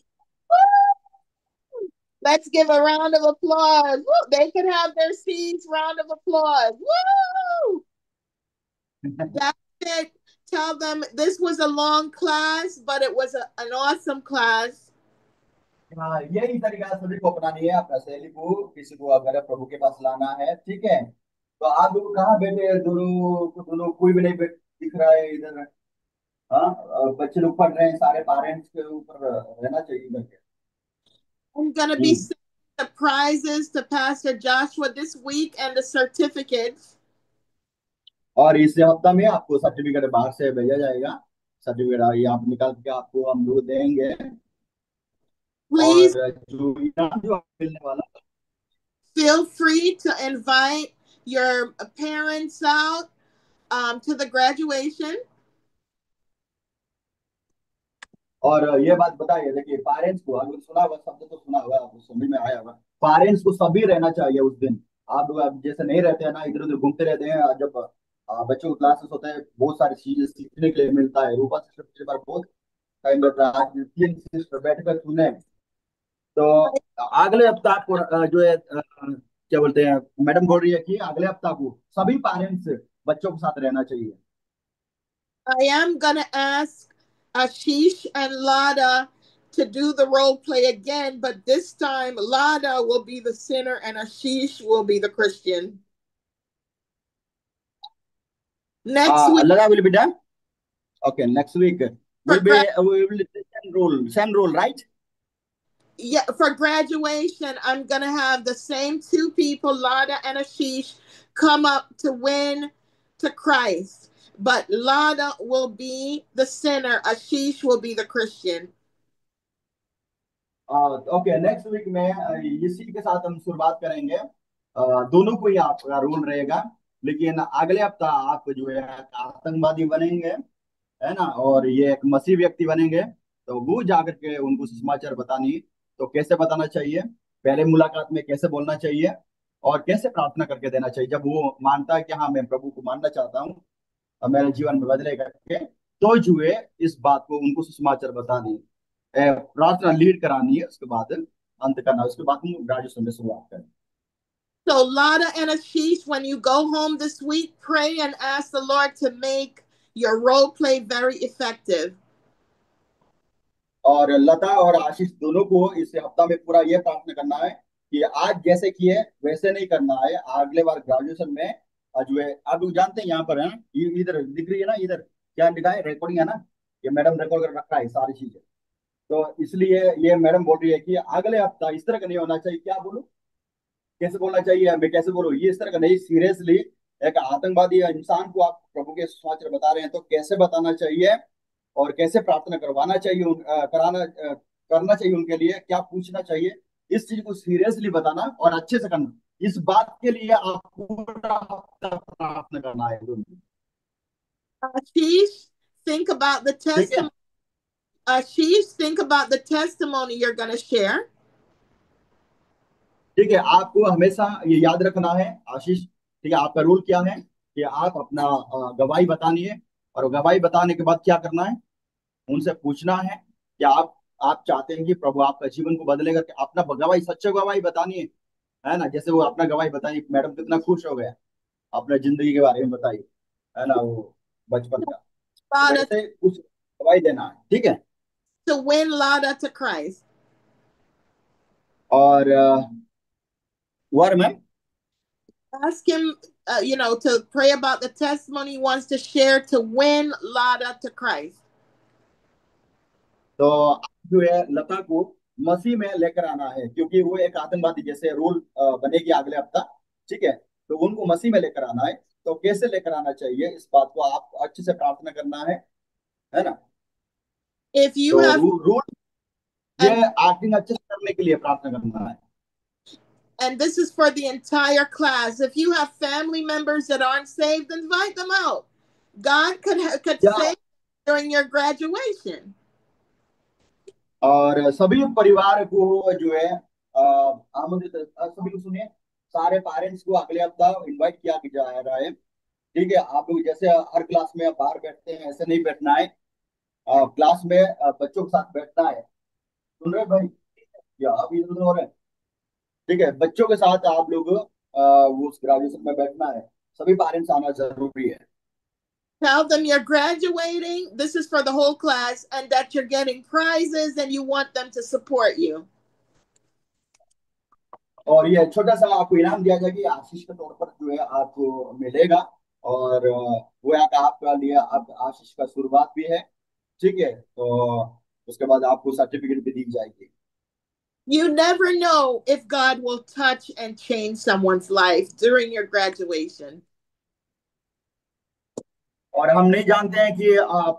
Speaker 1: Let's give a round of applause. Woo! They can have their seats. Round of applause. Woo! That's it. Tell them this was a long class, but it was an awesome class.
Speaker 2: हाँ, यही तरीका सभी को अपनानी है, अपना सहेली को, किसी को अगर प्रभु के पास लाना है। ठीक है, तो आप लोग कहाँ बैठे हैं? दोनों कोई भी नहीं दिख रहा है इधर। हाँ, बच्चे लोग पढ़ रहे हैं, सारे पेरेंट्स के ऊपर रहना चाहिए करके।
Speaker 1: I'm gonna be sending the prizes to Pastor Joshua this week and the certificates.
Speaker 2: और इस हफ्ता में आपको सर्टिफिकेट बाहर से भेजा जाएगा। सर्टिफिकेट ये आप निकाल के आपको हम लोग देंगे।
Speaker 1: Please
Speaker 2: जो मिलने वाला,
Speaker 1: feel free to invite your parents out to the graduation.
Speaker 2: और ये बात बताइए, देखिए पेरेंट्स को, अगर सुना हुआ शब्द तो सुना हुआ, आपको समझ में आया होगा, पेरेंट्स को सभी रहना चाहिए उस दिन। आप लोग अब जैसे नहीं रहते हैं ना, इधर उधर घूमते रहते हैं, जब बच्चों को क्लासेस होते हैं बहुत सारी चीजें सीखने के लिए मिलता है। रूपा सिस्टर पिछली बार बहुत टाइम लगता है, आज 3 सिस्टर बैठकर सुने। तो अगले हफ्ता आपको जो है क्या बोलते हैं, मैडम बोल रही है कि अगले हफ्ता को सभी पेरेंट्स बच्चों के साथ रहना चाहिए।
Speaker 1: I am gonna ask Ashish and Lada to do the role play again, but this time Lada will be the sinner and Ashish will be the Christian. Next week,
Speaker 2: Lada will be done. Okay, next week will be same role, right?
Speaker 1: Yeah, for graduation, I'm gonna have the same 2 people, Lada and Ashish, come up to win to Christ. But Lada will be the sinner, Ashish will be the Christian.
Speaker 2: Okay, next week में इसी के साथ हम शुरुआत करेंगे। दोनों को ही आपका रोल रहेगा, लेकिन अगले हफ्ता आप जो है आतंकवादी बनेंगे, है ना, और ये एक मसीह व्यक्ति बनेंगे। तो वो जाकर के उनको सुसमाचार बतानी, तो कैसे बताना चाहिए, पहले मुलाकात में कैसे बोलना चाहिए, और कैसे प्रार्थना करके देना चाहिए। जब वो मानता है कि हाँ मैं प्रभु को मानना चाहता हूँ और मेरे जीवन में बदले करके, तो जो है इस बात को उनको सुसमाचार बतानी, प्रार्थना लीड करानी है, उसके बाद अंत करना, उसके बाद हम ग्रेजुएशन में शुरुआत करें।
Speaker 1: So Lada and Ashish, when you go home this week, pray and ask the Lord to make your role play very effective.
Speaker 2: और लता और आशीष दोनों को इस हफ्ता में पूरा ये प्रार्थना करना है कि आज जैसे किए वैसे नहीं करना है। अगले बार ग्रेजुएशन में जो है आप लोग जानते हैं यहाँ पर है ना, इधर दिख रही है ना, इधर क्या लिखा है, रिकॉर्डिंग है ना, ये मैडम रिकॉर्ड कर रखा है सारी चीजें। तो इसलिए ये मैडम बोल रही है कि अगले हफ्ता इस तरह का नहीं होना चाहिए। क्या बोलूं, कैसे बोलना चाहिए, मैं कैसे बोलूं, ये इस तरह का नहीं, सीरियसली एक आतंकवादी या इंसान को आप प्रभु के सुसमाचार बता रहे हैं तो कैसे बताना चाहिए और कैसे प्रार्थना करवाना चाहिए, करना चाहिए, उनके लिए क्या पूछना चाहिए, इस चीज को सीरियसली बताना और अच्छे से करना। इस बात के लिए आप पूरा हफ्ता प्रार्थना करना है।
Speaker 1: Ashish, think about the
Speaker 2: ठीक है,
Speaker 1: testimony. Ashish, think about the testimony you're going to share.
Speaker 2: ठीक है, आपको हमेशा ये याद रखना है आशीष, ठीक है, आपका रूल क्या है कि आप अपना गवाही बतानी है। और गवाही बताने के बाद क्या करना है, उनसे पूछना है कि आप चाहते हैं कि प्रभु आपका जीवन को बदले करके अपना गवाही, सच्चा गवाही बतानी है ना। जैसे वो अपना गवाही बताई, मैडम कितना खुश हो गया, अपने जिंदगी के बारे में बताई, है ना, वो बचपन का, तो
Speaker 1: Lada,
Speaker 2: वैसे कुछ गवाही देना है, ठीक है।
Speaker 1: to win Lada to Christ.
Speaker 2: और वर ma'am,
Speaker 1: Ask him, to pray about the testimony he wants to share to win Lada to Christ.
Speaker 2: तो जो है लता को मसीह में लेकर आना है, क्योंकि वो एक आतंकवादी जैसे रूल बनेगी अगले हफ्ता, ठीक है। तो उनको मसीह में लेकर आना है, तो कैसे लेकर आना चाहिए इस बात को आप अच्छे से प्रार्थना करना है ना।
Speaker 1: If you
Speaker 2: तो
Speaker 1: have,
Speaker 2: रूल ये
Speaker 1: and,
Speaker 2: एक्टिंग अच्छे से करने के लिए प्रार्थना करना है।
Speaker 1: and this is for the entire class. If you have family members that aren't saved, invite them out. God could
Speaker 2: क्या,
Speaker 1: save during your graduation.
Speaker 2: और सभी परिवार को जो है आमंत्रित, सभी को सुनिए, सारे पेरेंट्स को अगले हफ्ता इनवाइट किया जा रहा है, ठीक है। आप लोग जैसे हर क्लास में बाहर बैठते हैं ऐसे नहीं बैठना है, क्लास में बच्चों के साथ बैठना है। सुन रहे हैं भाई, या आप इधर उधर हो रहे हैं, ठीक है, बच्चों के साथ आप लोग वो उस ग्रेजुएशन में बैठना है, सभी पेरेंट्स आना जरूरी है।
Speaker 1: Tell them you're graduating. This is for the whole class, and that you're getting prizes and you want them to support you.
Speaker 2: और ये छोटा सा आपको इनाम दिया जाएगा आशीष के तौर पर जो है आपको मिलेगा। और वो एक आपका लिए आप आशीष का शुरुआत भी है, ठीक है। तो उसके बाद आपको सर्टिफिकेट भी दी जाएगी।
Speaker 1: You never know if God will touch and change someone's life during your graduation.
Speaker 2: और हम नहीं जानते हैं कि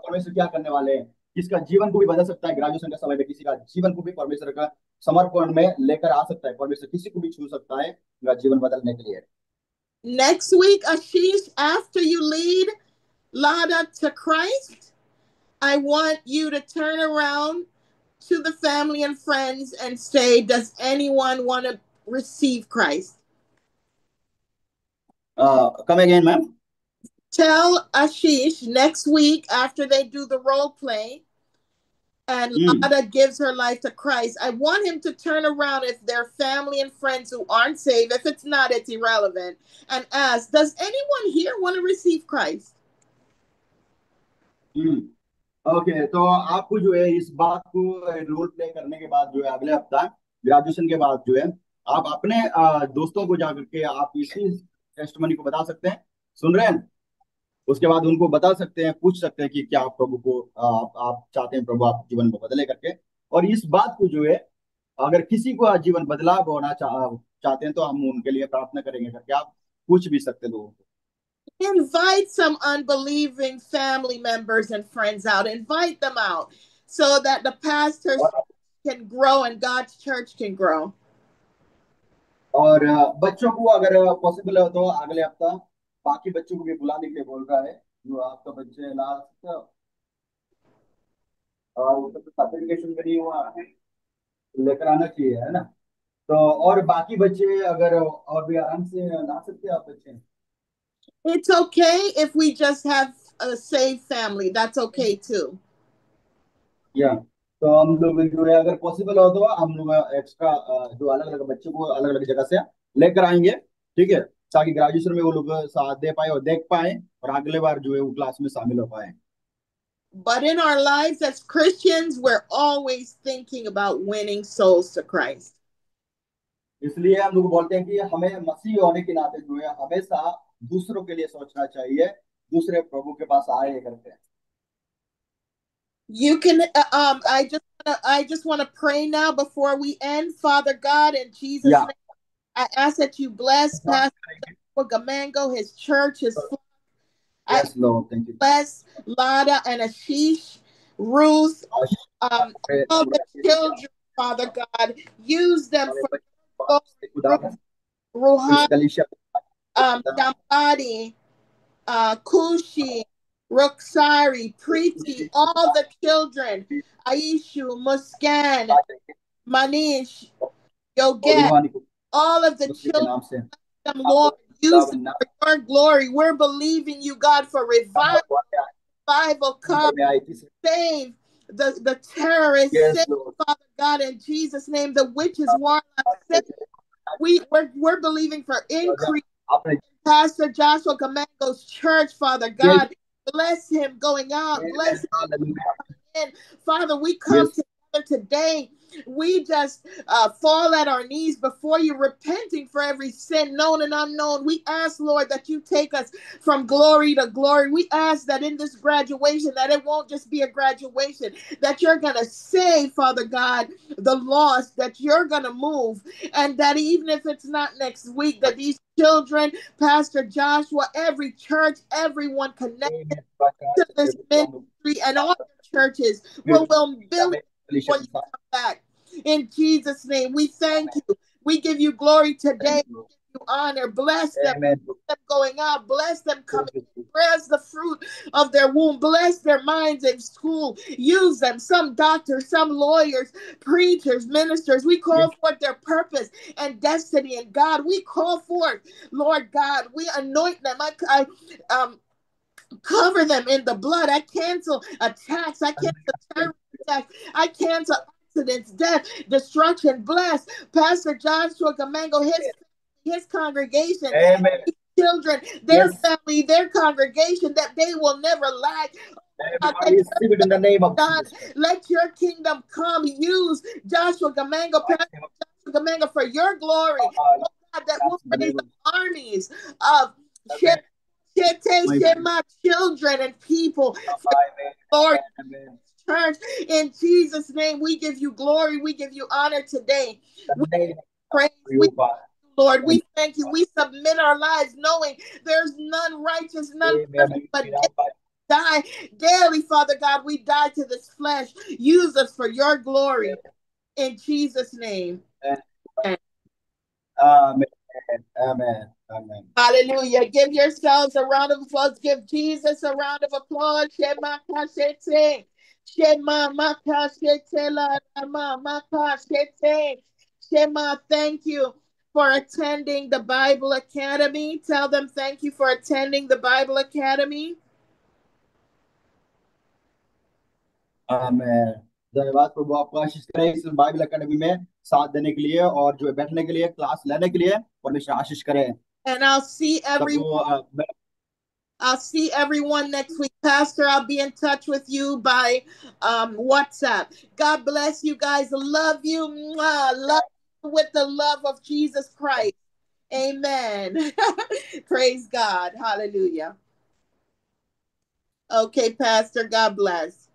Speaker 2: परमेश्वर क्या करने वाले हैं, किसका जीवन को भी बदल सकता है। ग्रेजुएशन का समय में किसी का जीवन को भी परमेश्वर का समर्पण में लेकर आ सकता है, परमेश्वर किसी को भी छू सकता है उनका जीवन बदलने के लिए।
Speaker 1: Next week, Ashish, after you lead Lada to Christ, I want you to turn around to the family and friends and say, does anyone want to receive Christ?
Speaker 2: Come again, ma'am.
Speaker 1: Tell Ashish next week after they do the role play and Lada gives her life to Christ, I want him to turn around if they're family and friends who aren't saved. If it's not, it's irrelevant. And ask, does anyone here want to receive Christ?
Speaker 2: Okay, तो आपको जो है इस बात को role play करने के बाद जो है अगले हफ्ता ग्रेजुएशन के बाद जो है आप अपने दोस्तों को जाकर के आप इसी टेस्टमनी को बता सकते हैं। सुन रहे हैं, उसके बाद उनको बता सकते हैं, पूछ सकते हैं कि क्या आप प्रभु को आप चाहते हैं प्रभु आप जीवन को बदले करके। और इस बात को जो है अगर किसी को जीवन बदलाव होना चाहते हैं तो हम उनके लिए प्रार्थना करेंगे करके आप पूछ भी सकते हैं लोगों को।
Speaker 1: Invite some unbelieving family members and friends out. Invite them out so that the pastors can grow and God's church can grow.
Speaker 2: और बच्चों को अगर पॉसिबल हो तो अगले हफ्ता बाकी बच्चों को भी बुलाने के लिए बोल रहा है, जो आपका बच्चे लास्ट सर्टिफिकेशन भी नहीं हुआ है, लेकर आना चाहिए, है ना। तो और बाकी बच्चे अगर और भी आराम से ला सकते हैं आप बच्चे।
Speaker 1: It's okay if we just have a saved family. That's okay too.
Speaker 2: या तो हम लोग जो है अगर पॉसिबल हो तो हम लोग एक्स्ट्रा जो अलग अलग बच्चों को अलग अलग जगह से लेकर आएंगे, ठीक है, ताकि ग्रेजुएशन में वो लोग साथ दे पाए और देख पाए और अगले बार जो है वो क्लास में शामिल हो पाए।
Speaker 1: But in our lives as Christians, we're always thinking about winning souls to Christ.
Speaker 2: इसलिए हम लोग बोलते हैं कि हमें मसीह होने के नाते जो है हमेशा दूसरों के लिए सोचना चाहिए, दूसरे प्रभु के पास आए करते हैं।
Speaker 1: You can I just want to pray now before we end. Father God, in Jesus'
Speaker 2: Yeah.
Speaker 1: name, I ask that you bless Pastor Gamango, his church, his flock.
Speaker 2: Yes, Lord, thank you.
Speaker 1: Bless Lada and Ashish, Ruth, all the children, Father God. Use them for Ruhan, Dambadi, Kushi, Ruksari, Preeti, all the children, Aishu, Muskan, Manish, Yoget, all of the children, Lord, use them for your glory. We're believing you, God, for revival. Come, save the terrorists, save, Father God, in Jesus' name, the witches, warlocks, we're believing for increase. Pastor Joshua Gamango's church, Father God, bless him going out, bless him coming in. Father, we come together today. We just fall at our knees before you, repenting for every sin, known and unknown. We ask, Lord, that you take us from glory to glory. We ask that in this graduation, that it won't just be a graduation, that you're going to save, Father God, the lost, that you're going to move, and that even if it's not next week, that these children, Pastor Joshua, every church, everyone connected to this ministry and all the churches will build it before you come back. In Jesus' name, we thank you. We give you glory today. We give you honor. Bless them. Bless them going out. Bless them coming in. Bless the fruit of their womb. Bless their minds in school. Use them. Some doctors, some lawyers, preachers, ministers. We call forth their purpose and destiny. And God, we call forth, Lord God, we anoint them. I cover them in the blood. I cancel attacks. I cancel terror attacks. I cancel accidents, death, destruction. Bless Pastor Joshua Gamango, his congregation, his children, their family, their congregation, that they will never lack. In the name of God, let your kingdom come. Use Joshua Gamango, Pastor Joshua Gamango, for your glory. Oh God, that will raise up armies of my children and people, Lord, church, in Jesus' name, we give you glory, we give you honor today. We praise you, Lord. We thank you. We submit our lives, knowing there's none righteous, none perfect, but die daily, Father God. We die to this flesh. Use us for your glory, in Jesus' name.
Speaker 2: Amen. Amen. Amen.
Speaker 1: Hallelujah. Give yourselves a round of applause. Give Jesus a round of applause. Shema kashete. Shema makashete la rama makashete. Shema, thank you for attending the Bible Academy. Tell them thank you for attending the Bible Academy.
Speaker 2: Amen. धन्यवाद प्रभु, आपको आशीष करे इस Bible academy में साथ देने के लिए और जो बैठने के लिए, क्लास लेने के लिए, परमेश्वर आशीष करे।
Speaker 1: And I'll see everyone next week. Pastor, I'll be in touch with you by WhatsApp. God bless you guys. Love you. Love you with the love of Jesus Christ. Amen. Praise God. Hallelujah. Okay, Pastor, God bless.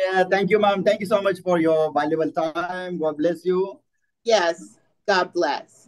Speaker 2: Yeah, thank you, ma'am. Thank you so much for your valuable time. God bless you.
Speaker 1: Yes, God bless.